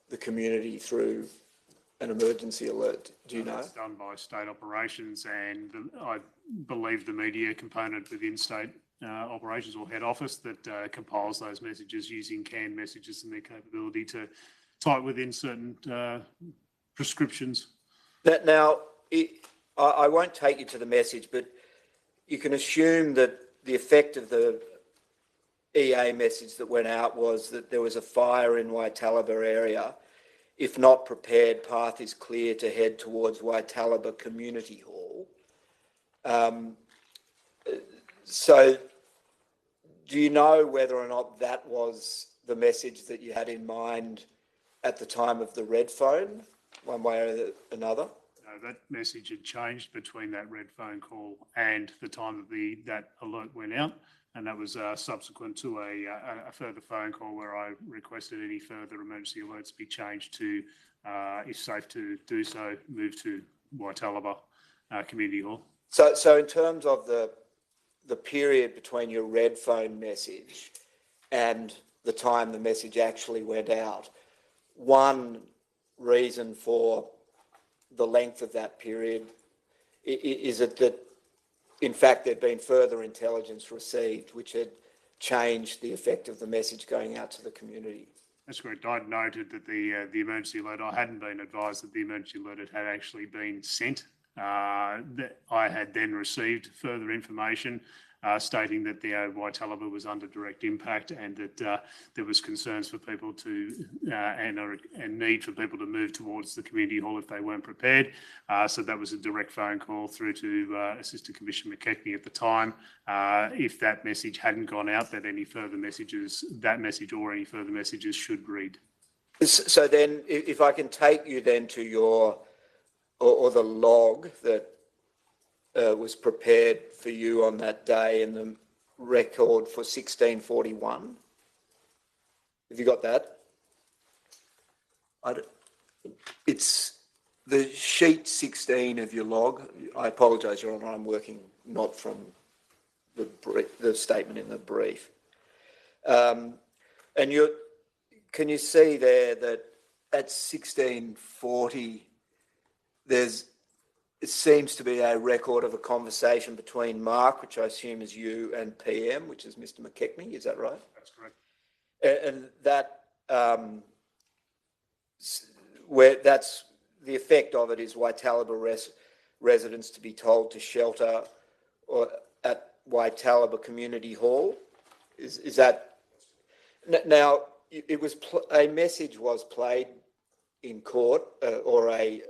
the community through an emergency alert? Do you know?
That's done by state operations, and I believe the media component within state operations or head office that compiles those messages using canned messages and their capability to type within certain prescriptions.
Now, I won't take you to the message, but you can assume that the effect of the EA message that went out was that there was a fire in Waitalaba area. If not prepared, path is clear to head towards Waitalaba Community Hall. So do you know whether or not that was the message that you had in mind at the time of the red phone, one way or another?
No, that message had changed between that red phone call and the time that that alert went out, and that was subsequent to a further phone call where I requested any further emergency alerts be changed to, if safe to do so, move to Waitalaba Community Hall.
So in terms of the period between your red phone message and the time the message actually went out, one reason for the length of that period is it that, in fact, there'd been further intelligence received which had changed the effect of the message going out to the community?
That's correct. I'd noted that the emergency alert, I hadn't been advised that the emergency alert had actually been sent. That I had then received further information stating that the Waitalaba was under direct impact and that there was concerns for people to and need for people to move towards the community hall if they weren't prepared. So that was a direct phone call through to Assistant Commissioner McKechnie at the time. If that message hadn't gone out, that any further messages, that message or any further messages should read.
So then, if I can take you then to your, or the log that was prepared for you on that day in the record for 1641. Have you got that? It's the sheet 16 of your log. I apologise, Your Honour, I'm working not from the statement in the brief. And can you see there that at 1640 it seems to be a record of a conversation between Mark, which I assume is you, and PM, which is Mr. McKechnie. Is that right?
That's correct.
And that where that's the effect of it is Waitalaba residents to be told to shelter or at Waitalaba Community Hall. Is that now? It was a message was played in court or a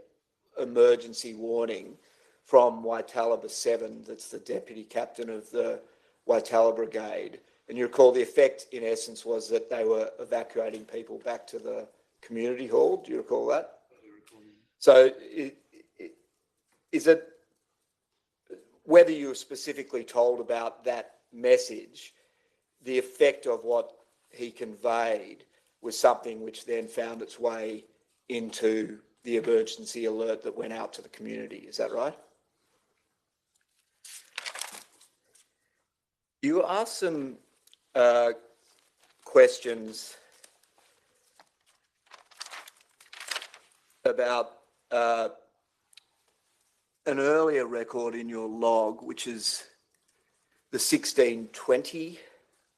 emergency warning from Waitalaba 7, that's the deputy captain of the Waitalaba Brigade. And you recall the effect, in essence, was that they were evacuating people back to the community hall. Do you recall that? So is it, whether you were specifically told about that message, the effect of what he conveyed was something which then found its way into the emergency alert that went out to the community. Is that right? You asked some questions about an earlier record in your log, which is the 1620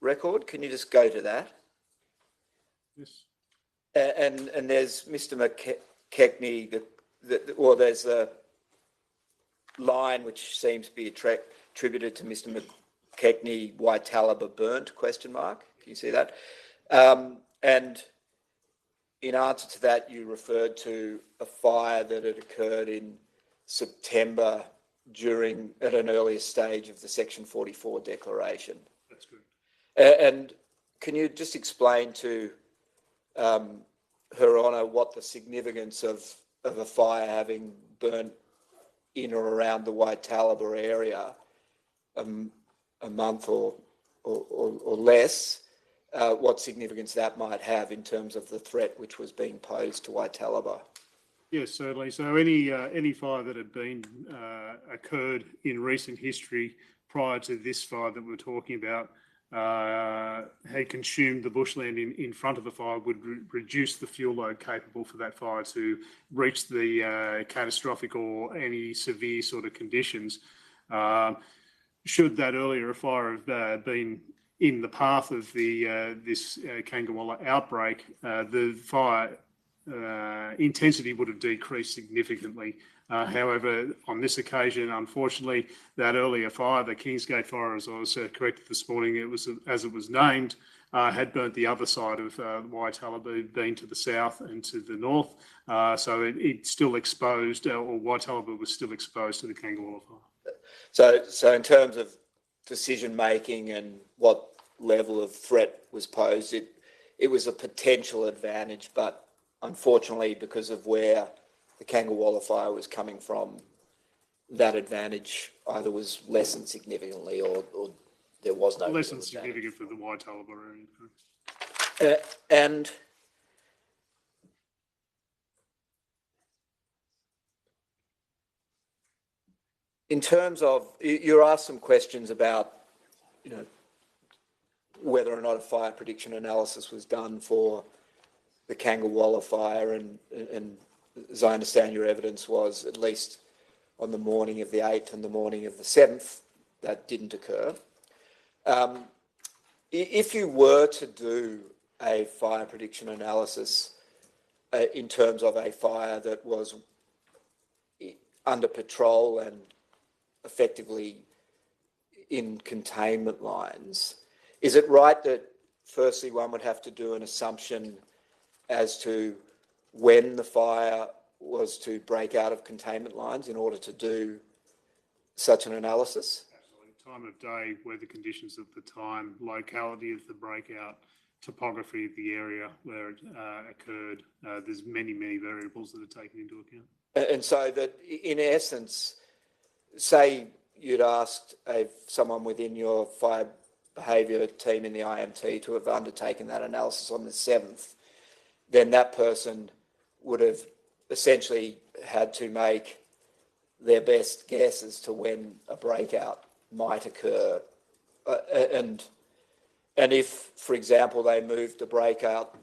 record. Can you just go to that?
Yes.
And there's Mr. McKechnie, there's a line which seems to be attributed to Mr. McKechnie, Waitalaba burnt, ? Can you see that? And in answer to that, you referred to a fire that had occurred in September at an earlier stage of the Section 44 declaration.
That's good.
And can you just explain to Her Honour what the significance of a fire having burnt in or around the Waitalaba area a month or less, what significance that might have in terms of the threat which was being posed to Waitalaba?
Yes, certainly. So any fire that had been occurred in recent history prior to this fire that we're talking about had consumed the bushland in front of the fire would reduce the fuel load capable for that fire to reach the catastrophic or any severe sort of conditions. Should that earlier fire have been in the path of this Kangawala outbreak, the fire intensity would have decreased significantly. However, on this occasion, unfortunately, that earlier fire, the Kingsgate fire, as I was corrected this morning, it was as it was named, had burnt the other side of Waitalaba, being to the south and to the north. So it's still exposed, or Waitalaba was still exposed to the Kangawala fire.
So in terms of decision making and what level of threat was posed, it was a potential advantage, but unfortunately, because of where the Kangawala fire was coming from, that advantage either was lessened significantly or there was no
lessened significant for the Waitalaba area.
And in terms of, you're asked some questions about, whether or not a fire prediction analysis was done for the Kangawala fire, and as I understand your evidence was, at least on the morning of the 8th and the morning of the 7th, that didn't occur. If you were to do a fire prediction analysis in terms of a fire that was under patrol and effectively in containment lines, is it right that firstly one would have to do an assumption as to when the fire was to break out of containment lines in order to do such an analysis?
Absolutely. Time of day, weather conditions at the time, locality of the breakout, topography of the area where it occurred. There's many variables that are taken into account.
And so that, in essence, say you'd asked someone within your fire behaviour team in the IMT to have undertaken that analysis on the 7th, then that person would have essentially had to make their best guess as to when a breakout might occur. And if, for example, they moved the breakout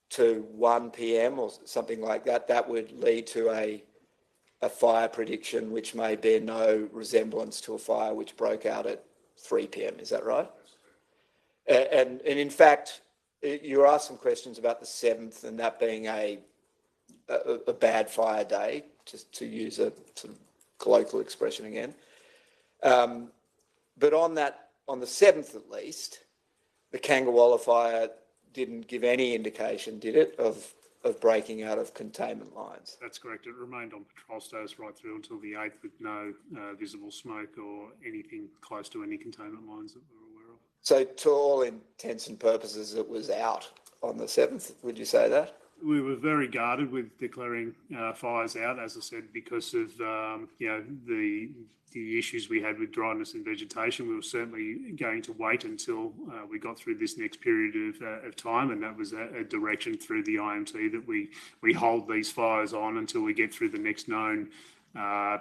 to 1 p.m. or something like that, that would lead to a fire prediction which may bear no resemblance to a fire which broke out at 3 p.m. Is that right? And in fact, you were asked some questions about the 7th and that being a bad fire day, just to use a sort of colloquial expression again. But on the 7th at least, the Kangawala fire didn't give any indication, did it, of breaking out of containment lines?
That's correct. It remained on patrol status right through until the 8th with no visible smoke or anything close to any containment lines that we were aware of.
So to all intents and purposes, it was out on the 7th, would you say that?
We were very guarded with declaring fires out, as I said, because of the issues we had with dryness and vegetation. We were certainly going to wait until we got through this next period of time, and that was a direction through the IMT that we hold these fires on until we get through the next known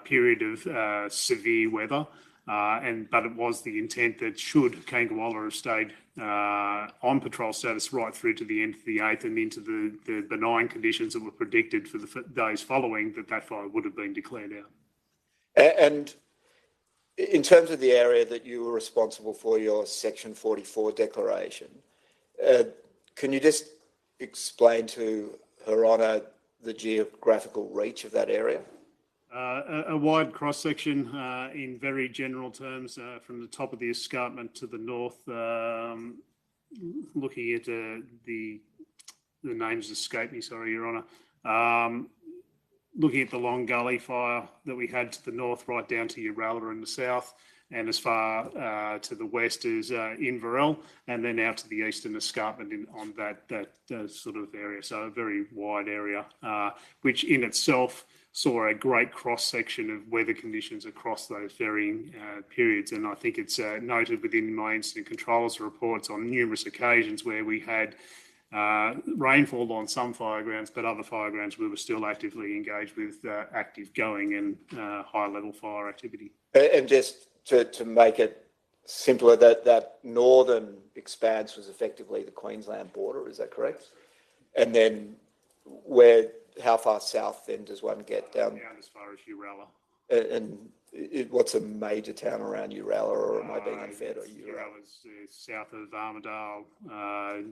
period of severe weather. But it was the intent that should Kangawala have stayed on patrol status right through to the end of the 8th and into the benign conditions that were predicted for the days following, that fire would have been declared out.
And in terms of the area that you were responsible for, your Section 44 declaration, can you just explain to Her Honour the geographical reach of that area?
A wide cross-section in very general terms, from the top of the escarpment to the north, looking at the names escape me, sorry, Your Honour. Looking at the Long Gully fire that we had to the north, right down to Walla in the south, and as far to the west as Inverell, and then out to the eastern escarpment on that sort of area. So a very wide area, which in itself saw a great cross-section of weather conditions across those varying periods. And I think it's noted within my incident controllers reports on numerous occasions where we had rainfall on some firegrounds, but other firegrounds we were still actively engaged with active going and high-level fire activity.
And just to make it simpler, that northern expanse was effectively the Queensland border, is that correct? And then how far south then does one get down?
Down as far as Uralla.
And what's a major town around Uralla, or am I being unfair to Uralla?
Uralla's south of Armidale,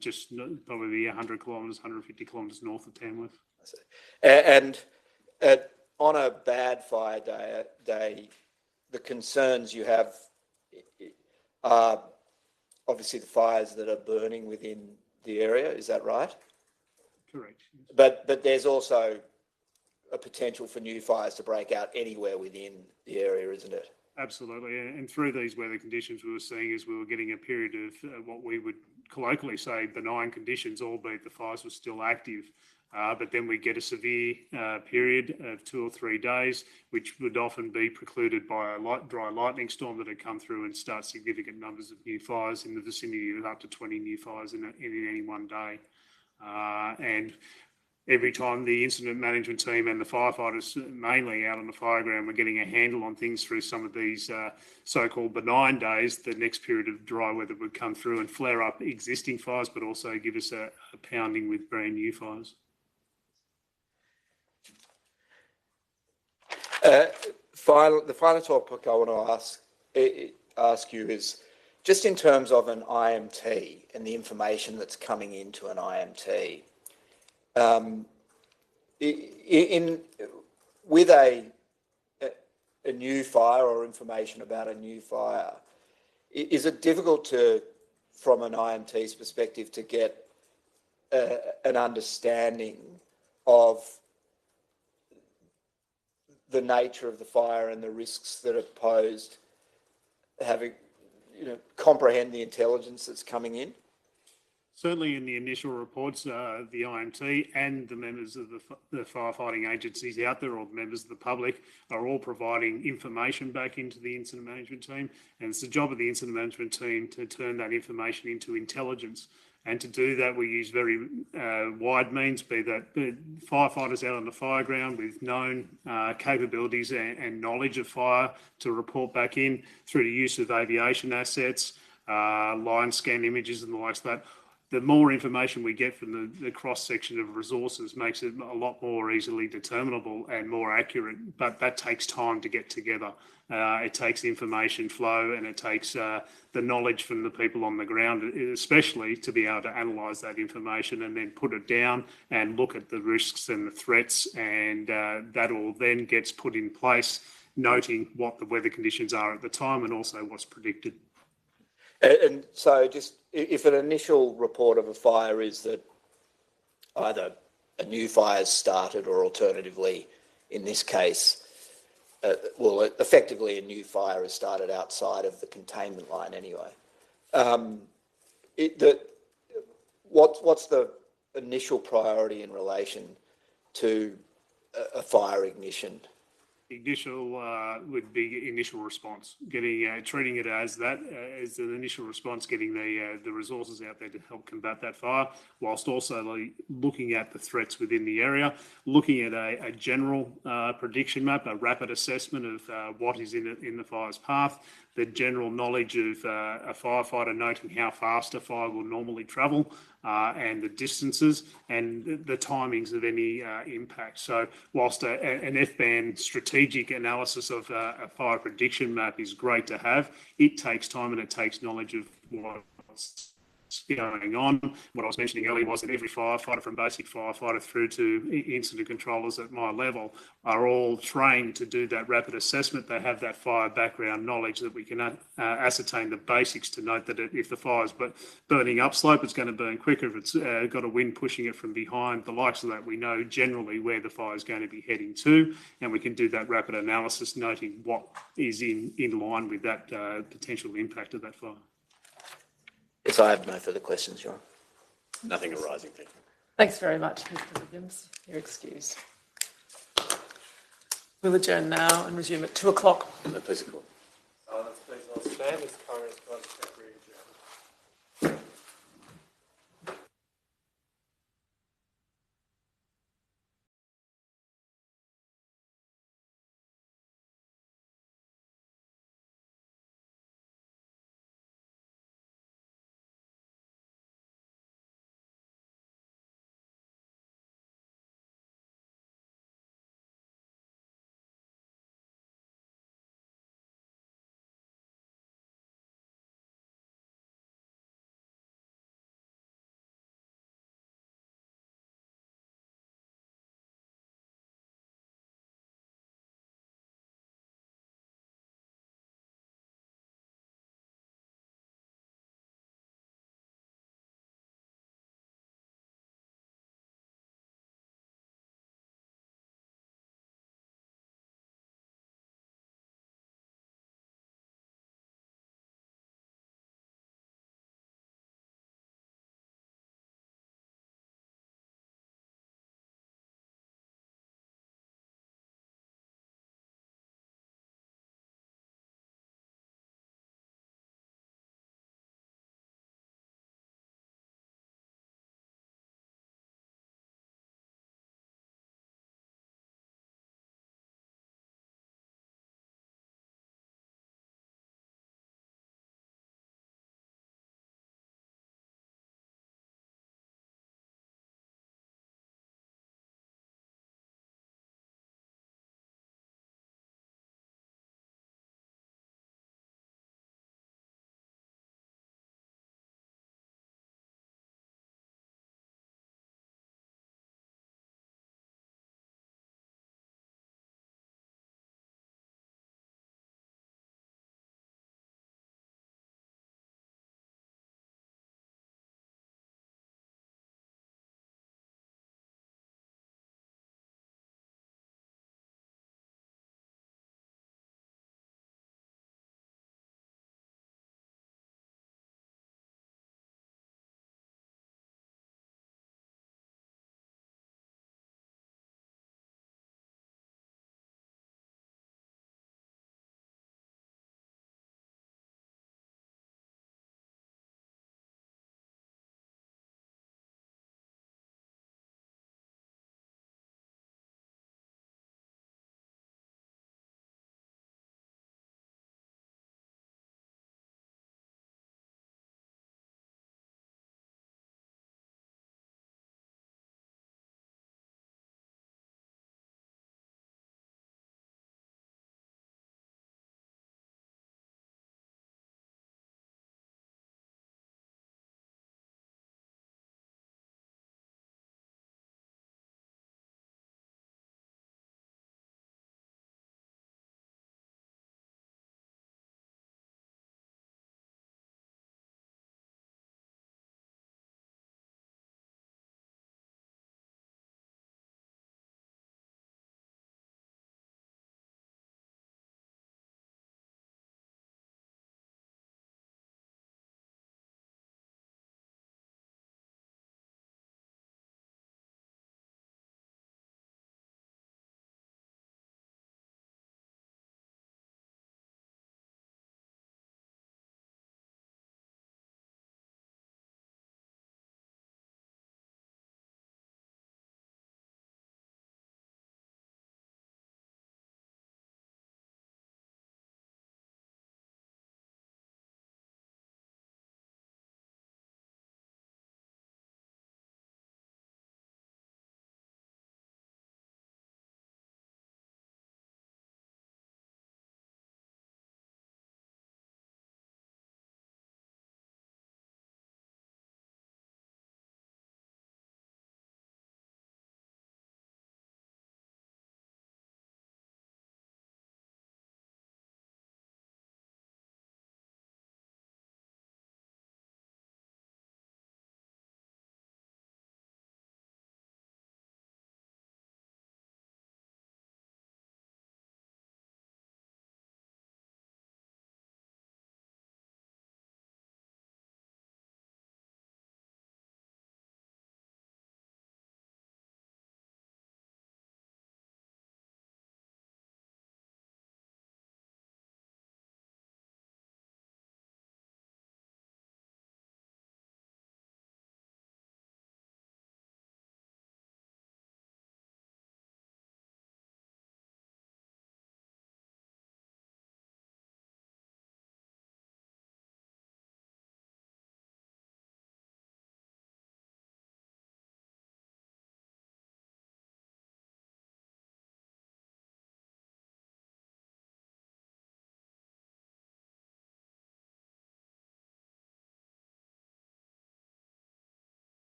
just probably 100 kilometres, 150 kilometres north of Tamworth.
And on a bad fire day, the concerns you have are obviously the fires that are burning within the area, is that right?
Correct.
But there's also a potential for new fires to break out anywhere within the area, isn't it?
Absolutely. And through these weather conditions we were seeing is we were getting a period of what we would colloquially say benign conditions, albeit the fires were still active. But then we get a severe period of 2 or 3 days, which would often be precluded by a dry lightning storm that had come through and start significant numbers of new fires in the vicinity of up to 20 new fires in any one day. And every time the incident management team and the firefighters, mainly out on the fireground, were getting a handle on things through some of these so-called benign days, the next period of dry weather would come through and flare up existing fires, but also give us a pounding with brand new fires.
The final topic I want to ask you is just in terms of an IMT and the information that's coming into an IMT. With an a new fire or information about a new fire, is it difficult to, from an IMT's perspective, to get an understanding of the nature of the fire and the risks that are posed, having, comprehend the intelligence that's coming in?
Certainly in the initial reports, the IMT and the members of the firefighting agencies out there, or the members of the public, are all providing information back into the incident management team. And it's the job of the incident management team to turn that information into intelligence. And to do that, we use very wide means, be that firefighters out on the fire ground with known capabilities and knowledge of fire to report back in, through the use of aviation assets, line scan images and the likes of that. The more information we get from the cross-section of resources makes it a lot more easily determinable and more accurate, but that takes time to get together. It takes information flow, and it takes the knowledge from the people on the ground, especially to be able to analyse that information and then put it down and look at the risks and the threats, and that all then gets put in place, noting what the weather conditions are at the time and also what's predicted.
And so just if an initial report of a fire is that either a new fire's started or alternatively, in this case, effectively a new fire has started outside of the containment line anyway. What's the initial priority in relation to a fire ignition?
Initial would be initial response, getting treating it as that, as an initial response, getting the resources out there to help combat that fire, whilst also looking at the threats within the area, looking at a general prediction map, a rapid assessment of what is in the fire's path, the general knowledge of a firefighter noting how fast a fire will normally travel, and the distances and the timings of any impact. So whilst an F-band strategic analysis of a fire prediction map is great to have, it takes time and it takes knowledge of what's going on. What I was mentioning earlier was that every firefighter, from basic firefighter through to incident controllers at my level, are all trained to do that rapid assessment. They have that fire background knowledge that we can ascertain the basics to note that if the fire's burning upslope, it's going to burn quicker. If it's got a wind pushing it from behind, the likes of that, we know generally where the fire is going to be heading to, and we can do that rapid analysis, noting what is in line with that potential impact of that fire.
Yes, I have no further questions, Your Honour.
Nothing arising, thank you.
Thanks very much, Mr. Williams. You're excused. We'll adjourn now and resume at 2 o'clock.
Please, call.
Silence, please. I'll stand. This Coroners Act.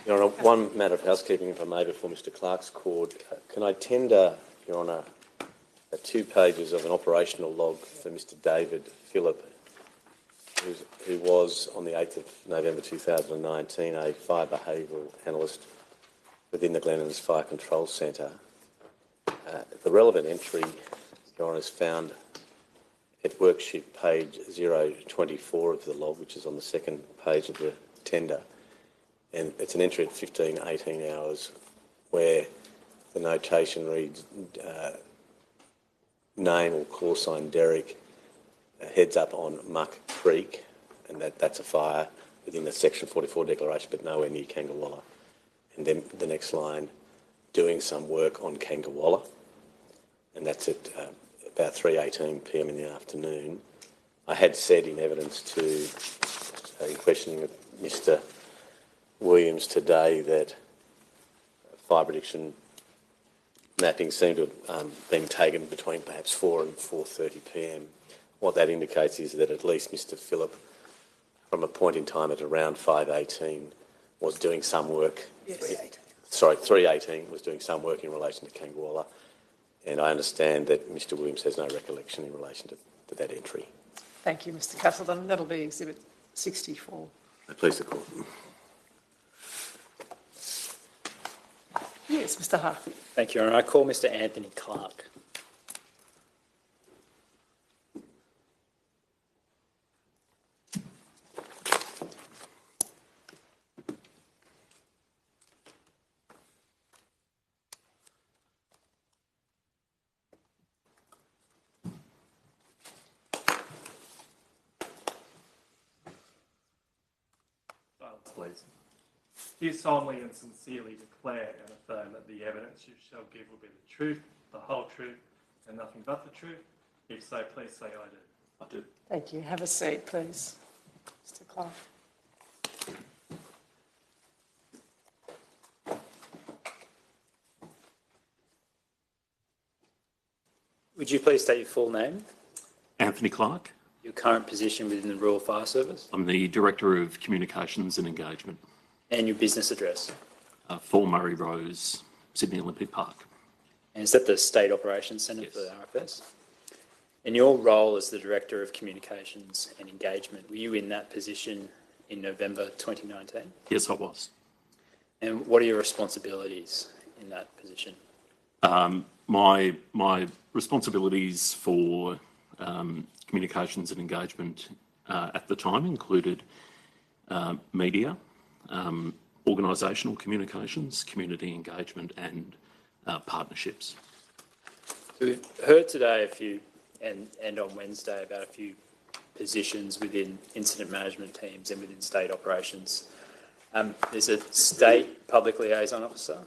Your Honour, one matter of housekeeping, if I may, before Mr Clark's called. Can I tender, Your Honour, 2 pages of an operational log for Mr David Phillip, who was, on the 8th of November 2019, a fire behavioural analyst within the Glenans Fire Control Centre. The relevant entry, Your Honour, is found at worksheet page 024 of the log, which is on the second page of the tender. And it's an entry at 15:18 hours where the notation reads, name or call sign Derek, heads up on Muck Creek, and that's a fire within the Section 44 declaration, but nowhere near Kangawala. And then the next line, doing some work on Kangawala, and that's at about 3:18 p.m. in the afternoon. I had said in evidence to, in questioning of Mr Williams today, that fire prediction mapping seemed to have been taken between perhaps 4 and 4:30 p.m. What that indicates is that at least Mr Phillip, from a point in time at around 5:18, was doing some work. Yes. 3:18 was doing some work in relation to Kangawala, and I understand that Mr Williams has no recollection in relation to that entry.
Thank you, Mr Castleton. That'll be Exhibit 64.
Please, the Court.
Yes, Mr Hart.
Thank you, Your Honour. I call Mr Anthony Clark.
Please. Do you solemnly and sincerely declare and affirm that the evidence you shall give will be the truth, the whole truth, and nothing but the truth? If so, please say I do. I do.
Thank you. Have a seat, please. Mr Clark.
Would you please state your full name?
Anthony Clark.
Your current position within the Royal Fire Service?
I'm the Director of Communications and Engagement.
And your business address?
4 Murray Rose, Sydney Olympic Park.
And is that the State Operations Centre for the RFS? In your role as the Director of Communications and Engagement, were you in that position in November 2019?
Yes, I was.
And what are your responsibilities in that position?
My responsibilities for communications and engagement at the time included media, organisational communications, community engagement and partnerships.
So we've heard today and on Wednesday about a few positions within incident management teams and within state operations. There's a state public liaison officer.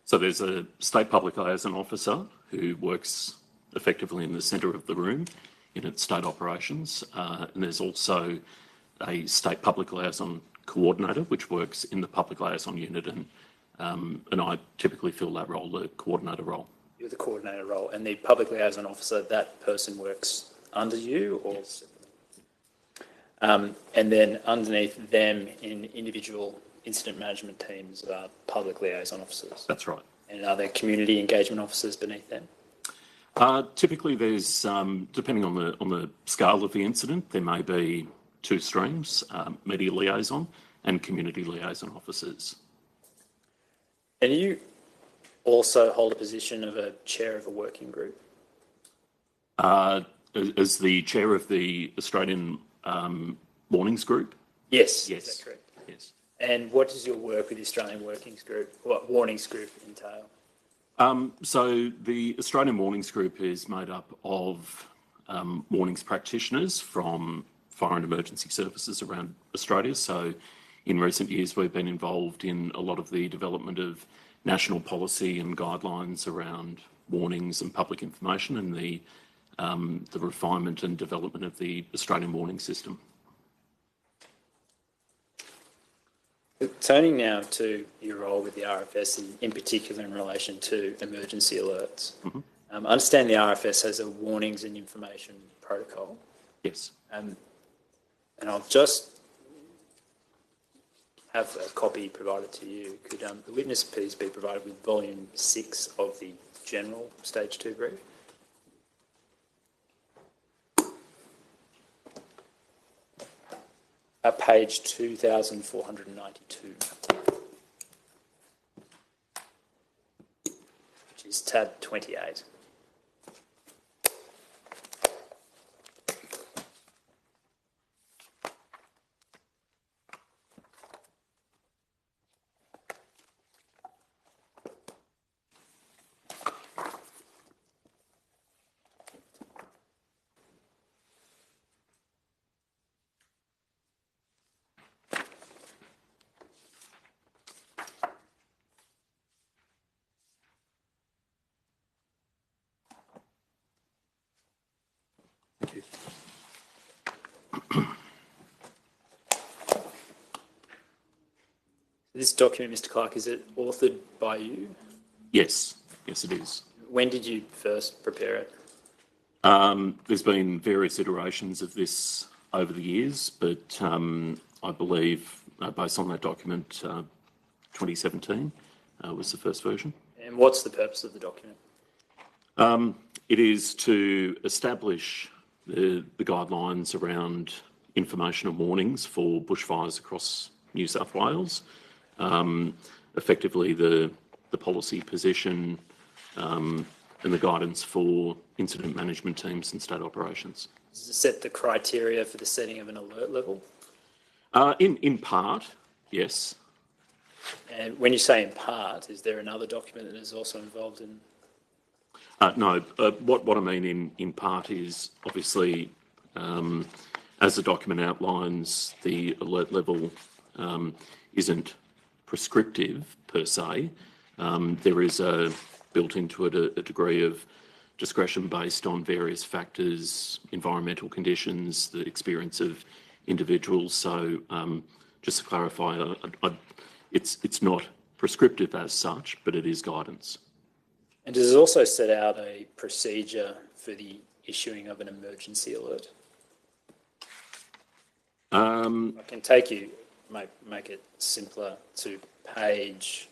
So there's a state public liaison officer who works effectively in the centre of the room in its state operations, and there's also a state public liaison coordinator which works in the public liaison unit, and I typically fill that role, the coordinator role.
You're the coordinator role, and the public liaison officer, that person works under you, or and then underneath them in individual incident management teams are public liaison officers.
That's right.
And are there community engagement officers beneath them?
Typically, there's depending on the scale of the incident, there may be 2 streams: media liaison and community liaison officers.
And you also hold a position of a chair of a working group?
As the chair of the Australian Warnings Group?
Yes.
Yes.
Is that correct?
Yes.
And what does your work with the Australian Warnings Group entail?
So the Australian Warnings Group is made up of warnings practitioners from fire and emergency services around Australia. So in recent years, we've been involved in a lot of the development of national policy and guidelines around warnings and public information, and the refinement and development of the Australian warning system.
Turning now to your role with the RFS, in particular in relation to emergency alerts.
Mm-hmm.
I understand the RFS has a warnings and information protocol.
Yes.
And I'll just have a copy provided to you. Could the witness please be provided with volume 6 of the general stage 2 brief? Page 2492, which is tab 28. This document, Mr. Clark, is it authored by you?
Yes, yes it is.
When did you first prepare it?
There's been various iterations of this over the years, but I believe, based on that document, 2017 was the first version.
And what's the purpose of the document?
It is to establish the guidelines around informational warnings for bushfires across New South Wales. Effectively the policy position and the guidance for incident management teams and state operations.
Does it set the criteria for the setting of an alert level?
In part, yes.
And when you say in part, is there another document that is also involved in?
No, what I mean in part is obviously, as the document outlines, the alert level isn't prescriptive per se. There is built into it a degree of discretion based on various factors, environmental conditions, the experience of individuals. So just to clarify, it's not prescriptive as such, but it is guidance.
And does it also set out a procedure for the issuing of an emergency alert? I can take you, make it simpler to page,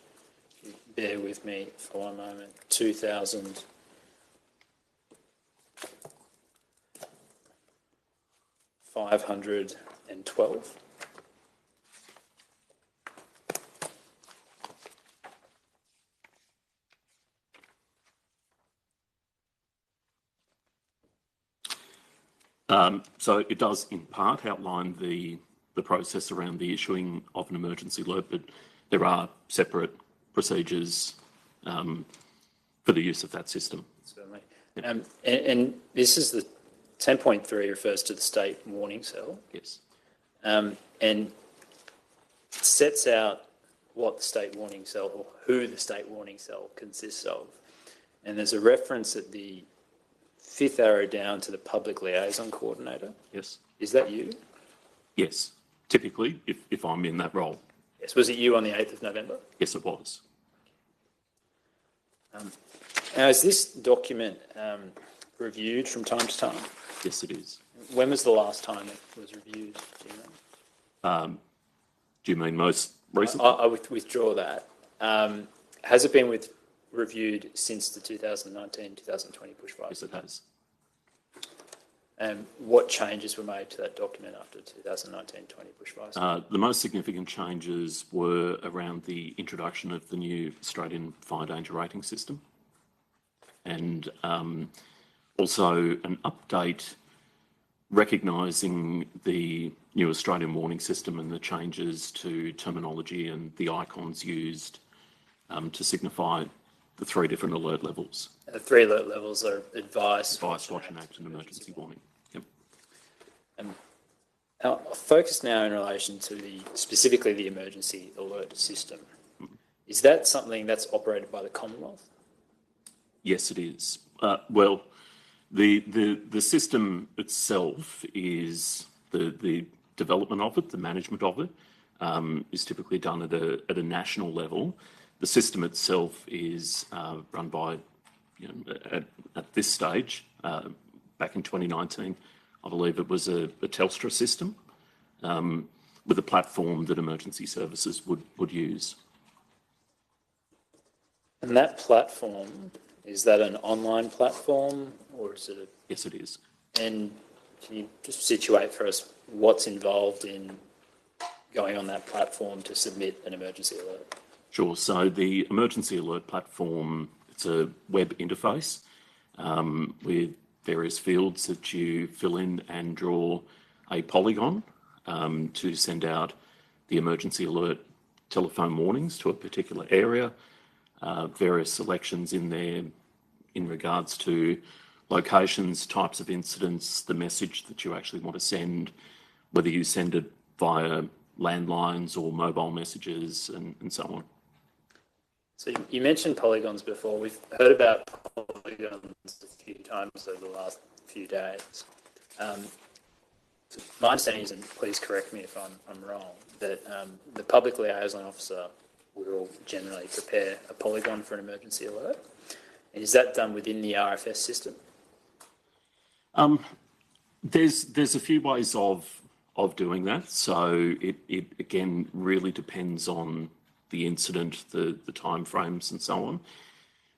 bear with me for one moment, 2512.
So it does in part outline the process around the issuing of an emergency alert, but there are separate procedures for the use of that system.
Certainly. And this is the 10.3 refers to the state warning cell.
Yes.
And sets out what the state warning cell, or who the state warning cell consists of. And there's a reference at the fifth arrow down to the public liaison coordinator.
Yes.
Is that you?
Yes. Typically, if I'm in that role.
Yes. Was it you on the 8th of November?
Yes, it was.
Now, is this document reviewed from time to time?
Yes, it is.
When was the last time it was reviewed? Do you know?
Do you mean most recently?
I would withdraw that. Has it been reviewed since the 2019-2020 bushfires?
Yes, it has.
And what changes were made to that document after 2019-20 bushfires?
The most significant changes were around the introduction of the new Australian fire danger rating system, and also an update recognising the new Australian warning system and the changes to terminology and the icons used to signify the three different alert levels.
The three alert levels are advice,
watch and act, and emergency warning. Yep.
I'll focus now in relation to specifically the emergency alert system. Is that something that's operated by the Commonwealth?
Yes, it is. Well, the system itself is the development of it, the management of it, is typically done at a national level. The system itself is run by, at this stage, back in 2019, I believe it was a Telstra system. with a platform that emergency services would use.
And that platform, is that an online platform or is it a...
Yes, it is.
And can you just situate for us what's involved in going on that platform to submit an emergency alert?
Sure. So the emergency alert platform, it's a web interface with various fields that you fill in and draw a polygon to send out the emergency alert telephone warnings to a particular area. Various selections in there in regards to locations, types of incidents, the message that you actually want to send, whether you send it via landlines or mobile messages and so on.
So you mentioned polygons before. We've heard about polygons a few times over the last few days. My understanding is, and please correct me if I'm wrong, that the public liaison officer will generally prepare a polygon for an emergency alert. And is that done within the RFS system?
There's a few ways of doing that. So it again really depends on the incident, the timeframes and so on.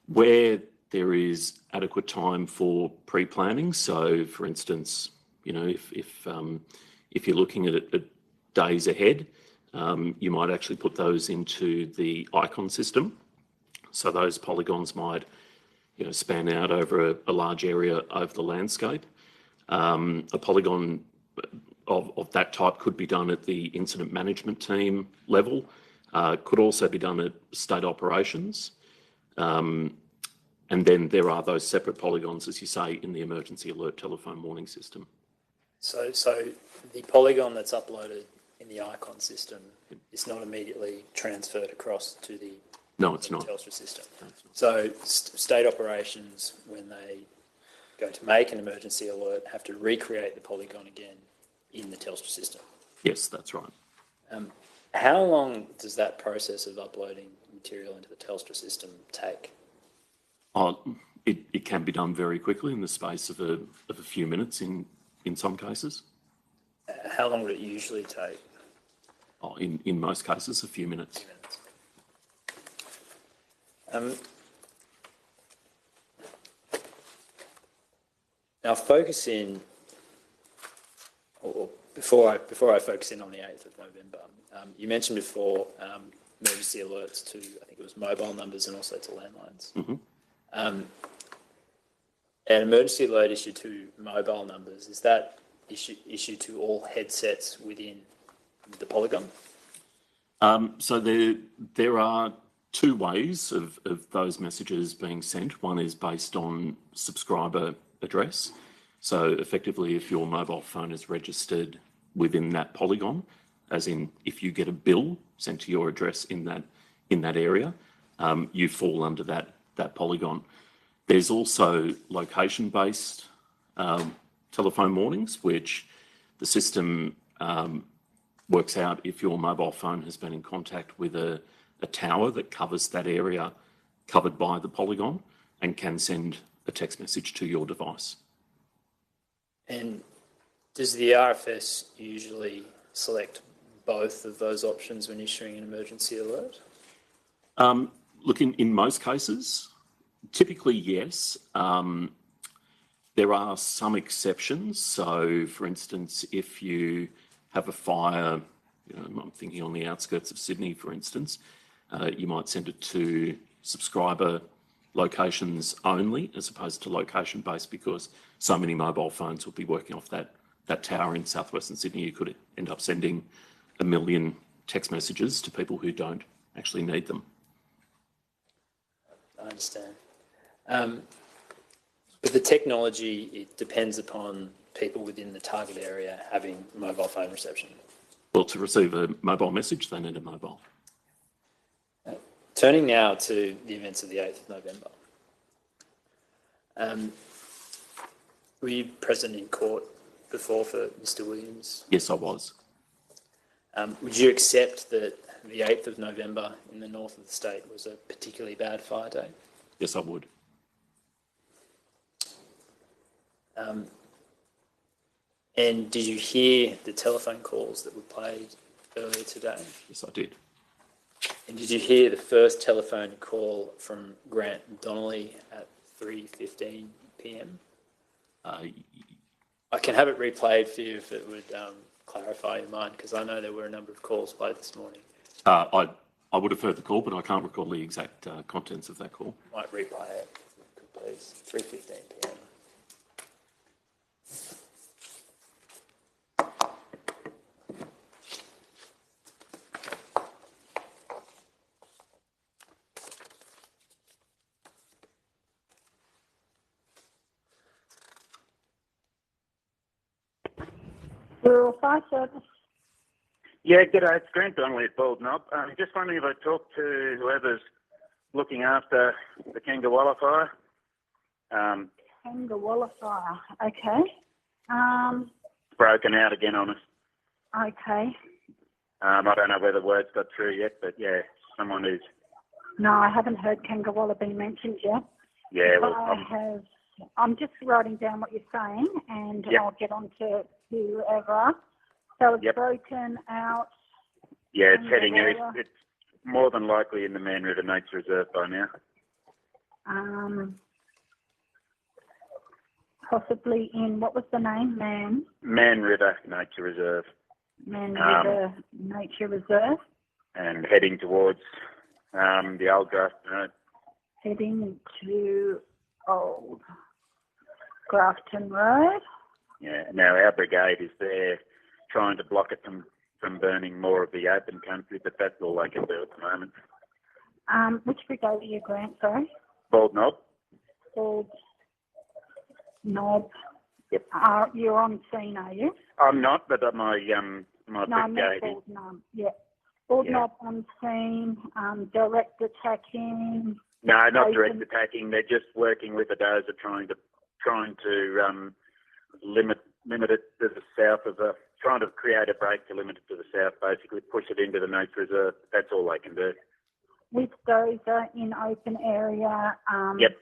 Where there is adequate time for pre-planning, so for instance, you know, if you're looking at it days ahead, you might actually put those into the icon system. So those polygons might, you know, span out over a large area over the landscape. A polygon of that type could be done at the incident management team level, could also be done at state operations. And then there are those separate polygons, as you say, in the emergency alert telephone warning system.
So the polygon that's uploaded in the icon system is not immediately transferred across to the Telstra system. So state operations, when they go to make an emergency alert, have to recreate the polygon again in the Telstra system.
Yes, that's right.
How long does that process of uploading material into the Telstra system take?
It can be done very quickly in the space of a few minutes in some cases.
How long would it usually take?
In most cases, a few minutes.
Now, focus in, or before I focus in on the 8th of November, you mentioned before emergency alerts to, I think it was mobile numbers and also to landlines.
Mm-hmm.
An emergency alert issued to mobile numbers, is that issued to all headsets within the polygon?
So there are two ways of those messages being sent. One is based on subscriber address. So effectively, if your mobile phone is registered within that polygon, as in if you get a bill sent to your address in that area, you fall under that polygon. There's also location-based telephone warnings, which the system works out if your mobile phone has been in contact with a tower that covers that area covered by the polygon and can send a text message to your device. And
does the RFS usually select both of those options when issuing an emergency alert?
Look, in most cases, typically yes. There are some exceptions. So, for instance, if you have a fire, I'm thinking on the outskirts of Sydney, for instance, you might send it to subscriber locations only as opposed to location-based, because so many mobile phones will be working off that tower in southwestern Sydney. You could end up sending 1 million text messages to people who don't actually need them.
I understand. But the technology, it depends upon people within the target area having mobile phone reception.
Well, to receive a mobile message, they need a mobile.
Turning now to the events of the 8th of November. Were you present in court before for Mr. Williams?
Yes, I was.
Would you accept that the 8th of November in the north of the state was a particularly bad fire day?
Yes, I would.
And did you hear the telephone calls that were played earlier today?
Yes, I did.
And did you hear the first telephone call from Grant Donnelly at 3:15 p.m? I can have it replayed for you if it would clarify your mind, because I know there were a number of calls played this morning.
I would have heard the call, but I can't recall the exact contents of that call.
Might replay it, please. 3:15 p.m.
Rural Fire Service.
Yeah, g'day. It's Grant Donnelly at Bald Knob. Just wondering if I talk to whoever's looking after the Kangawala fire.
Kangawala Fire. Okay.
Broken out again on us.
Okay.
I don't know whether word's got through yet, but yeah, someone who's...
No, I haven't heard Kangawala being mentioned yet.
Yeah, well,
I'm just writing down what you're saying, and
Yep.
I'll get on to whoever. So it's
Yep.
broken out.
yeah, it's heading...
Kangawala.
It's more than likely in the Man River Nature Reserve by now.
Possibly in, what was the name?
Man River Nature Reserve.
Man River Nature Reserve.
And heading towards the Old Grafton Road.
Heading to Old Grafton Road.
Yeah, now our brigade is there trying to block it from burning more of the open country, but that's all they can do at the moment.
Which brigade are you, Grant? Sorry?
Bald Knob?
Bald Knob.
Yep.
You're on scene, are you?
I'm not, but my
No, I meant
brigade is.
Bald Knob. Yeah. Bald
Yeah.
Knob on scene, direct attacking.
No, not
open-
direct attacking. They're just working with a dozer trying to limit it to the south of the, trying to create a break to limit it to the south, basically push it into the nature reserve. That's all they can do.
With dozer in open area.
Yep.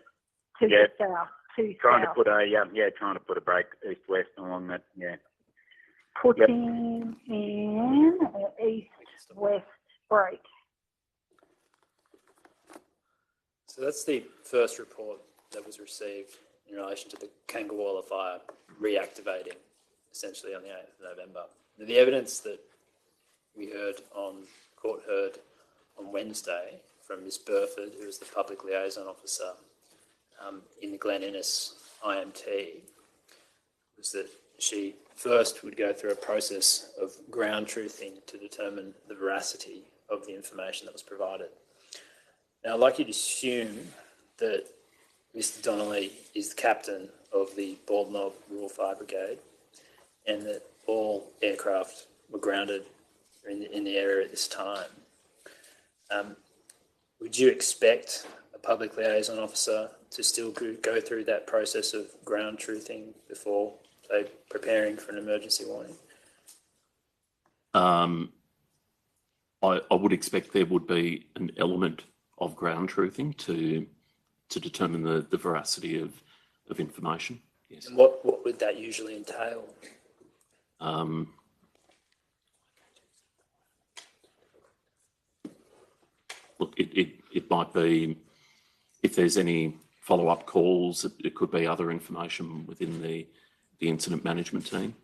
To
Yeah.
the south.
Trying
south.
to put a break east-west along that. Yeah.
Putting in an east-west break.
So that's the first report that was received in relation to the Kangawala fire reactivating essentially on the 8th of November. Now, the evidence that we court heard on Wednesday from Ms. Burford, who is the public liaison officer in the Glen Innes IMT, was that she first would go through a process of ground truthing to determine the veracity of the information that was provided. Now, I'd like you to assume that Mr. Donnelly is the captain of the Bald Knob Rural Fire Brigade and that all aircraft were grounded in the area at this time. Would you expect a public liaison officer to still go through that process of ground truthing before, say, preparing for an emergency warning?
I would expect there would be an element of ground truthing to determine the veracity of information. Yes.
And what would that usually entail?
Look, it might be, if there's any follow-up calls, it could be other information within the incident management team.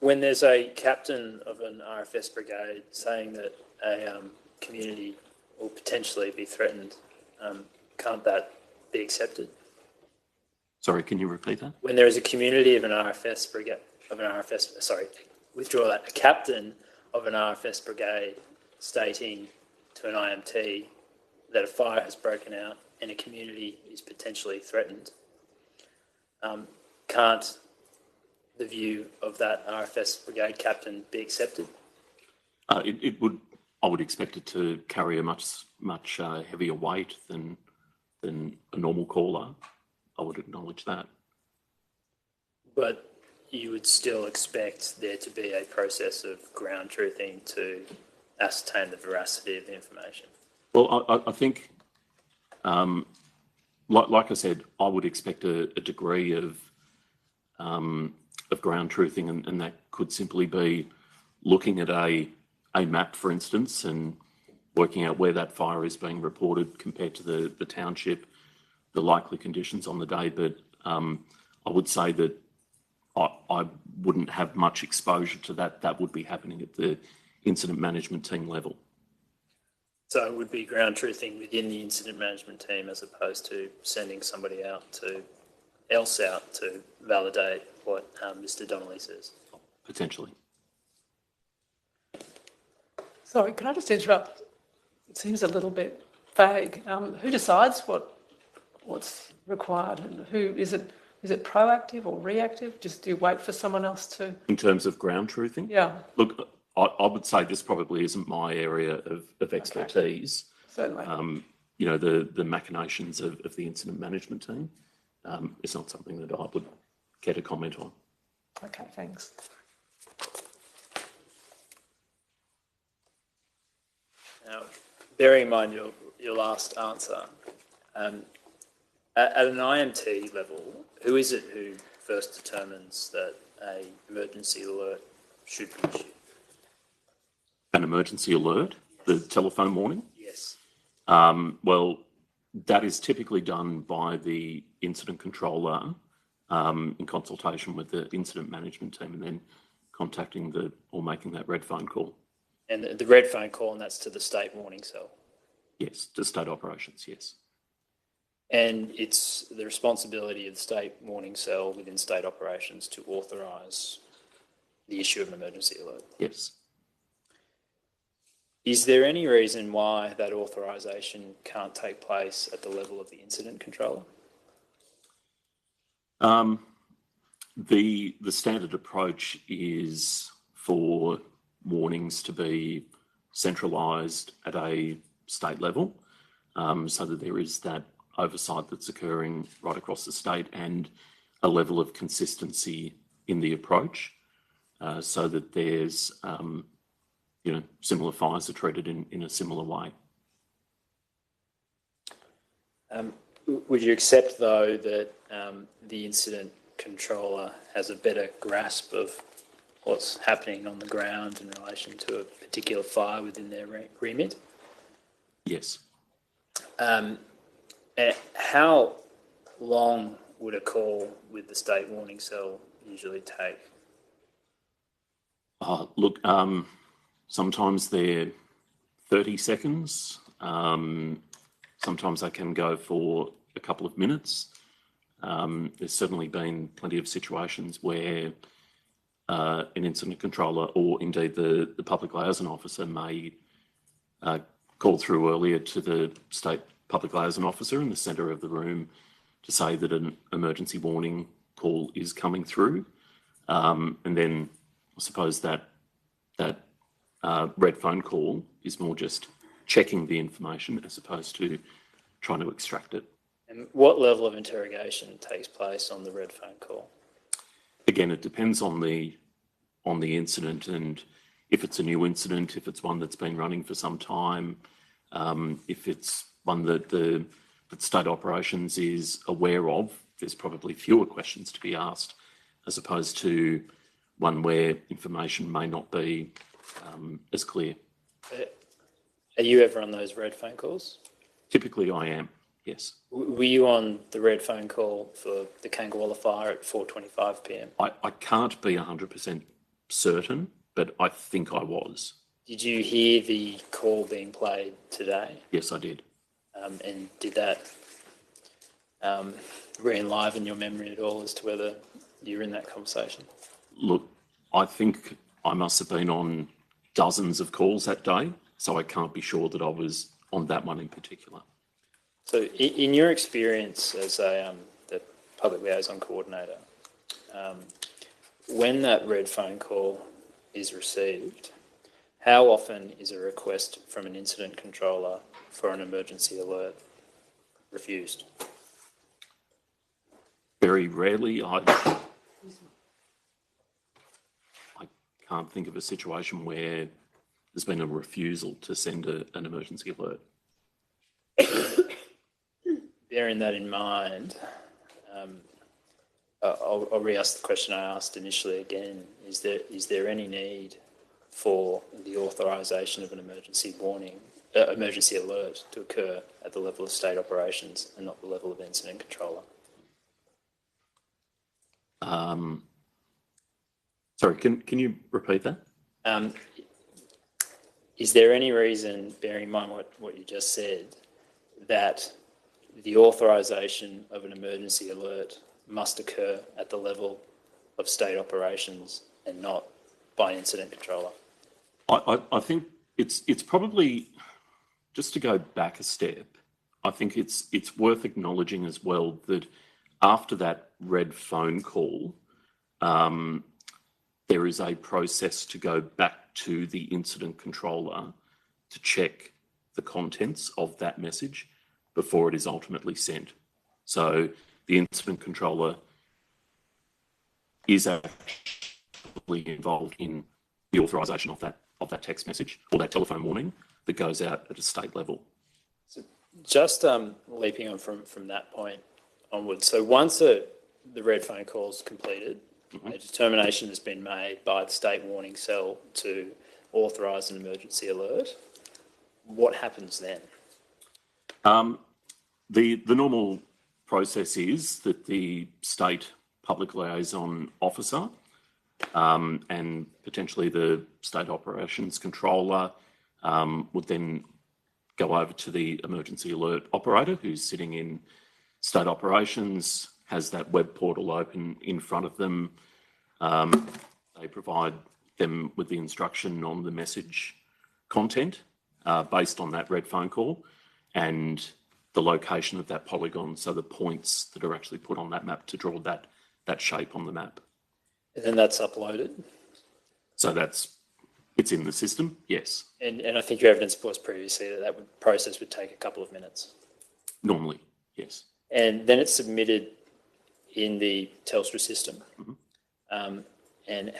When there's a captain of an RFS brigade saying that a community will potentially be threatened, can't that be accepted?
Sorry, can you repeat that?
When there is a community of an RFS brigade, a captain of an RFS brigade stating to an IMT that a fire has broken out and a community is potentially threatened, can't the view of that RFS brigade captain be accepted?
It would. I would expect it to carry a much heavier weight than a normal caller. I would acknowledge that.
But you would still expect there to be a process of ground truthing to ascertain the veracity of the information.
Well, I think, like I said, I would expect a degree of ground truthing, and that could simply be looking at a map, for instance, and working out where that fire is being reported compared to the township, the likely conditions on the day. But I would say that I wouldn't have much exposure to that. That would be happening at the incident management team level.
So it would be ground truthing within the incident management team as opposed to sending somebody else out to validate what Mr. Donnelly says?
Potentially.
Sorry, can I just interrupt? It seems a little bit vague. Who decides what's required, and who is it? Is it proactive or reactive? Just do you wait for someone else to?
In terms of ground truthing?
Yeah.
Look, I would say this probably isn't my area of expertise.
Okay. Certainly.
You know, the machinations of the incident management team is not something that I would care to comment on.
Okay, thanks.
Now, bearing in mind your last answer, at an IMT level, who is it who first determines that an emergency alert should be issued?
An emergency alert? The telephone warning?
Yes.
Well, that is typically done by the incident controller in consultation with the incident management team, and then contacting or making that red phone call.
And the red phone call, and that's to the state warning cell?
Yes, to state operations, yes.
And it's the responsibility of the state warning cell within state operations to authorise the issue of an emergency alert?
Yes.
Is there any reason why that authorisation can't take place at the level of the incident controller?
The standard approach is for warnings to be centralised at a state level, so that there is that oversight that's occurring right across the state and a level of consistency in the approach, so that there's similar fires are treated in a similar way.
Would you accept, though, that the incident controller has a better grasp of what's happening on the ground in relation to a particular fire within their remit?
Yes.
How long would a call with the state warning cell usually take?
Look, sometimes they're 30 seconds. Sometimes they can go for a couple of minutes. There's certainly been plenty of situations where an incident controller or indeed the public liaison officer may call through earlier to the state public liaison officer in the centre of the room to say that an emergency warning call is coming through. And then I suppose that red phone call is more just checking the information as opposed to trying to extract it.
And what level of interrogation takes place on the red phone call?
Again, it depends on the incident, and if it's a new incident, if it's one that's been running for some time, if it's one that state operations is aware of, there's probably fewer questions to be asked as opposed to one where information may not be as clear.
Are you ever on those red phone calls?
Typically I am, yes.
Were you on the red phone call for the Kangawala fire at 4:25 p.m?
I can't be 100% certain, but I think I was.
Did you hear the call being played today?
Yes, I did.
And did that re-enliven your memory at all as to whether you were in that conversation?
Look, I think I must have been on dozens of calls that day, so I can't be sure that I was on that one in particular.
So in your experience as the public liaison coordinator, when that red phone call is received, how often is a request from an incident controller for an emergency alert refused?
Very rarely. I can't think of a situation where there's been a refusal to send an emergency alert.
Bearing that in mind, I'll re-ask the question I asked initially again. Is there any need for the authorisation of an emergency emergency alert to occur at the level of state operations and not the level of incident controller.
Sorry, can you repeat that?
Is there any reason, bearing in mind what you just said, that the authorisation of an emergency alert must occur at the level of state operations and not by an incident controller?
I think it's probably, just to go back a step, I think it's worth acknowledging as well that after that red phone call, there is a process to go back to the incident controller to check the contents of that message before it is ultimately sent. So the incident controller is actually involved in the authorisation of that text message or that telephone warning that goes out at a state level.
So just leaping on from that point onwards, so once the red phone call is completed, a determination has been made by the state warning cell to authorise an emergency alert. What happens then?
The normal process is that the state public liaison officer and potentially the state operations controller would then go over to the emergency alert operator who's sitting in state operations, has that web portal open in front of them. They provide them with the instruction on the message content based on that red phone call and the location of that polygon, so the points that are actually put on that map to draw that shape on the map.
And then that's uploaded?
So it's in the system, yes.
And I think your evidence was previously that process would take a couple of minutes?
Normally, yes.
And then it's submitted in the Telstra system. And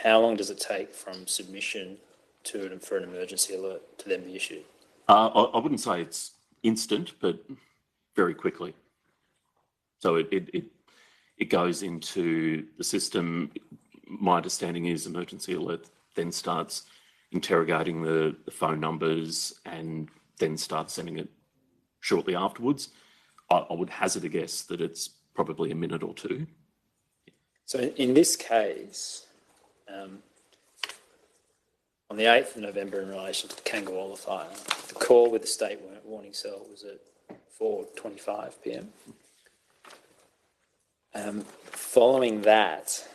how long does it take from submission for an emergency alert to then be issued?
I wouldn't say it's instant, but very quickly. So it goes into the system. My understanding is emergency alert then starts interrogating the phone numbers and then starts sending it shortly afterwards. I would hazard a guess that it's probably a minute or two.
So in this case, on the 8th of November in relation to the Kangawala fire, the call with the state warning cell was at 4:25 p.m. Following that,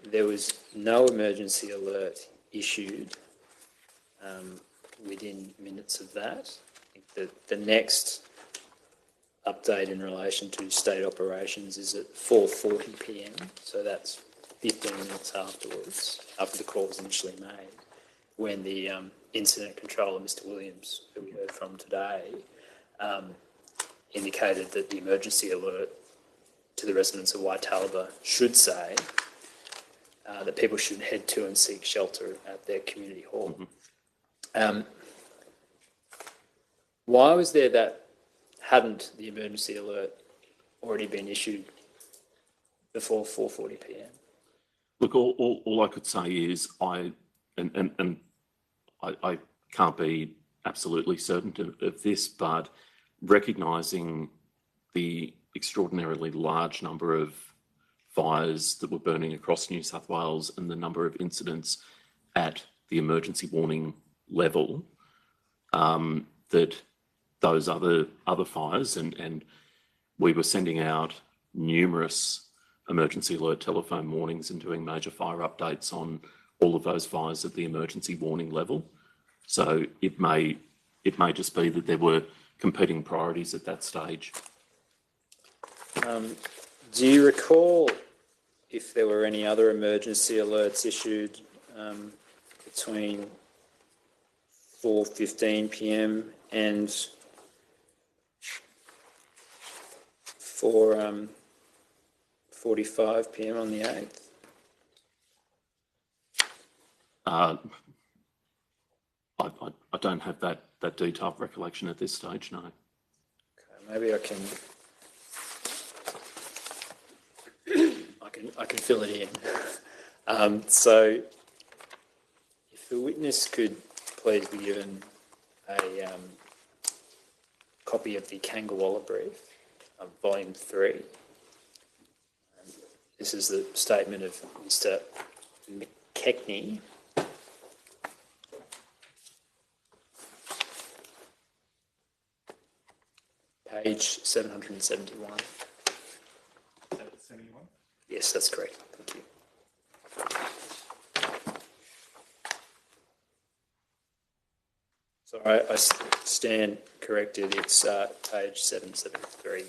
there was no emergency alert issued within minutes of that. I think the next update in relation to state operations is at 4:40 p.m, so that's 15 minutes afterwards, after the call was initially made, when the incident controller, Mr. Williams, who we heard from today, indicated that the emergency alert to the residents of Waitalaba should say that people should head to and seek shelter at their community hall. Why was there that hadn't the emergency alert already been issued before 4:40 p.m?
Look, all I could say is I can't be absolutely certain of this, but recognising the extraordinarily large number of fires that were burning across New South Wales and the number of incidents at the emergency warning level, that those other fires, and we were sending out numerous emergency alert telephone warnings and doing major fire updates on all of those fires at the emergency warning level. So it may just be that there were competing priorities at that stage.
Do you recall if there were any other emergency alerts issued between 4:15 p.m. and 4:45 p.m. on the 8th?
I don't have that detailed recollection at this stage, no.
Okay, maybe I can fill it in. So if The witness could please be given a copy of the Kangawala brief, volume 3. This is the statement of Mr. McKechnie. Page 771.
71?
Yes, that's correct. Thank you. Sorry, I stand corrected. It's page 773.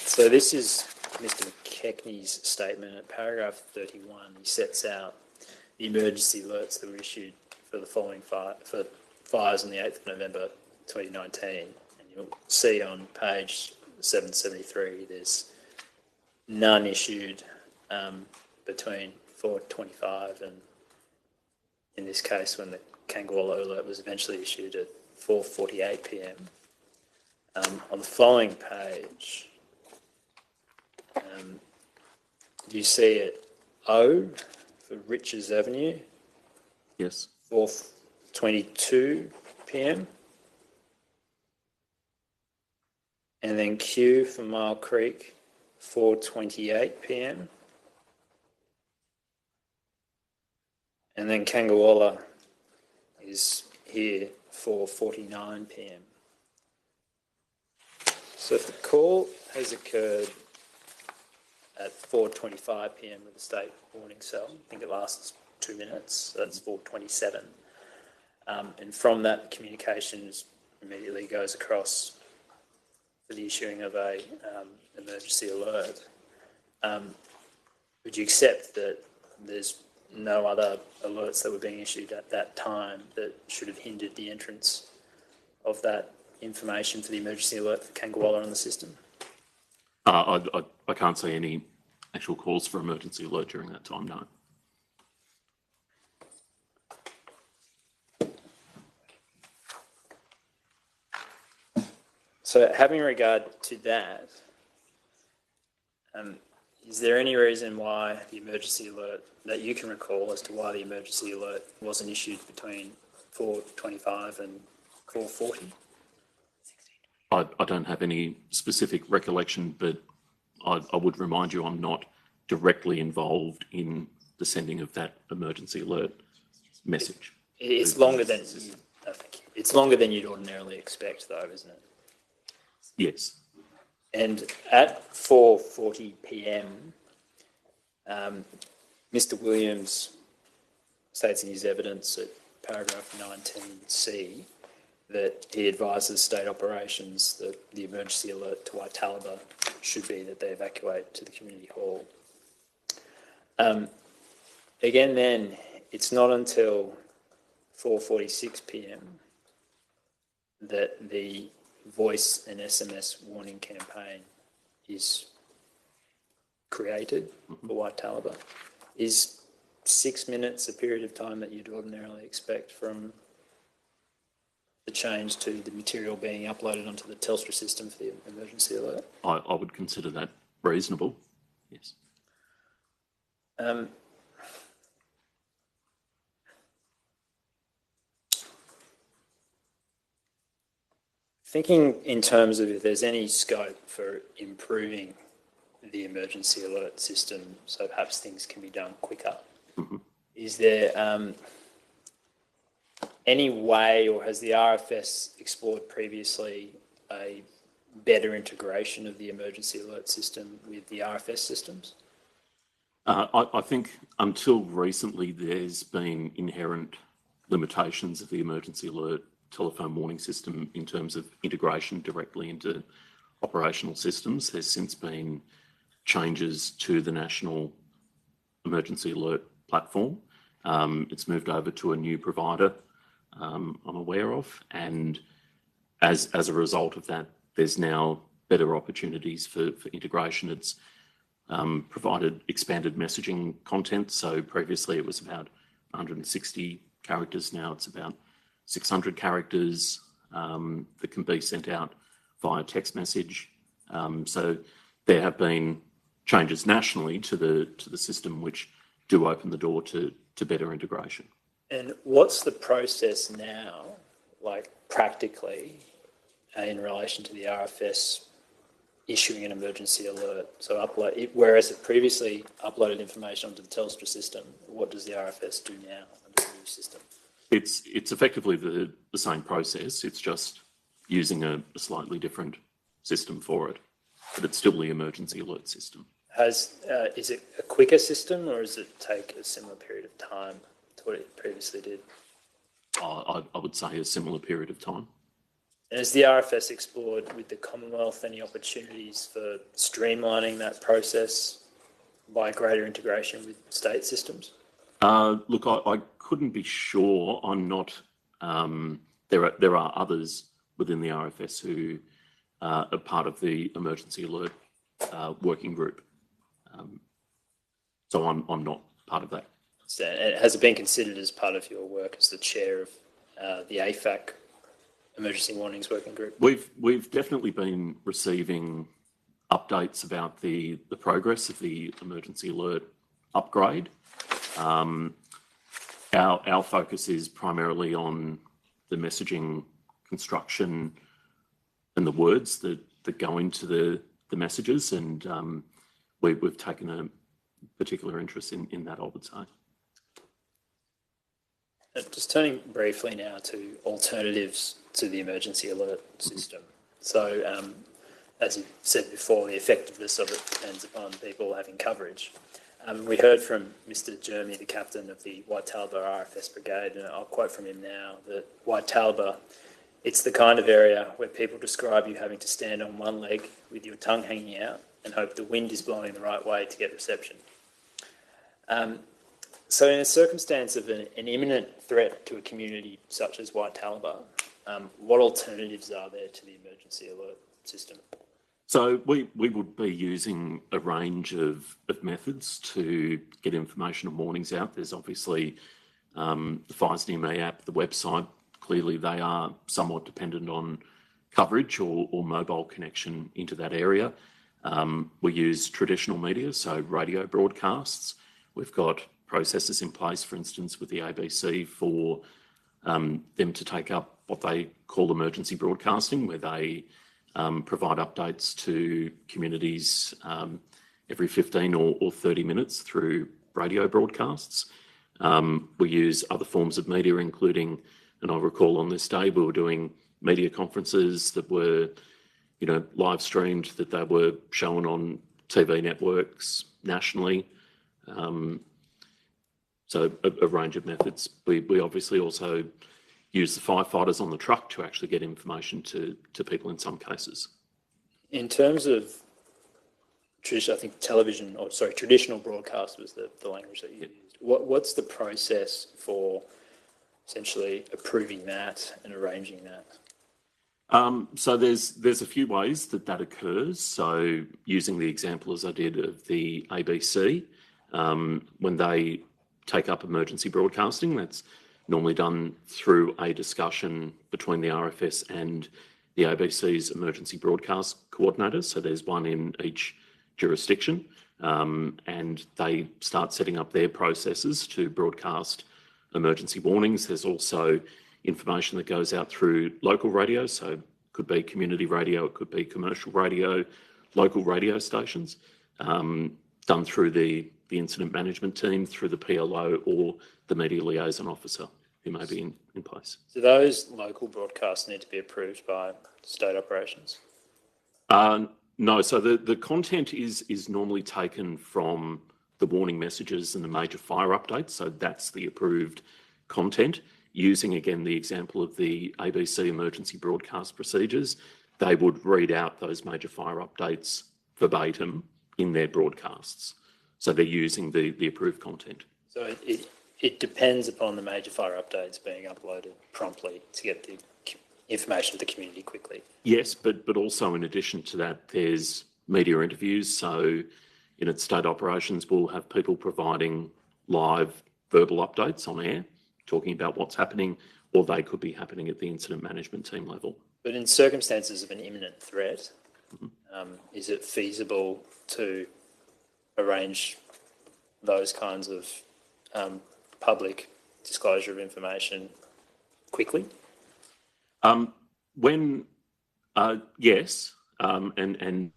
So this is Mr. McKechnie's statement at paragraph 31. He sets out the emergency alerts that were issued for the following fires on the 8th of November 2019. And you'll see on page 773 there's none issued between 4:25 and, in this case, when the Kangawala alert was eventually issued at 4:48 p.m. On the following page, you see it O for Richards Avenue.
Yes.
4:22 p.m. And then Q for Mile Creek, 4:28 p.m. And then Kangawala is here, 4:49 p.m. So if the call has occurred at 4:25 p.m. with the state warning cell, I think it lasts 2 minutes, so that's 4:27. And from that, the communications immediately goes across for the issuing of a emergency alert. Would you accept that there's no other alerts that were being issued at that time that should have hindered the entrance of that information for the emergency alert for Kangawala on the system?
I can't see any actual calls for emergency alert during that time, no.
So having regard to that, is there any reason why the emergency alert, that you can recall as to why the emergency alert wasn't issued between 4:25 and 4:40?
I don't have any specific recollection, but I would remind you I'm not directly involved in the sending of that emergency alert message.
It's longer than it's longer than you'd ordinarily expect, though, isn't it?
Yes.
And at 4:40 p.m, Mr. Williams states in his evidence at paragraph 19C that he advises state operations that the emergency alert to Waitalaba should be that they evacuate to the community hall. Again, then, it's not until 4:46 p.m. that the voice and SMS warning campaign is created for Waitalaba. Is 6 minutes a period of time that you'd ordinarily expect from the change to the material being uploaded onto the Telstra system for the emergency alert?
I would consider that reasonable, yes.
Thinking in terms of if there's any scope for improving the emergency alert system so perhaps things can be done quicker, is there any way, or has the RFS explored previously a better integration of the emergency alert system with the RFS systems?
I think until recently there's been inherent limitations of the emergency alert telephone warning system in terms of integration directly into operational systems. There's since been changes to the national emergency alert platform. It's moved over to a new provider I'm aware of, and as a result of that, there's now better opportunities for integration. It's provided expanded messaging content. So previously it was about 160 characters. Now it's about 600 characters that can be sent out via text message. So there have been changes nationally to the system which do open the door to better integration.
And what's the process now, like practically, in relation to the RFS issuing an emergency alert? So whereas it previously uploaded information onto the Telstra system, what does the RFS do now under the new system?
It's effectively the same process. It's just using a slightly different system for it, but it's still the emergency alert system.
Is it a quicker system, or does it take a similar period of time to what it previously did?
I would say a similar period of time.
And has the RFS explored with the Commonwealth any opportunities for streamlining that process by greater integration with state systems?
Look, I couldn't be sure. I'm not. There are others within the RFS who are part of the emergency alert working group. So I'm not part of that.
So, has it been considered as part of your work as the chair of the AFAC Emergency Warnings Working Group?
We've definitely been receiving updates about the progress of the emergency alert upgrade. Our focus is primarily on the messaging construction and the words that go into the messages, and we've taken a particular interest in that, I would say.
Just turning briefly now to alternatives to the emergency alert system. So, as you said before, the effectiveness of it depends upon people having coverage. We heard from Mr. Jeremy, the captain of the Waitalba RFS Brigade, and I'll quote from him now, that Waitalba, it's the kind of area where people describe you having to stand on one leg with your tongue hanging out and hope the wind is blowing the right way to get reception. So in a circumstance of an imminent threat to a community such as Waitalba, what alternatives are there to the emergency alert system?
So we would be using a range of methods to get information and warnings out. There's obviously the Fires Near Me app, the website. Clearly they are somewhat dependent on coverage or mobile connection into that area. We use traditional media, so radio broadcasts. We've got processes in place, for instance, with the ABC for them to take up what they call emergency broadcasting, where they provide updates to communities every 15 or 30 minutes through radio broadcasts. We use other forms of media, including, and I recall on this day, we were doing media conferences that were, live streamed, that they were shown on TV networks nationally. So a range of methods. We obviously also use the firefighters on the truck to actually get information to people in some cases.
In terms of, I think traditional broadcast was the language that you used. What's the process for essentially approving that and arranging that?
So there's a few ways that occurs. So using the example as I did of the ABC, when they take up emergency broadcasting, that's normally done through a discussion between the RFS and the ABC's emergency broadcast coordinators. So there's one in each jurisdiction, and they start setting up their processes to broadcast emergency warnings. There's also information that goes out through local radio, so it could be community radio, it could be commercial radio, local radio stations, done through the incident management team, through the PLO or the media liaison officer who may be in place.
Do those local broadcasts need to be approved by state operations?
No, so the content is normally taken from the warning messages and the major fire updates. So that's the approved content. Using, again, the example of the ABC emergency broadcast procedures, they would read out those major fire updates verbatim in their broadcasts. So they're using the approved content.
So it depends upon the major fire updates being uploaded promptly to get the information to the community quickly.
Yes, but also in addition to that, there's media interviews. So in its state operations, we'll have people providing live verbal updates on air, talking about what's happening, or they could be happening at the incident management team level.
But in circumstances of an imminent threat, is it feasible to arrange those kinds of public disclosure of information quickly? Yes, and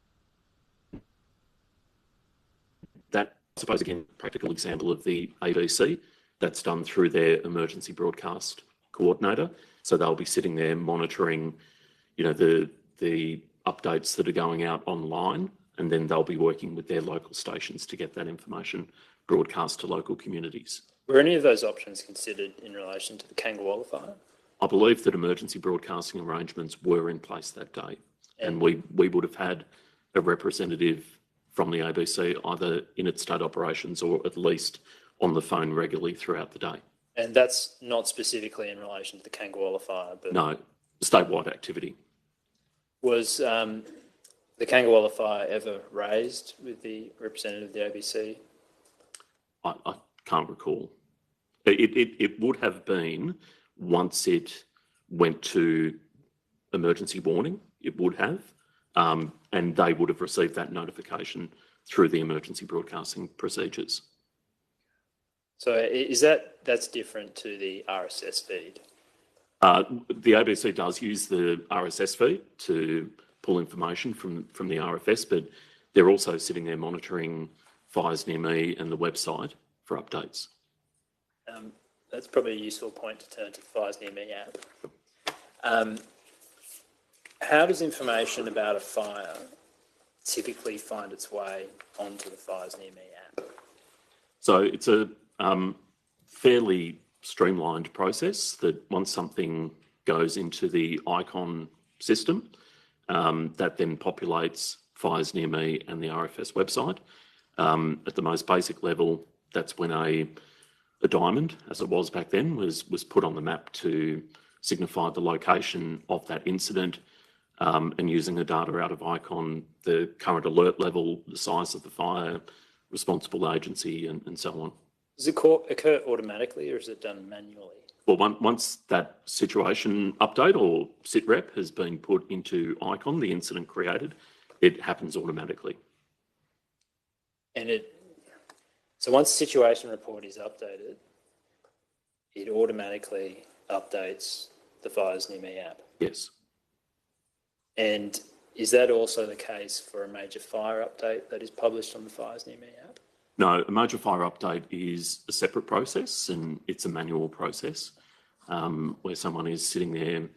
that, I suppose, again, practical example of the ABC, that's done through their emergency broadcast coordinator. So they'll be sitting there monitoring, the updates that are going out online, and then they'll be working with their local stations to get that information broadcast to local communities. Were any of those options considered in relation to the Kangawala fire?
I believe that emergency broadcasting arrangements were in place that day, and we would have had a representative from the ABC either in its state operations or at least on the phone regularly throughout the day.
And that's not specifically in relation to the Kangawala fire, but...
No, statewide activity.
Was the Kangawala fire ever raised with the representative of the ABC?
I can't recall. It would have been once it went to emergency warning, it would have, and they would have received that notification through the emergency broadcasting procedures.
So that's different to the RSS feed?
The ABC does use the RSS feed to pull information from the RFS, but they're also sitting there monitoring Fires Near Me and the website for updates.
That's probably a useful point to turn to the Fires Near Me app. How does information about a fire typically find its way onto the Fires Near Me app?
So it's a fairly streamlined process that once something goes into the icon system, that then populates Fires Near Me and the RFS website. At the most basic level, that's when a diamond, as it was back then, was put on the map to signify the location of that incident, and using the data out of icon, the current alert level, the size of the fire, responsible agency, and so on.
Does it occur automatically or is it done manually?
Well, once that situation update or SITREP has been put into icon, the incident created, it happens automatically.
So once the situation report is updated, it automatically updates the Fires Near Me app?
Yes.
And is that also the case for a major fire update that is published on the Fires Near Me app?
No, a major fire update is a separate process, and it's a manual process where someone is sitting there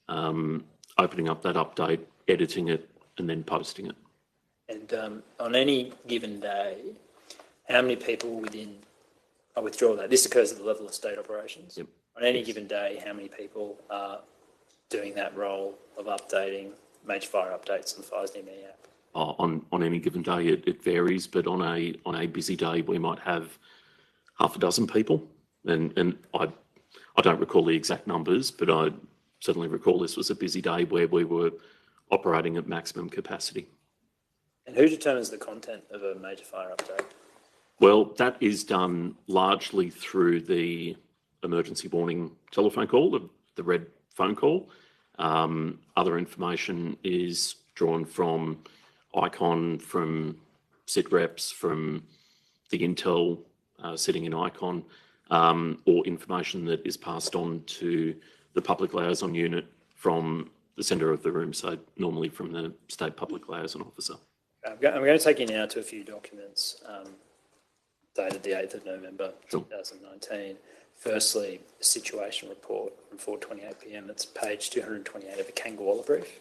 opening up that update, editing it, and then posting it.
And on any given day, how many people I withdraw that, this occurs at the level of state operations.
Yep.
On any given day, how many people are doing that role of updating major fire updates on the Fires Near Me app?
On any given day, it varies, but on a busy day, we might have half a dozen people. And I don't recall the exact numbers, but I certainly recall this was a busy day where we were operating at maximum capacity.
And who determines the content of a major fire update?
Well, that is done largely through the emergency warning telephone call, the red phone call. Other information is drawn from icon, from SITREPs, from the intel sitting in icon, or information that is passed on to the public liaison unit from the centre of the room, so normally from the state public liaison officer.
I'm going to take you now to a few documents dated the 8th of November 2019. Firstly, the situation report from 4:28 p.m. It's page 228 of the Kangawala brief.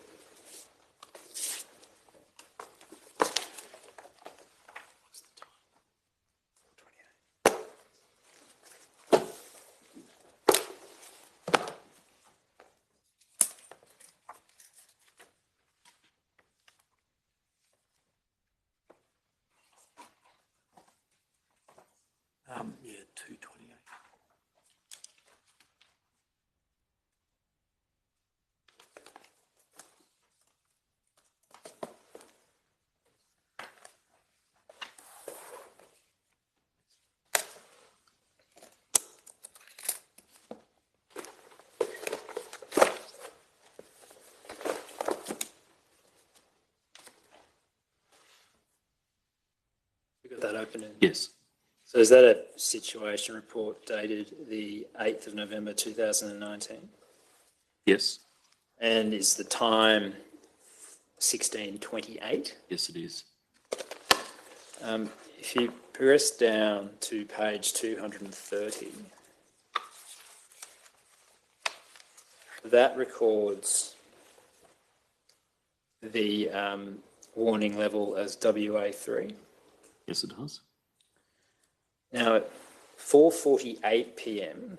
open?
Yes.
So is that a situation report dated the 8th of November 2019?
Yes.
And is the time 16:28?
Yes, it is.
If you progress down to page 230, that records the warning level as WA3.
Yes, it does.
Now, at 4:48 p.m.,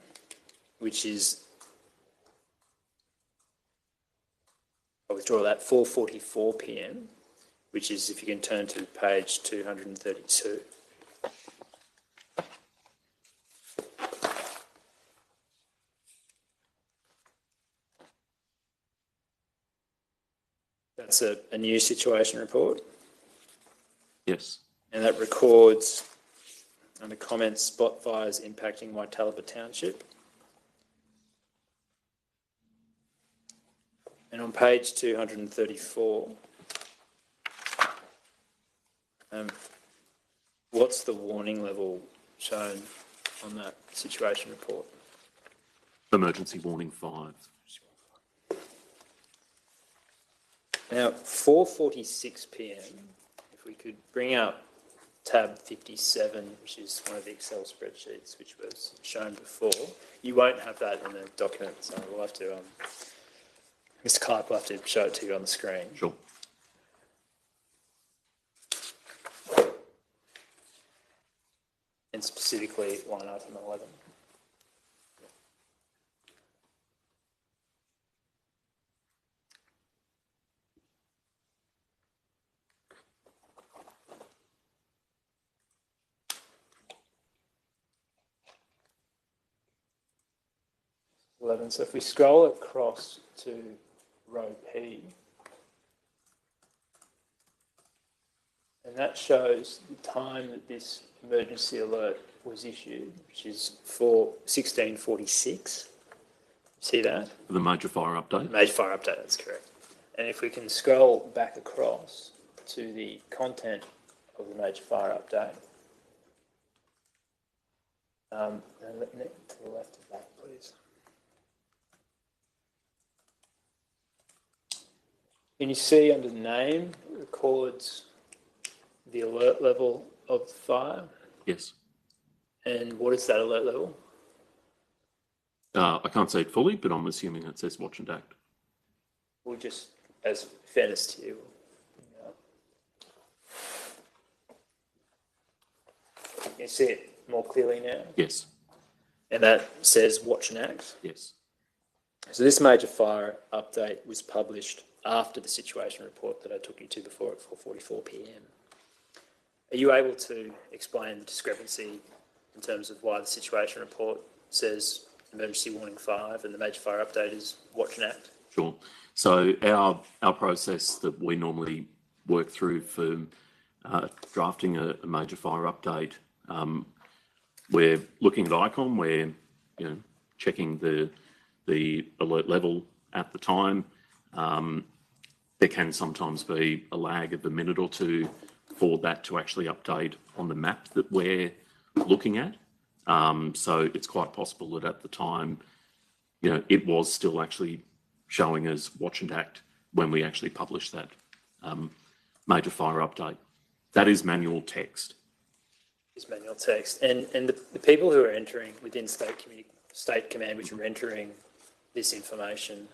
which is, I'll withdraw that, 4:44 p.m., which is, if you can turn to page 232. That's a new situation report.
Yes.
And that records, under comments, spot fires impacting Waitalaba Township. And on page 234, what's the warning level shown on that situation report?
Emergency warning 5.
Now, 4:46 p.m., if we could bring up tab 57, which is one of the Excel spreadsheets which was shown before. You won't have that in the document, so we'll have to, Mr. Clark will have to show it to you on the screen.
Sure.
And specifically line item 11. So if we scroll across to row P, and that shows the time that this emergency alert was issued, which is for 16:46. See that?
The major fire update?
Major fire update, that's correct. And if we can scroll back across to the content of the major fire update, and to the left of that, please. Can you see under name, it records the alert level of the fire?
Yes.
And what is that alert level?
I can't say it fully, but I'm assuming it says watch and act.
We'll just, as fairness to you, you see it more clearly now?
Yes.
And that says watch and act?
Yes.
So this major fire update was published after the situation report that I took you to before at 4:44 p.m. Are you able to explain the discrepancy in terms of why the situation report says emergency warning 5 and the major fire update is watch and act?
Sure. So our process that we normally work through for drafting a major fire update, we're looking at ICOM, we're checking the alert level at the time. There can sometimes be a lag of a minute or two for that to actually update on the map that we're looking at. So it's quite possible that at the time, it was still actually showing as watch and act when we actually published that major fire update. That is manual text.
Is manual text. And the people who are entering within State Command, which are entering this information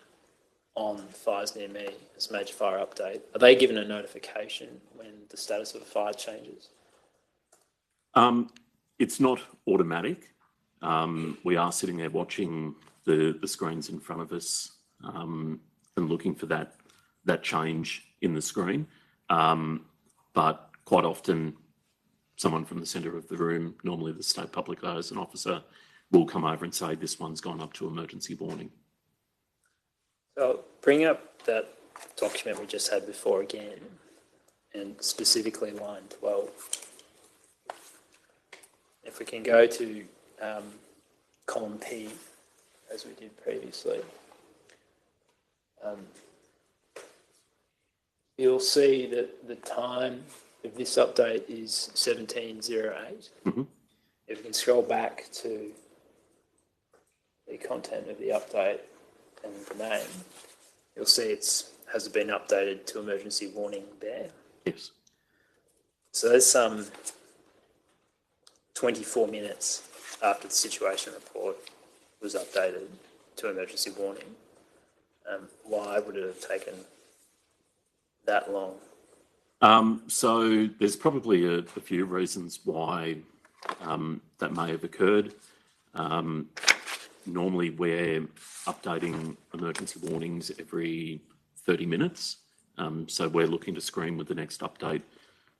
on fires near me as major fire update, are they given a notification when the status of a fire changes?
It's not automatic. We are sitting there watching the screens in front of us and looking for that change in the screen. But quite often, someone from the centre of the room, normally the State Public Liaison Officer, will come over and say, this one's gone up to emergency warning.
So bring up that document we just had before again, and specifically line 12. If we can go to column P, as we did previously, you'll see that the time if this update is 1708, if we can scroll back to the content of the update and the name, you'll see has been updated to emergency warning there.
Yes.
So there's 24 minutes after the situation report was updated to emergency warning. Why would it have taken that long?
So there's probably a few reasons why that may have occurred. Normally we're updating emergency warnings every 30 minutes. So we're looking to screen with the next update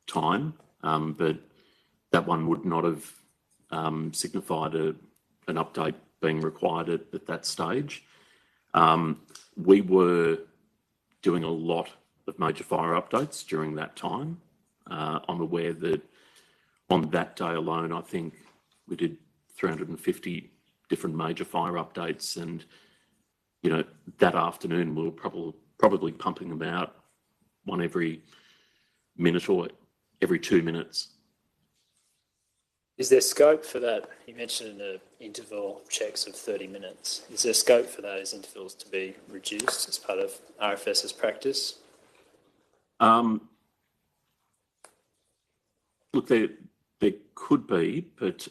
time, but that one would not have signified an update being required at that stage. We were doing a lot of major fire updates during that time. I'm aware that on that day alone, I think we did 350 different major fire updates, and that afternoon we were probably pumping them out one every minute or every 2 minutes.
Is there scope for that? You mentioned interval checks of 30 minutes. Is there scope for those intervals to be reduced as part of RFS's practice?
Look, there could be, but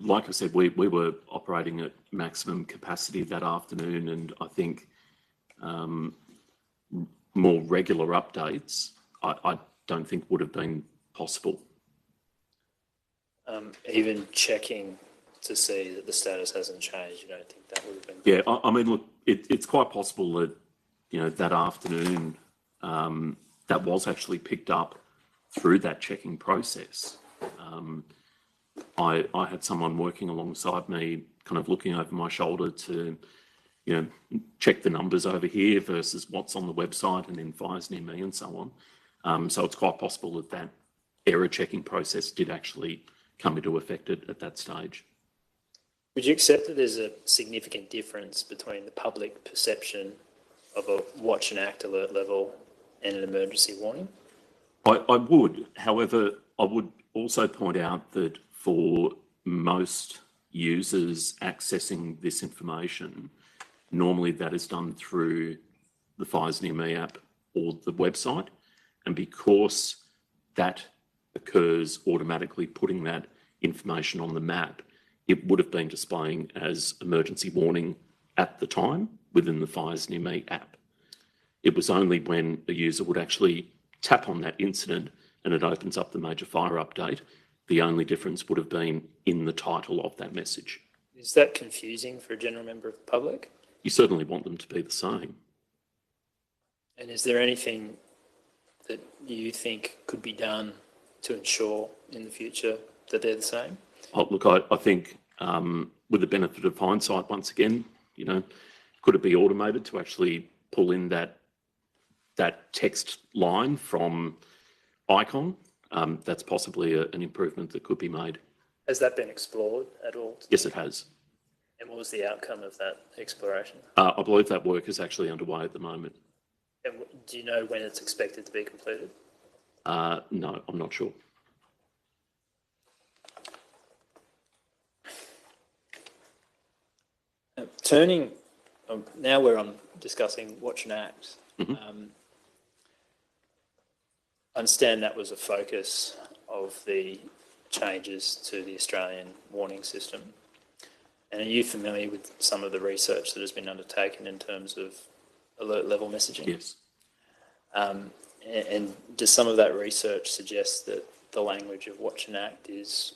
like I said, we were operating at maximum capacity that afternoon, and I think more regular updates I don't think would have been possible.
Even checking to see that the status hasn't changed, you don't think that would have been?
Yeah, I mean, look, it's quite possible that that afternoon that was actually picked up through that checking process. I had someone working alongside me, kind of looking over my shoulder to, check the numbers over here versus what's on the website and then fires near me and so on. So it's quite possible that error checking process did actually come into effect at that stage.
Would you accept that there's a significant difference between the public perception of a watch and act alert level and an emergency warning?
I would. However, I would also point out that for most users accessing this information, normally that is done through the Fires Near Me app or the website. And because that occurs automatically putting that information on the map, it would have been displaying as emergency warning at the time within the Fires Near Me app. It was only when a user would actually tap on that incident and it opens up the major fire update, the only difference would have been in the title of that message.
Is that confusing for a general member of the public?
You certainly want them to be the same.
And is there anything that you think could be done to ensure in the future that they're the same?
Oh, look, I think with the benefit of hindsight, once again, could it be automated to actually pull in that text line from Icon? That's possibly an improvement that could be made.
Has that been explored at all?
Yes, it has.
And what was the outcome of that exploration?
I believe that work is actually underway at the moment.
And do you know when it's expected to be completed?
No, I'm not sure.
Turning, now we're on discussing Watch and Act. I understand that was a focus of the changes to the Australian warning system. And are you familiar with some of the research that has been undertaken in terms of alert level messaging?
Yes.
And does some of that research suggest that the language of Watch and Act is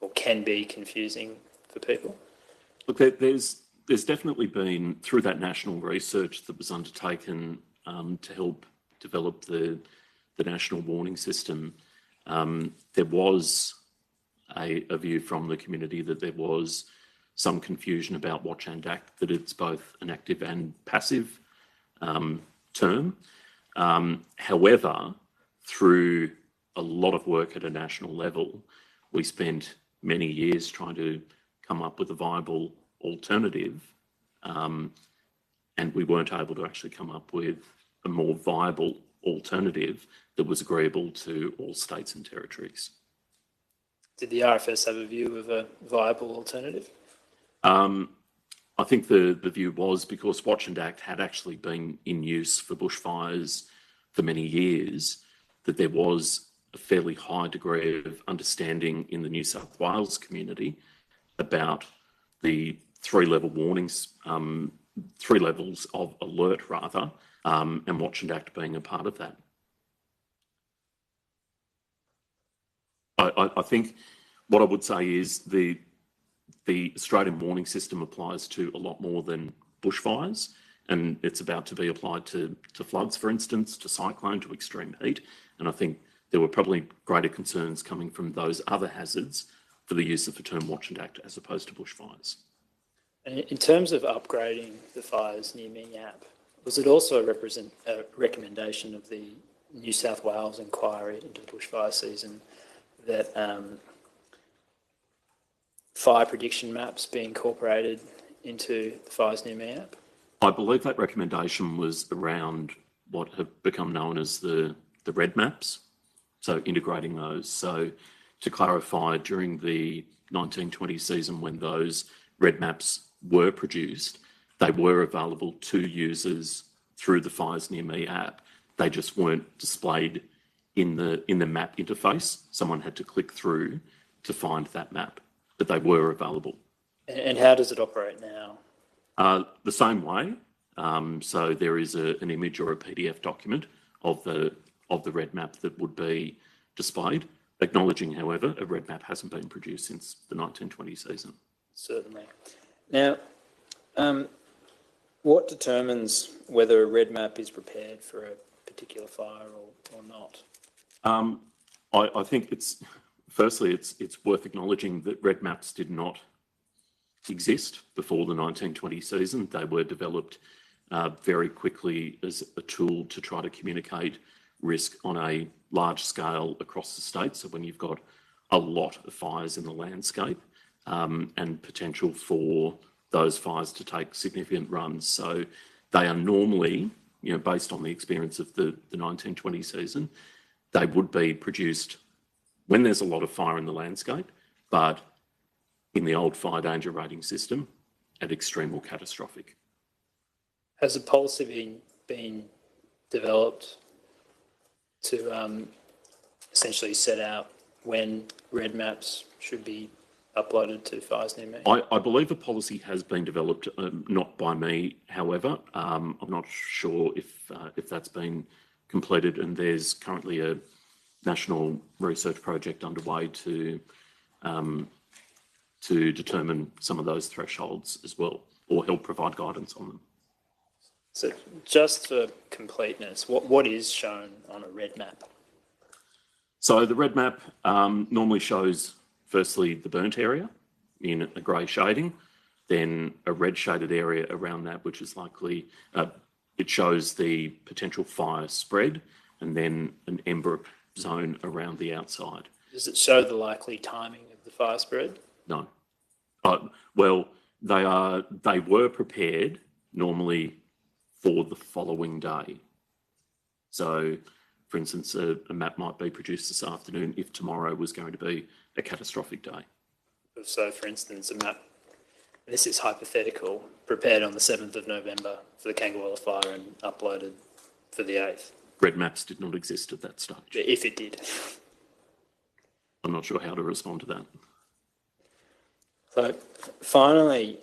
or can be confusing for people?
Look, there's definitely been, through that national research that was undertaken to help develop the national warning system, there was a view from the community that there was some confusion about Watch and Act, that it's both an active and passive term. However, through a lot of work at a national level, we spent many years trying to come up with a viable alternative and we weren't able to actually come up with a more viable alternative that was agreeable to all states and territories.
Did the RFS have a view of a viable alternative?
I think the view was, because Watch and Act had actually been in use for bushfires for many years, that there was a fairly high degree of understanding in the New South Wales community about the three-level warnings, 3 levels of alert rather, and Watch and Act being a part of that. I think what I would say is the Australian warning system applies to a lot more than bushfires, and it's about to be applied to floods, for instance, to cyclone, to extreme heat. And I think there were probably greater concerns coming from those other hazards for the use of the term Watch and Act as opposed to bushfires.
And in terms of upgrading the Fires Near Me app, was it also a recommendation of the New South Wales inquiry into the bushfire season that fire prediction maps be incorporated into the Fires Near Me app?
I believe that recommendation was around what have become known as the red maps, so integrating those. So to clarify, during the 1920 season when those red maps were produced, they were available to users through the Fires Near Me app. They just weren't displayed in the map interface. Someone had to click through to find that map, but they were available.
And how does it operate now?
The same way. So there is an image or a PDF document of the red map that would be displayed, acknowledging, however, a red map hasn't been produced since the 1920 season.
Certainly. Now, what determines whether a red map is prepared for a particular fire or not?
I think it's worth acknowledging that red maps did not exist before the 1920 season. They were developed very quickly as a tool to try to communicate risk on a large scale across the state. So when you've got a lot of fires in the landscape and potential for those fires to take significant runs. So they are normally, based on the experience of the 1920 season, they would be produced when there's a lot of fire in the landscape, but in the old fire danger rating system at extreme or catastrophic.
Has a policy been developed to essentially set out when red maps should be uploaded to Fires Near Me?
I believe a policy has been developed, not by me, however. I'm not sure if that's been completed, and there's currently a national research project underway to determine some of those thresholds as well, or help provide guidance on them.
So just for completeness, what is shown on a red map?
So the red map normally shows, firstly, the burnt area in a grey shading, then a red shaded area around that, which is likely, it shows the potential fire spread, and then an ember zone around the outside.
Does it show the likely timing of the fire spread?
No. Well, they were prepared normally for the following day. So, for instance, a map might be produced this afternoon if tomorrow was going to be a catastrophic day.
So, for instance, a map, this is hypothetical, prepared on the 7th of November for the Kangawala fire and uploaded for the 8th.
Red maps did not exist at that stage.
If it did.
I'm not sure how to respond to that.
So, finally,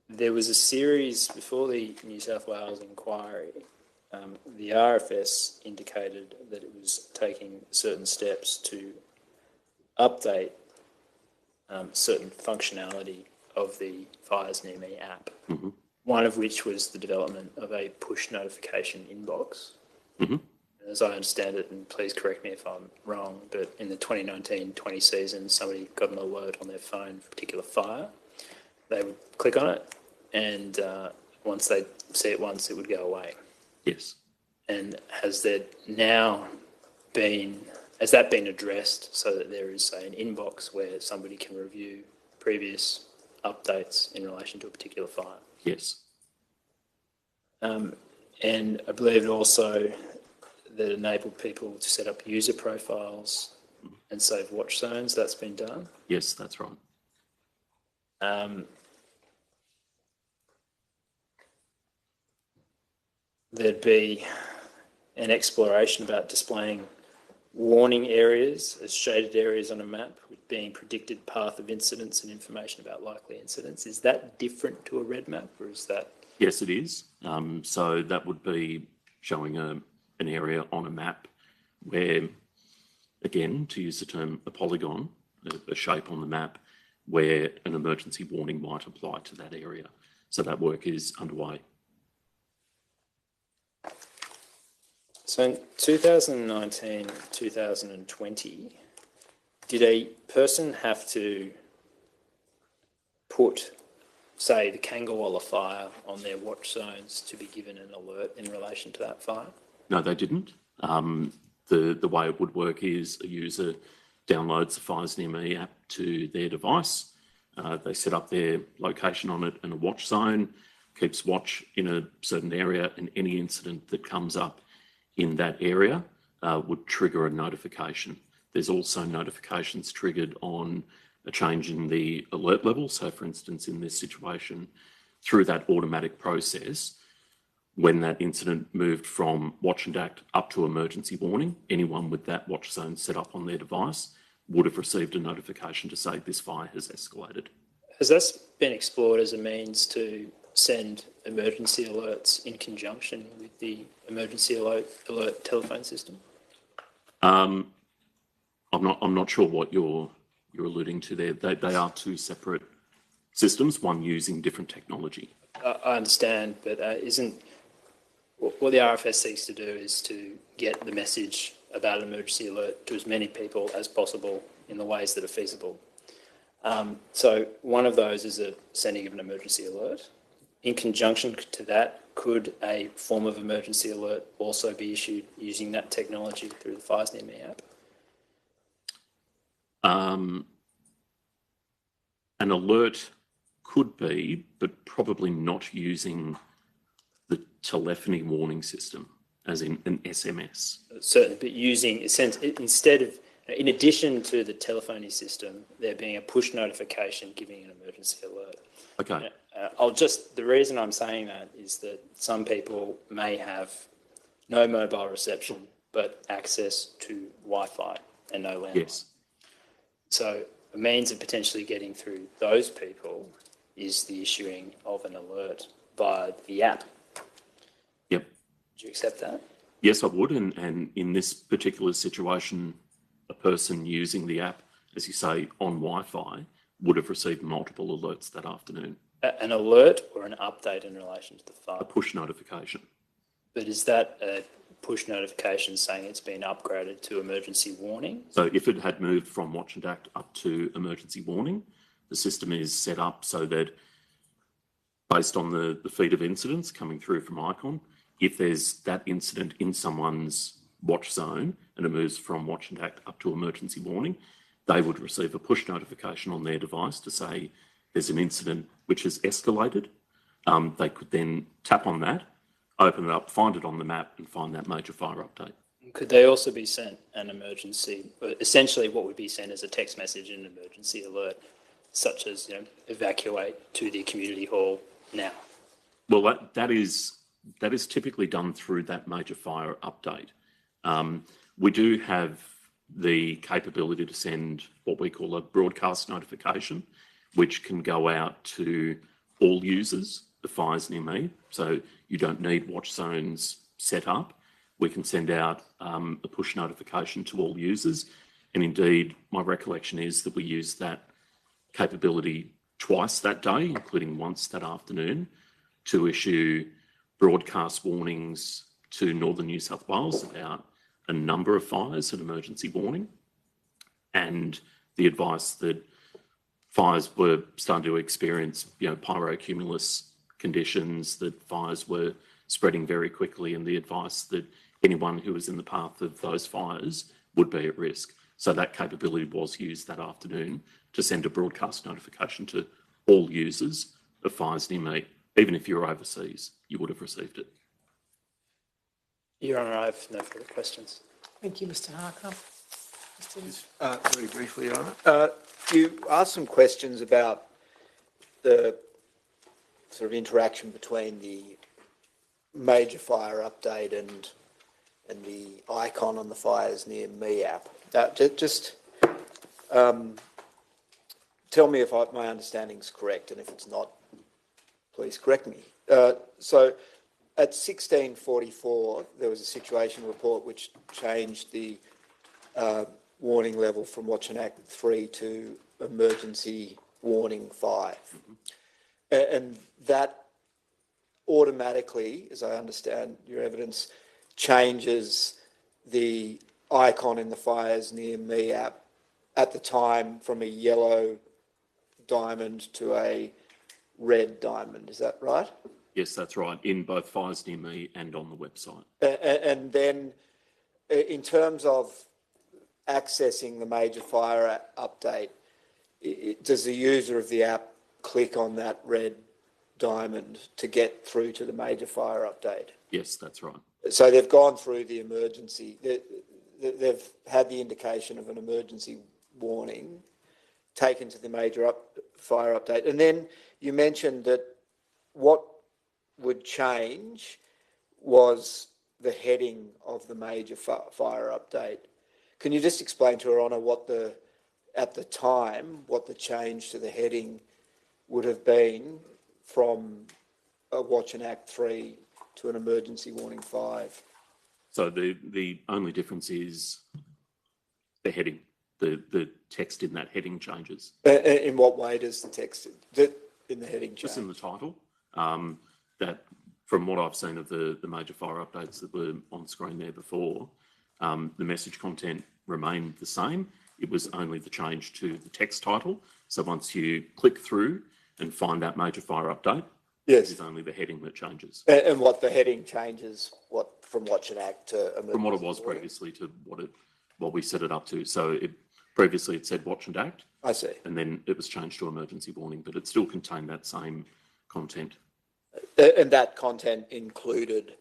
there was a series before the New South Wales inquiry. The RFS indicated that it was taking certain steps to update certain functionality of the Fires Near Me app.
Mm-hmm.
One of which was the development of a push notification inbox.
Mm-hmm.
As I understand it, and please correct me if I'm wrong, but in the 2019-20 season, somebody got an alert on their phone for a particular fire. They would click on it, and once they see it once, it would go away.
Yes.
And has that been addressed so that there is, say, an inbox where somebody can review previous updates in relation to a particular fire?
Yes.
And I believe also that enabled people to set up user profiles and save watch zones. That's been done.
Yes, that's right.
There'd be an exploration about displaying warning areas as shaded areas on a map with being predicted path of incidents and information about likely incidents. Is that different to a red map, or is that?
Yes, it is. So that would be showing an area on a map where, again, to use the term a polygon, a shape on the map where an emergency warning might apply to that area. So that work is underway.
So in 2019, 2020, did a person have to put, say, the Kangawala fire on their watch zones to be given an alert in relation to that fire?
No, they didn't. The way it would work is a user downloads the Fires Near Me app to their device. They set up their location on it and a watch zone, keeps watch in a certain area, and any incident that comes up in that area would trigger a notification. There's also notifications triggered on a change in the alert level. So, for instance, in this situation, through that automatic process, when that incident moved from watch and act up to emergency warning, anyone with that watch zone set up on their device would have received a notification to say this fire has escalated.
Has that been explored as a means to send emergency alerts in conjunction with the emergency alert telephone system?
I'm not sure what you're alluding to there. They are two separate systems, one using different technology.
I understand, but isn't what the RFS seeks to do is to get the message about an emergency alert to as many people as possible in the ways that are feasible. So one of those is a sending of an emergency alert. In conjunction to that, could a form of emergency alert also be issued using that technology through the Fires Near Me app?
An alert could be, but probably not using the telephony warning system, as in an SMS.
Certainly, but using, instead of, in addition to the telephony system, there being a push notification giving an emergency alert.
Okay.
The reason I'm saying that is that some people may have no mobile reception, but access to Wi-Fi and no landline.
Yes.
So a means of potentially getting through those people is the issuing of an alert via the app.
Yep.
Would you accept that?
Yes, I would. And in this particular situation, a person using the app, as you say, on Wi-Fi, would have received multiple alerts that afternoon.
An alert or an update in relation to the fire?
A push notification.
But is that a push notification saying it's been upgraded to emergency warning?
So if it had moved from watch and act up to emergency warning, the system is set up so that based on the feed of incidents coming through from ICON, if there's that incident in someone's watch zone and it moves from watch and act up to emergency warning, they would receive a push notification on their device to say there's an incident which has escalated. They could then tap on that, open it up, find it on the map and find that major fire update.
Could they also be sent an emergency, essentially what would be sent as a text message, an emergency alert, such as, evacuate to the community hall now?
Well, that is typically done through that major fire update. We do have the capability to send what we call a broadcast notification, which can go out to all users of Fires Near Me. So you don't need watch zones set up. We can send out a push notification to all users. And indeed, my recollection is that we used that capability twice that day, including once that afternoon, to issue broadcast warnings to Northern New South Wales about a number of fires and emergency warning, and the advice that fires were starting to experience, pyrocumulus conditions, that fires were spreading very quickly, and the advice that anyone who was in the path of those fires would be at risk. So that capability was used that afternoon to send a broadcast notification to all users of Fires Near Me, Even if you're overseas, you would have received it.
Your Honour, I have no further questions.
Thank you, Mr Harker.
Very briefly, Your Honour. You asked some questions about the sort of interaction between the major fire update and the icon on the Fires Near Me app. Just tell me if my understanding is correct, and if it's not, please correct me. So at 1644, there was a situation report which changed the warning level from Watch and Act 3 to Emergency Warning 5. And that automatically, as I understand your evidence, changes the icon in the Fires Near Me app at the time from a yellow diamond to a red diamond. Is that right?
Yes, that's right, in both Fires Near Me and on the website.
And then in terms of accessing the major fire update, does the user of the app click on that red diamond to get through to the major fire update?
Yes, that's right.
So they've gone through the emergency, they've had the indication of an emergency warning taken to the major fire update. And then you mentioned that what would change was the heading of the major fire update. Can you just explain to Her Honour at the time, what the change to the heading would have been from a Watch and Act 3 to an Emergency Warning 5?
So the only difference is the heading. The text in that heading changes.
In what way does the text in the heading change?
Just in the title. That, from what I've seen of the major fire updates that were on screen there before, the message content remained the same. It was only the change to the text title. So once you click through and find that major fire update,
yes,
it's only the heading that changes.
And what the heading changes, from Watch and Act to Emergency
From what it was previously to what we set it up to. So previously it said Watch and Act.
I see.
And then it was changed to Emergency Warning, but it still contained that same content.
And that content included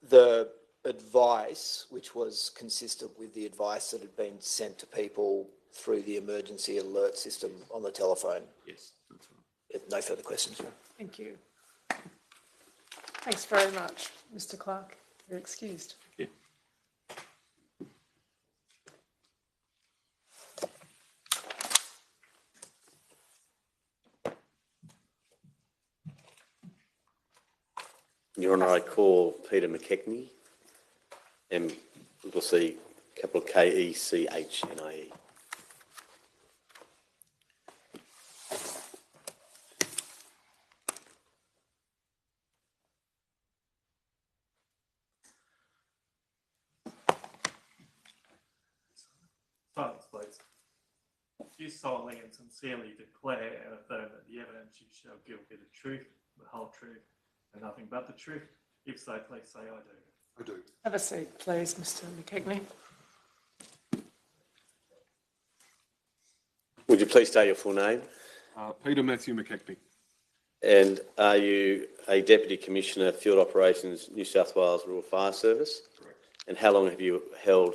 the advice, which was consistent with the advice that had been sent to people through the emergency alert system on the telephone.
Yes, that's right.
No further questions.
Thank you. Thanks very much, Mr Clark. You're excused.
Yeah.
Your Honour, I call Peter McKechnie, we'll see capital K-E-C-H-N-I-E.
Silence, please. Do you solemnly and sincerely declare and affirm that the evidence you shall give be the truth, the whole truth, and nothing but the truth? If so, please say I do.
I do.
Have a seat, please, Mr McKechnie.
Would you please state your full name?
Peter Matthew McKechnie.
And are you a Deputy Commissioner, Field Operations, New South Wales Rural Fire Service?
Correct.
And how long have you held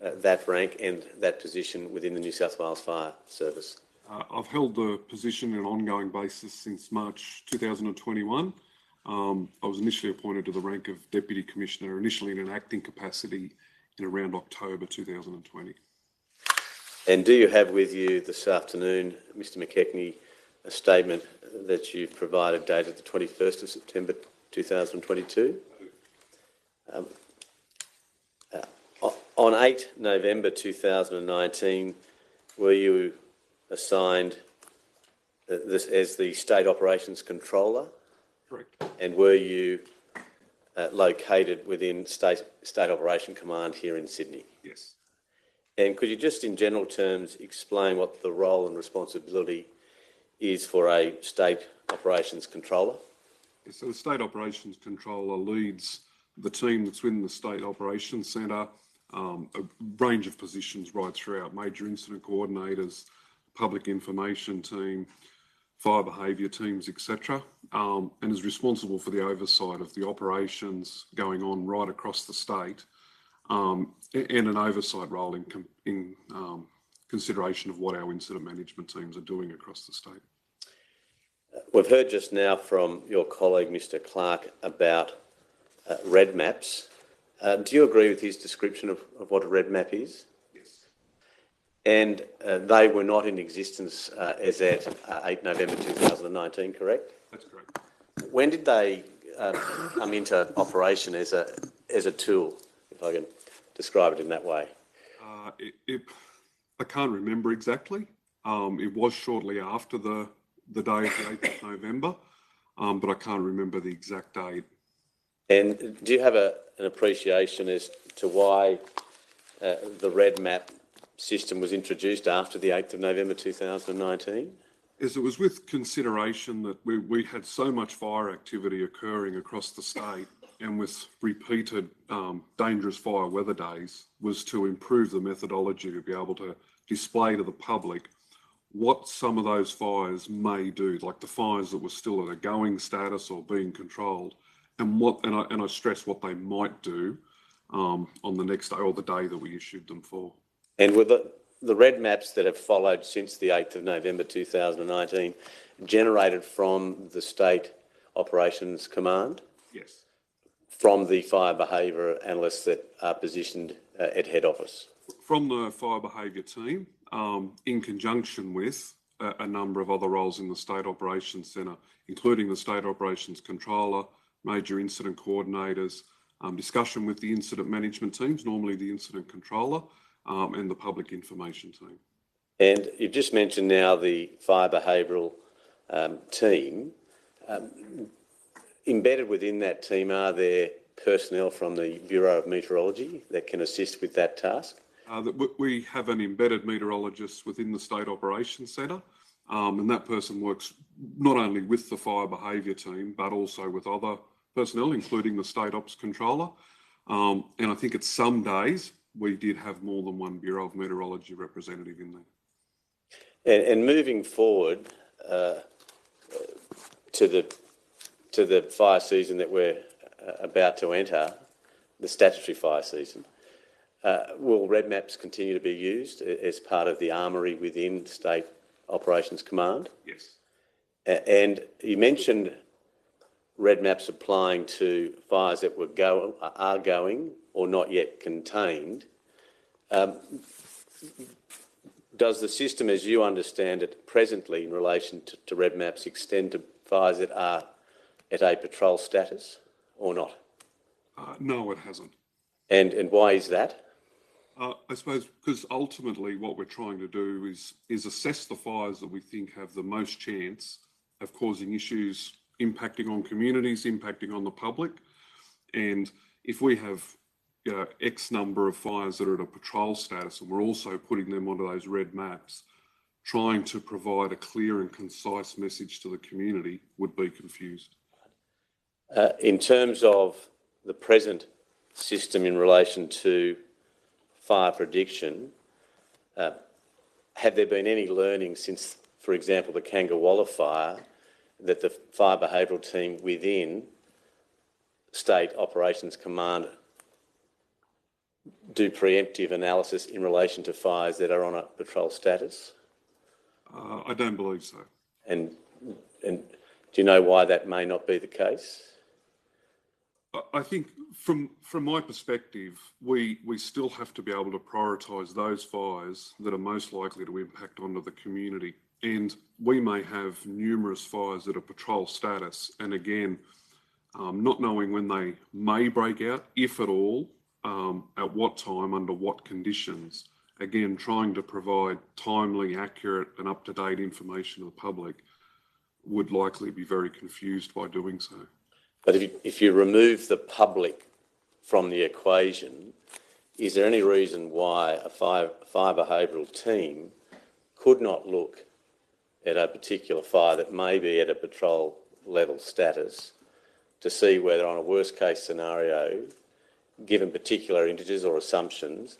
that rank and that position within the New South Wales Fire Service?
I've held the position on an ongoing basis since March 2021. I was initially appointed to the rank of Deputy Commissioner, initially in an acting capacity in around October 2020.
And do you have with you this afternoon, Mr McKechnie, a statement that you've provided dated the 21st of September 2022? On 8 November 2019, were you assigned this as the State Operations Controller?
Correct.
And were you located within State Operation Command here in Sydney?
Yes.
And could you just in general terms explain what the role and responsibility is for a State Operations Controller?
So the State Operations Controller leads the team that's within the State Operations Centre, a range of positions right throughout, major incident coordinators, public information team,
fire behaviour teams, etc., and is responsible for the oversight of the operations going on right across the state, and an oversight role in consideration of what our incident management teams are doing across the state.
We've heard just now from your colleague, Mr. Clark, about red maps. Do you agree with his description of what a red map is?
Yes.
And they were not in existence as at 8 November 2019, correct?
That's correct.
When did they come into operation as a tool, if I can describe it in that way?
I can't remember exactly. It was shortly after the day of the 8th of November, but I can't remember the exact date.
And do you have an appreciation as to why the red map system was introduced after the 8th of November 2019?
As it was with consideration that we had so much fire activity occurring across the state, and with repeated dangerous fire weather days, was to improve the methodology to be able to display to the public what some of those fires may do, like the fires that were still at a going status or being controlled, and I stress what they might do on the next day or the day that we issued them for.
And with the red maps that have followed since the 8th of November 2019 generated from the State Operations Command?
Yes.
From the fire behaviour analysts that are positioned at head office?
From the fire behaviour team, in conjunction with a number of other roles in the State Operations Centre, including the State Operations Controller, major incident coordinators, discussion with the incident management teams, normally the incident controller, and the public information team.
And you've just mentioned now the fire behavioural team. Embedded within that team, are there personnel from the Bureau of Meteorology that can assist with that task?
We have an embedded meteorologist within the State Operations Centre, and that person works not only with the fire behaviour team, but also with other personnel, including the State Ops Controller. And I think at some days we did have more than one Bureau of Meteorology representative in there.
And moving forward to the fire season that we're about to enter, the statutory fire season, will red maps continue to be used as part of the armoury within State Operations Command?
Yes.
And you mentioned red maps applying to fires that are going or not yet contained. Does the system, as you understand it presently in relation to red maps, extend to fires that are at a patrol status or not?
No, it hasn't.
And why is that?
I suppose because ultimately what we're trying to do is assess the fires that we think have the most chance of causing issues impacting on communities, impacting on the public. And if we have X number of fires that are at a patrol status and we're also putting them onto those red maps, trying to provide a clear and concise message to the community would be confused.
In terms of the present system in relation to fire prediction, have there been any learning since, for example, the Kangawala fire, that the fire behavioural team within State Operations Command do preemptive analysis in relation to fires that are on a patrol status?
I don't believe so.
And do you know why that may not be the case?
I think from my perspective, we still have to be able to prioritise those fires that are most likely to impact onto the community. And we may have numerous fires that are patrol status, and again, not knowing when they may break out, if at all, at what time, under what conditions. Again, trying to provide timely, accurate and up-to-date information to the public would likely be very confused by doing so.
But if you remove the public from the equation, is there any reason why a fire behavioural team could not look at a particular fire that may be at a patrol level status to see whether on a worst case scenario, given particular integers or assumptions,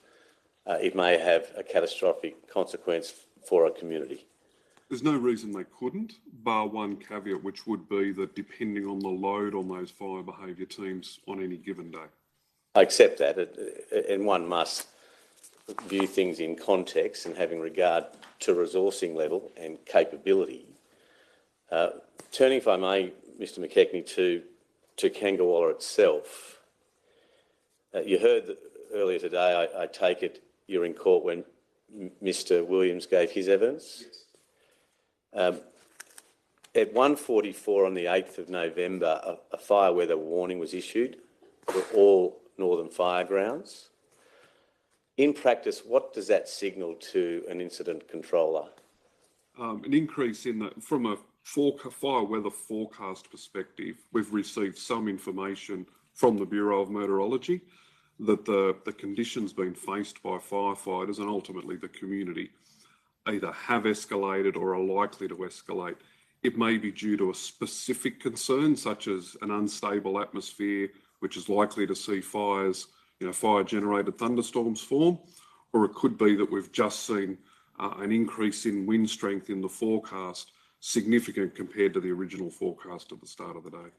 it may have a catastrophic consequence for a community?
There's no reason they couldn't, bar one caveat, which would be that depending on the load on those fire behaviour teams on any given day.
I accept that, and one must view things in context and having regard to resourcing level and capability. Turning, if I may, Mr McKechnie, to Kangawala itself. You heard that earlier today, I take it you're in court when Mr Williams gave his evidence? Yes. At 1:44 on the 8th of November, a fire weather warning was issued for all northern fire grounds. In practice, what does that signal to an incident controller?
An increase in that, from a fire weather forecast perspective, we've received some information from the Bureau of Meteorology that the conditions being faced by firefighters and ultimately the community either have escalated or are likely to escalate. It may be due to a specific concern, such as an unstable atmosphere, which is likely to see fires, fire-generated thunderstorms form, or it could be that we've just seen an increase in wind strength in the forecast, significant compared to the original forecast at the start of the day.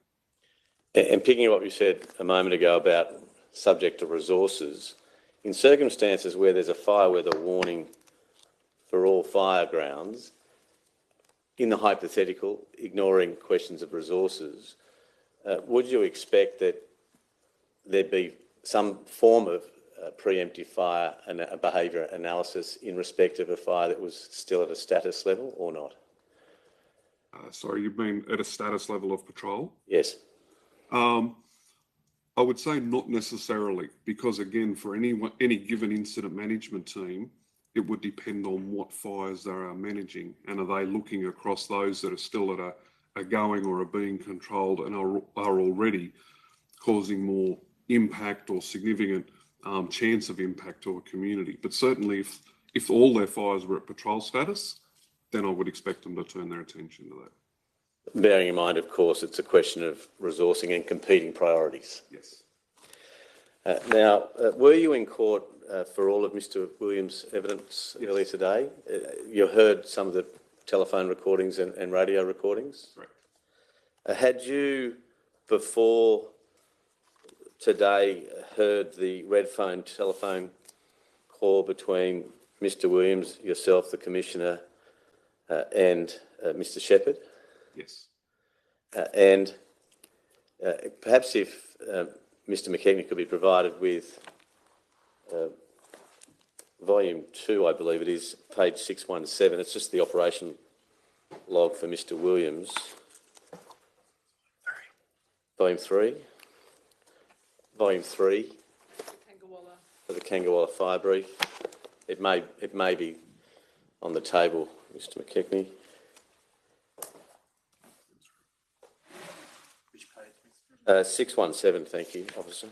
And picking up what you said a moment ago about subject to resources, in circumstances where there's a fire weather warning for all fire grounds, in the hypothetical, ignoring questions of resources, would you expect that there'd be some form of preemptive fire and a behaviour analysis in respect of a fire that was still at a status level or not?
Sorry, you mean at a status level of patrol?
Yes.
I would say not necessarily, because again, for any given incident management team, it would depend on what fires they are managing, and are they looking across those that are still at a going or are being controlled and are already causing more impact or significant chance of impact to a community. But certainly if all their fires were at patrol status, then I would expect them to turn their attention to that.
Bearing in mind, of course, it's a question of resourcing and competing priorities.
Yes.
Now, were you in court for all of Mr Williams' evidence earlier today? You heard some of the telephone recordings and radio recordings?
Right.
Had you, before today, heard the red phone telephone call between Mr Williams, yourself, the Commissioner, and Mr Shepherd?
Yes.
And perhaps if Mr McKechnie could be provided with volume 2, I believe it is, page 617. It's just the operation log for Mr Williams. Volume 3. Volume 3.
Kangawala.
For the Kangawala fire brief. It may be on the table, Mr McKechnie.
Which page?
617, thank you, Officer.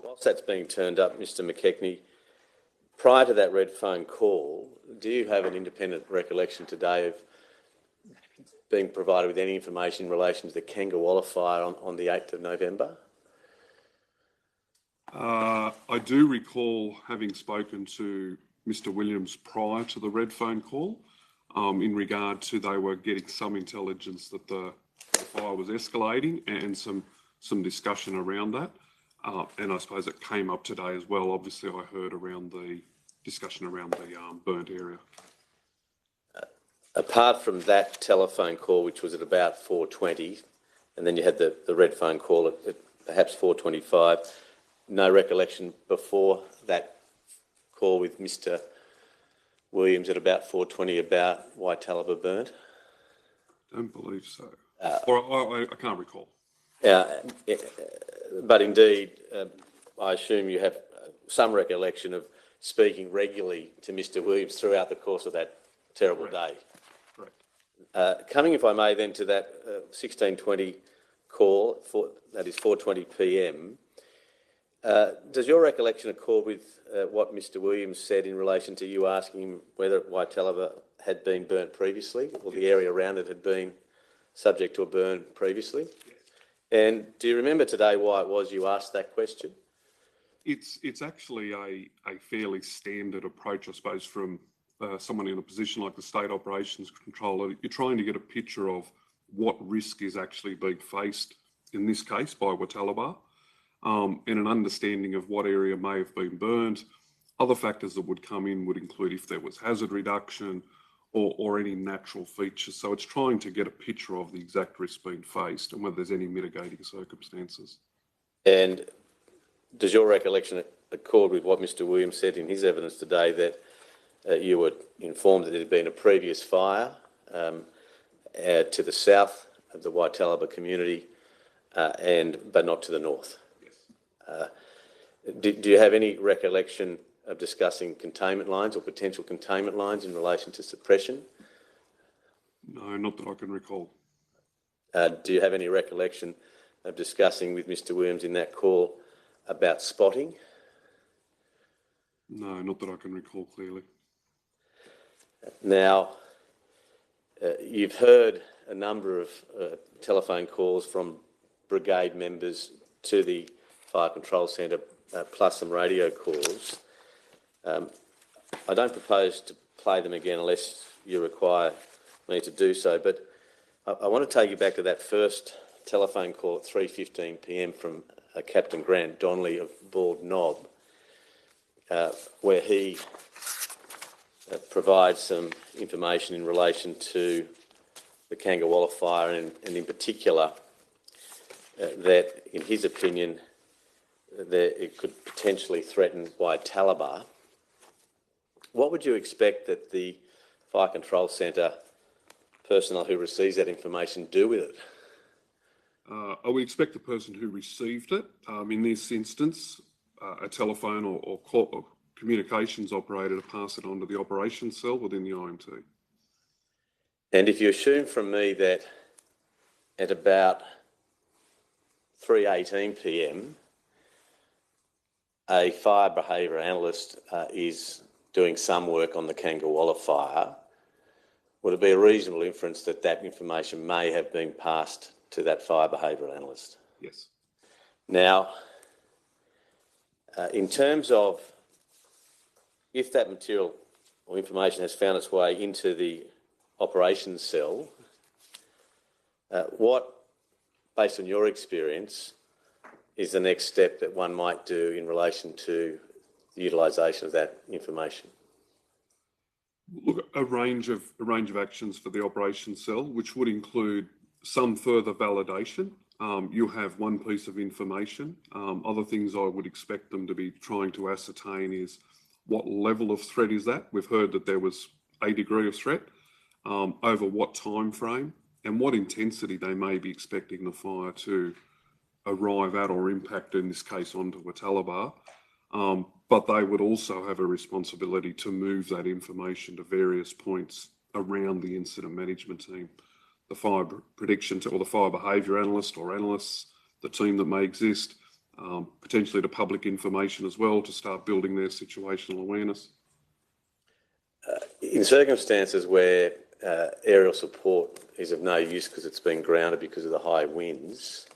Whilst that's being turned up, Mr McKechnie, prior to that red phone call, do you have an independent recollection today of being provided with any information in relation to the Kangawala fire on the 8th of November?
I do recall having spoken to Mr Williams prior to the red phone call in regard to they were getting some intelligence that the fire was escalating and some discussion around that. And I suppose it came up today as well. Obviously, I heard around the discussion around the burnt area.
Apart from that telephone call, which was at about 4:20, and then you had the red phone call at perhaps 4:25, no recollection before that call with Mr Williams at about 4:20 about why Talaba burnt?
Don't believe so. Or I can't recall.
But indeed, I assume you have some recollection of speaking regularly to Mr Williams throughout the course of that terrible day.
Correct.
Coming, if I may, then to that 16:20 call, that is 4:20 p.m, does your recollection accord with what Mr Williams said in relation to you asking him whether Waitalaba had been burnt previously or the area around it had been subject to a burn previously?
Yes.
And do you remember today why it was you asked that question?
It's actually a fairly standard approach, I suppose, from someone in a position like the State Operations Controller. You're trying to get a picture of what risk is actually being faced, in this case, by Wattalaba, and an understanding of what area may have been burnt. Other factors that would come in would include if there was hazard reduction or any natural features. So it's trying to get a picture of the exact risk being faced and whether there's any mitigating circumstances.
And does your recollection accord with what Mr Williams said in his evidence today, that you were informed that there had been a previous fire to the south of the Wattalaba community, but not to the north? Yes. Do you have any recollection of discussing containment lines or potential containment lines in relation to suppression?
No, not that I can recall.
Do you have any recollection of discussing with Mr Williams in that call about spotting?
No, not that I can recall clearly.
Now, you've heard a number of telephone calls from brigade members to the Fire Control Centre, plus some radio calls. I don't propose to play them again unless you require me to do so, but I want to take you back to that first telephone call at 3:15 p.m. from Captain Grant Donnelly of Bald Knob, where he provides some information in relation to the Kangawala fire and in particular that, in his opinion, that it could potentially threaten Wattalaba. What would you expect that the Fire Control Centre personnel who receives that information do with it?
I would expect the person who received it, in this instance, a telephone or communications operator, to pass it on to the operations cell within the IMT.
And if you assume from me that at about 3:18 p.m, a fire behaviour analyst is doing some work on the Kangawala fire, would it be a reasonable inference that that information may have been passed to that fire behaviour analyst?
Yes.
Now, in terms of if that material or information has found its way into the operations cell, what, based on your experience, is the next step that one might do in relation to the utilisation of that information?
Look, a range of actions for the operations cell, which would include some further validation. You have one piece of information. Other things I would expect them to be trying to ascertain is what level of threat is that? We've heard that there was a degree of threat, over what time frame, and what intensity they may be expecting the fire to arrive at or impact, in this case, onto Wattalaba. But they would also have a responsibility to move that information to various points around the incident management team, the fire prediction or the fire behaviour analyst or analysts, the team that may exist, potentially to public information as well, to start building their situational awareness.
In circumstances where aerial support is of no use because it's been grounded because of the high winds,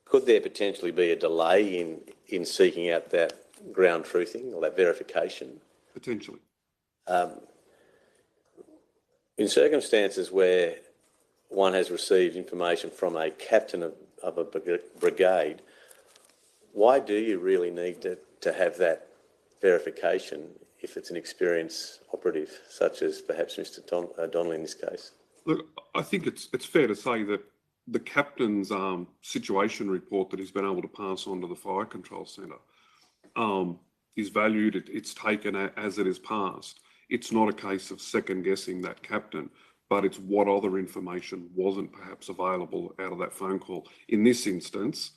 could there potentially be a delay in seeking out that ground truthing or that verification?
Potentially.
In circumstances where one has received information from a captain of a brigade, why do you really need to have that verification if it's an experienced operative, such as perhaps Mr. Donnelly in this case?
Look, I think it's fair to say that the captain's situation report that he's been able to pass on to the Fire Control Centre is valued. It's taken as it is passed. It's not a case of second guessing that captain, but it's what other information wasn't perhaps available out of that phone call. In this instance,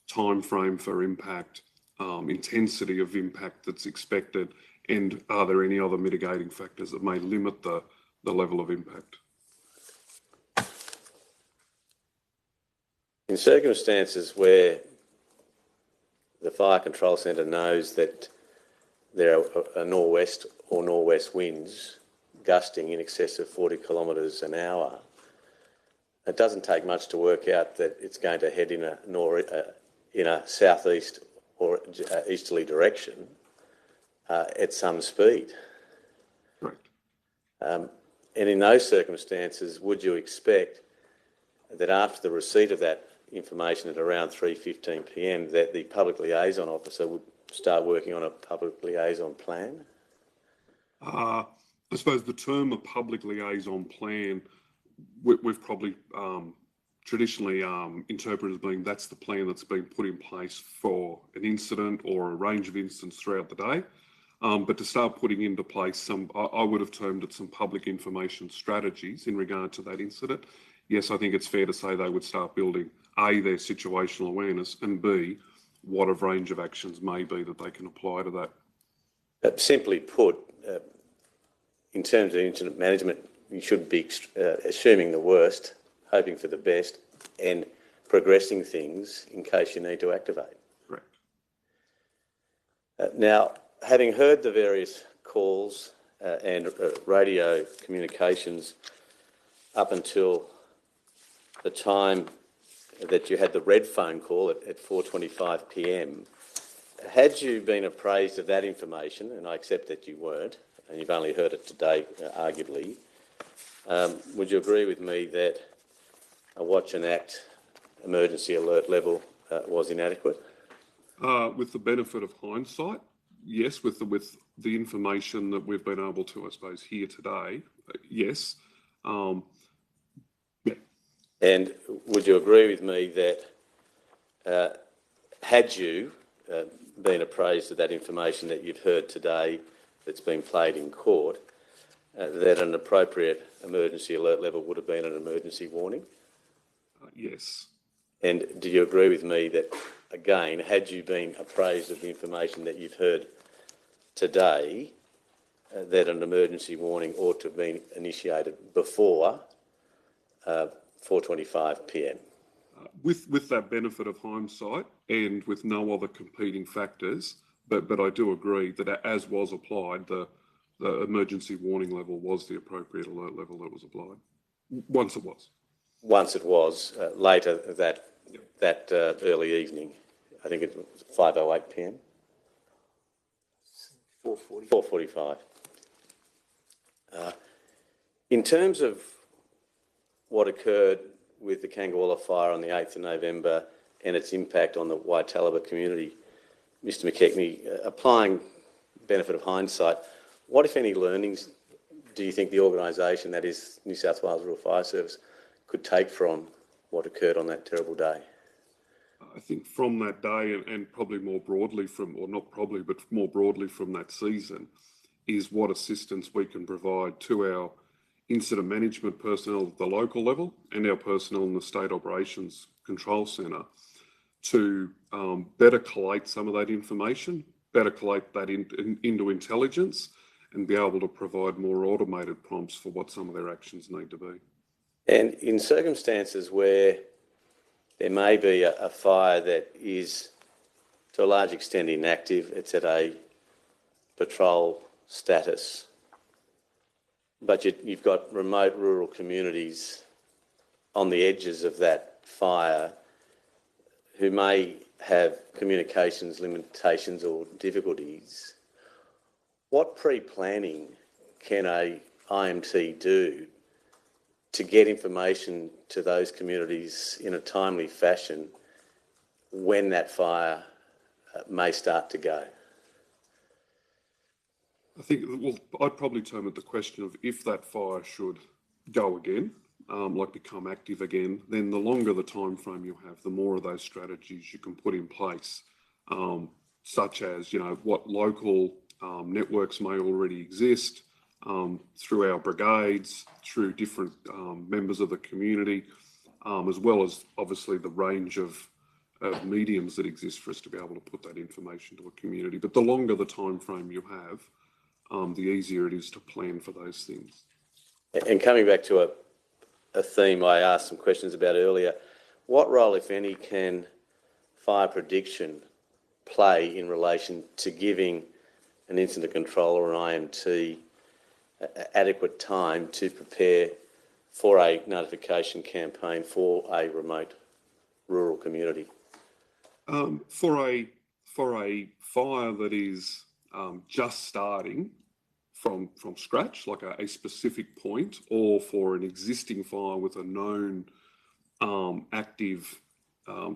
time frame for impact, intensity of impact that's expected, and are there any other mitigating factors that may limit the level of impact?
In circumstances where the Fire Control Centre knows that there are nor'west or nor'west winds gusting in excess of 40 kilometres an hour, it doesn't take much to work out that it's going to head in a southeast or easterly direction at some speed.
Correct.
And in those circumstances, would you expect that after the receipt of that information at around 3:15 p.m. that the public liaison officer would start working on a public liaison plan?
I suppose the term a public liaison plan, we've probably traditionally interpreted as being that's the plan that's been put in place for an incident or a range of incidents throughout the day. But to start putting into place I would have termed it some public information strategies in regard to that incident. Yes, I think it's fair to say they would start building A, their situational awareness, and B, what a range of actions may be that they can apply to that.
Simply put, in terms of incident management, you should be assuming the worst, hoping for the best, and progressing things in case you need to activate.
Correct.
Now, having heard the various calls and radio communications up until the time that you had the red phone call at 4:25 p.m, had you been appraised of that information, and I accept that you weren't, and you've only heard it today, arguably, would you agree with me that a watch and act emergency alert level was inadequate?
With the benefit of hindsight, yes. With the information that we've been able to, I suppose, hear today, yes. Yeah.
And would you agree with me that had you been appraised of that information that you've heard today that's been played in court, that an appropriate emergency alert level would have been an emergency warning?
Yes.
And do you agree with me that, again, had you been appraised of the information that you've heard today, that an emergency warning ought to have been initiated before 4:25 p.m?
With that benefit of hindsight and with no other competing factors, but I do agree that as was applied, the emergency warning level was the appropriate alert level that was applied. Once it was.
Once it was, later that early evening, I think it was 5:08 p.m. 4:45. In terms of what occurred with the Kangawala fire on the 8th of November and its impact on the Waitalaba community, Mr McKechnie, applying benefit of hindsight, what, if any, learnings do you think the organisation, that is New South Wales Rural Fire Service, could take from what occurred on that terrible day?
I think from that day and probably more broadly not probably, but more broadly from that season, is what assistance we can provide to our incident management personnel at the local level and our personnel in the State Operations Control Centre to better collate some of that information, better collate that into intelligence, and be able to provide more automated prompts for what some of their actions need to be.
And in circumstances where there may be a fire that is to a large extent inactive, it's at a patrol status, but you've got remote rural communities on the edges of that fire who may have communications limitations or difficulties, what pre-planning can a IMT do to get information to those communities in a timely fashion when that fire may start to go?
I think, well, I'd probably term it the question of if that fire should go again, become active again, then the longer the time frame you have, the more of those strategies you can put in place, such as, what local networks may already exist through our brigades, through different members of the community, as well as obviously the range of mediums that exist for us to be able to put that information to a community. But the longer the time frame you have, the easier it is to plan for those things.
And coming back to a theme I asked some questions about earlier, what role, if any, can fire prediction play in relation to giving an incident controller or an IMT adequate time to prepare for a notification campaign for a remote rural community?
For a fire that is just starting from scratch, like a specific point, or for an existing fire with a known active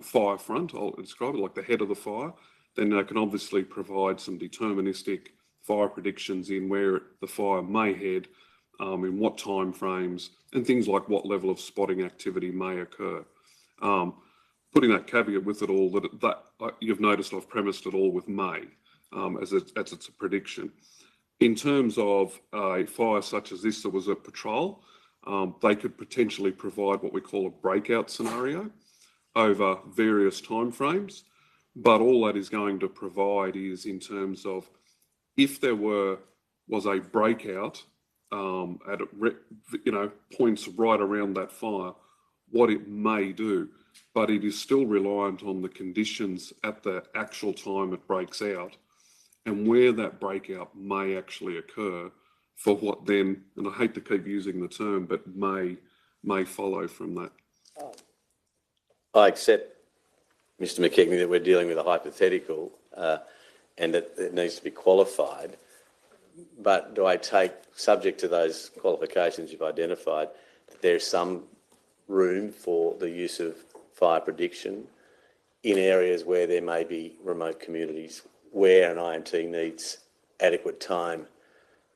fire front, I'll describe it like the head of the fire, then they can obviously provide some deterministic fire predictions in where the fire may head, in what time frames, and things like what level of spotting activity may occur. Putting that caveat with it all, that you've noticed I've premised it all with may, as it's a prediction. In terms of a fire such as this that was a patrol, they could potentially provide what we call a breakout scenario over various timeframes, but all that is going to provide is in terms of if there was a breakout at points right around that fire, what it may do, but it is still reliant on the conditions at the actual time it breaks out and where that breakout may actually occur for what then, and I hate to keep using the term, but may follow from that.
I accept, Mr McKegney, that we're dealing with a hypothetical and that it needs to be qualified, but do I take, subject to those qualifications you've identified, that there's some room for the use of fire prediction in areas where there may be remote communities where an IMT needs adequate time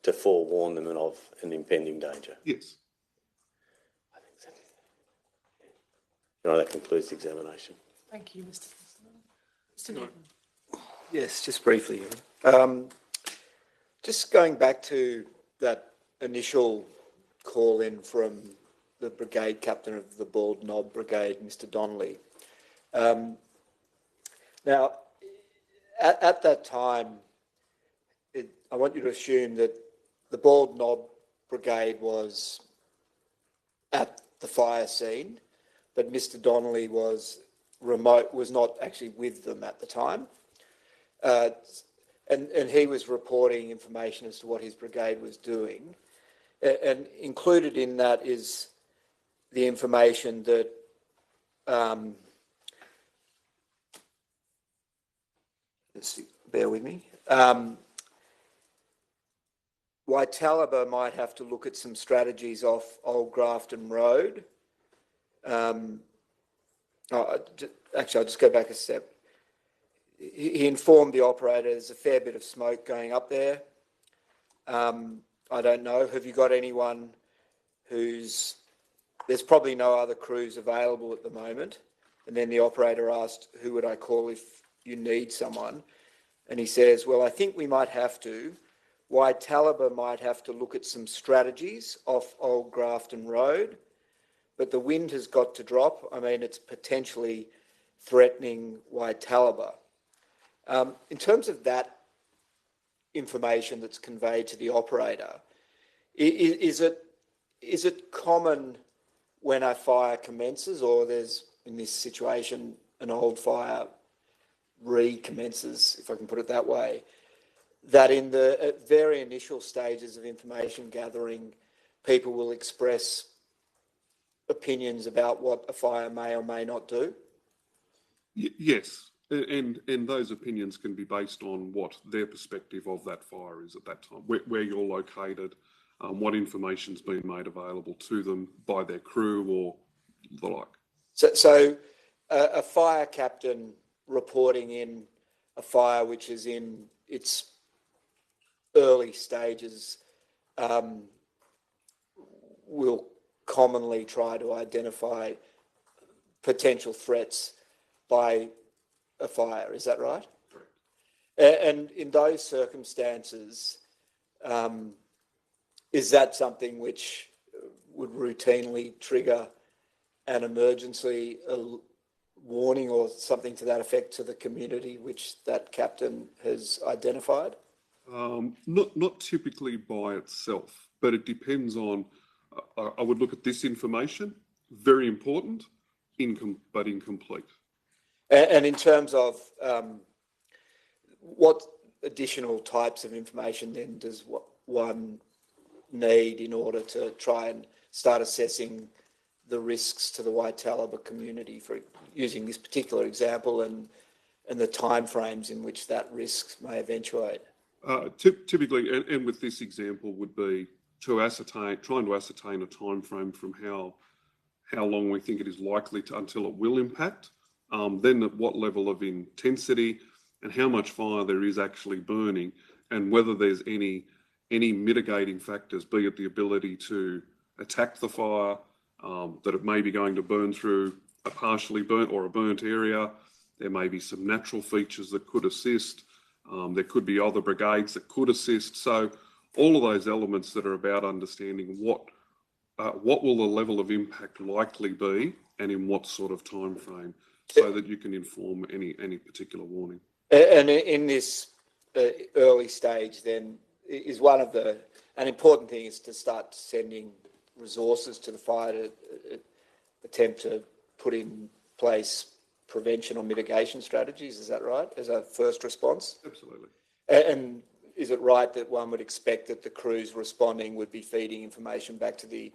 to forewarn them of an impending danger?
Yes.
I think so. Right, that concludes the examination.
Thank you, Mr. President.
Yes, just briefly. Just going back to that initial call in from the brigade captain of the Bald Knob Brigade, Mr. Donnelly. Now, at that time, I want you to assume that the Bald Knob Brigade was at the fire scene, but Mr. Donnelly was remote, was not actually with them at the time. And he was reporting information as to what his brigade was doing. And included in that is the information that bear with me. Waitalaba might have to look at some strategies off Old Grafton Road. Actually, I'll just go back a step. He informed the operator there's a fair bit of smoke going up there. I don't know. Have you got anyone who's... There's probably no other crews available at the moment. And then the operator asked, who would I call if you need someone? And he says, well, I think we might have to. Waitalaba might have to look at some strategies off Old Grafton Road, but the wind has got to drop. I mean, it's potentially threatening Waitalaba. In terms of that information that's conveyed to the operator, is it common when a fire commences, or there's, in this situation, an old fire recommences, if I can put it that way, that in the very initial stages of information gathering, people will express opinions about what a fire may or may not do?
Yes, and those opinions can be based on what their perspective of that fire is at that time, where you're located, what information's been made available to them by their crew or the like. So a fire captain reporting in a fire which is in its early stages will commonly try to identify potential threats by a fire. Is that right? Correct. And in those circumstances, is that something which would routinely trigger an emergency warning or something to that effect to the community which that captain has identified? Not typically by itself, but it depends on, I would look at this information, very important, but incomplete. And in terms of what additional types of information then does one need in order to try and
start assessing the risks to the Waitalaba community for using this particular example and the timeframes in which that risk may eventuate?
Typically, and with this example, would be trying to ascertain a time frame from how long we think it is likely to until it will impact, then at what level of intensity and how much fire there is actually burning, and whether there's any mitigating factors, be it the ability to attack the fire, that it may be going to burn through a partially burnt or a burnt area. There may be some natural features that could assist. There could be other brigades that could assist. So all of those elements that are about understanding what will the level of impact likely be and in what sort of time frame, so that you can inform any particular warning.
And in this early stage, then, is an important thing is to start sending resources to the fire to attempt to put in place prevention or mitigation strategies. Is that right, as a first response?
Absolutely.
And is it right that one would expect that the crews responding would be feeding information back to the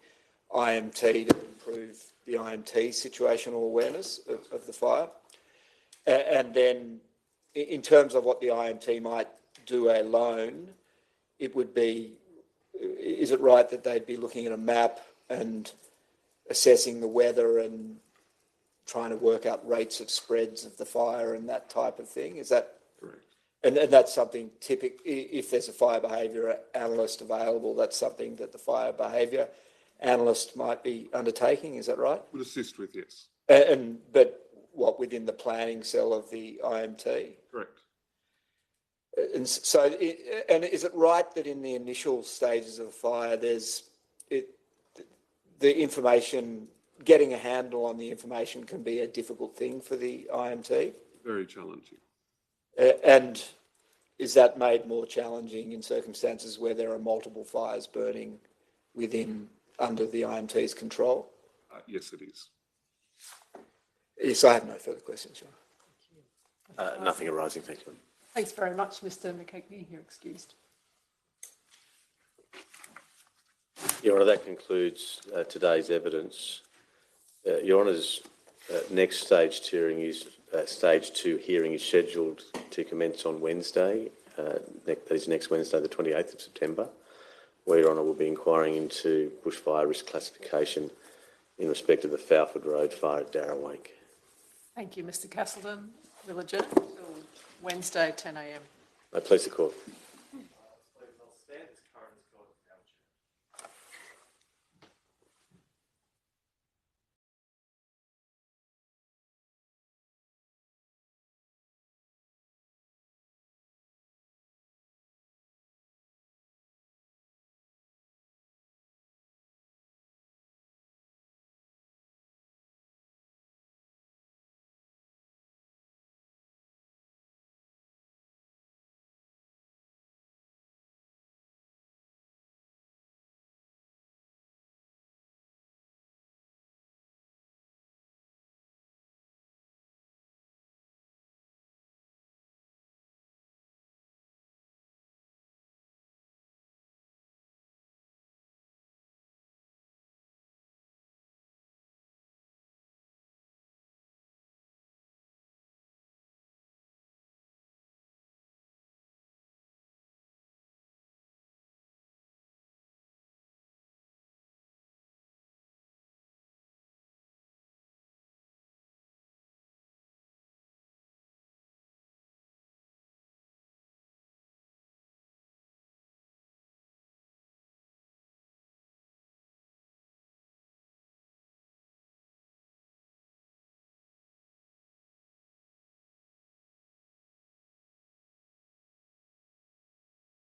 IMT to improve the IMT situational awareness of the fire? And then in terms of what the IMT might do alone, it would be, is it right that they'd be looking at a map and assessing the weather and trying to work out rates of spreads of the fire and that type of thing? Is that
correct?
And that's something typical, if there's a fire behaviour analyst available, that's something that the fire behaviour analyst might be undertaking, is that right?
Would assist with, yes.
But what, within the planning cell of the IMT?
Correct.
And so, and is it right that in the initial stages of the fire, the information, getting a handle on the information can be a difficult thing for the IMT?
Very challenging.
And is that made more challenging in circumstances where there are multiple fires burning under the IMT's control?
Yes, it is.
Yes, I have no further questions, John.
Nothing arising, thank you.
Thanks very much, Mr. McKechnie. You're excused.
Your Honour, that concludes today's evidence. Your Honour's next stage hearing is stage 2 hearing is scheduled to commence on Wednesday. That is next Wednesday, the 28th of September, where Your Honour will be inquiring into bushfire risk classification in respect of the Falford Road fire at Darrawake.
Thank you, Mr. Castleton. We'll adjourn until Wednesday, 10 a.m.
I please the court.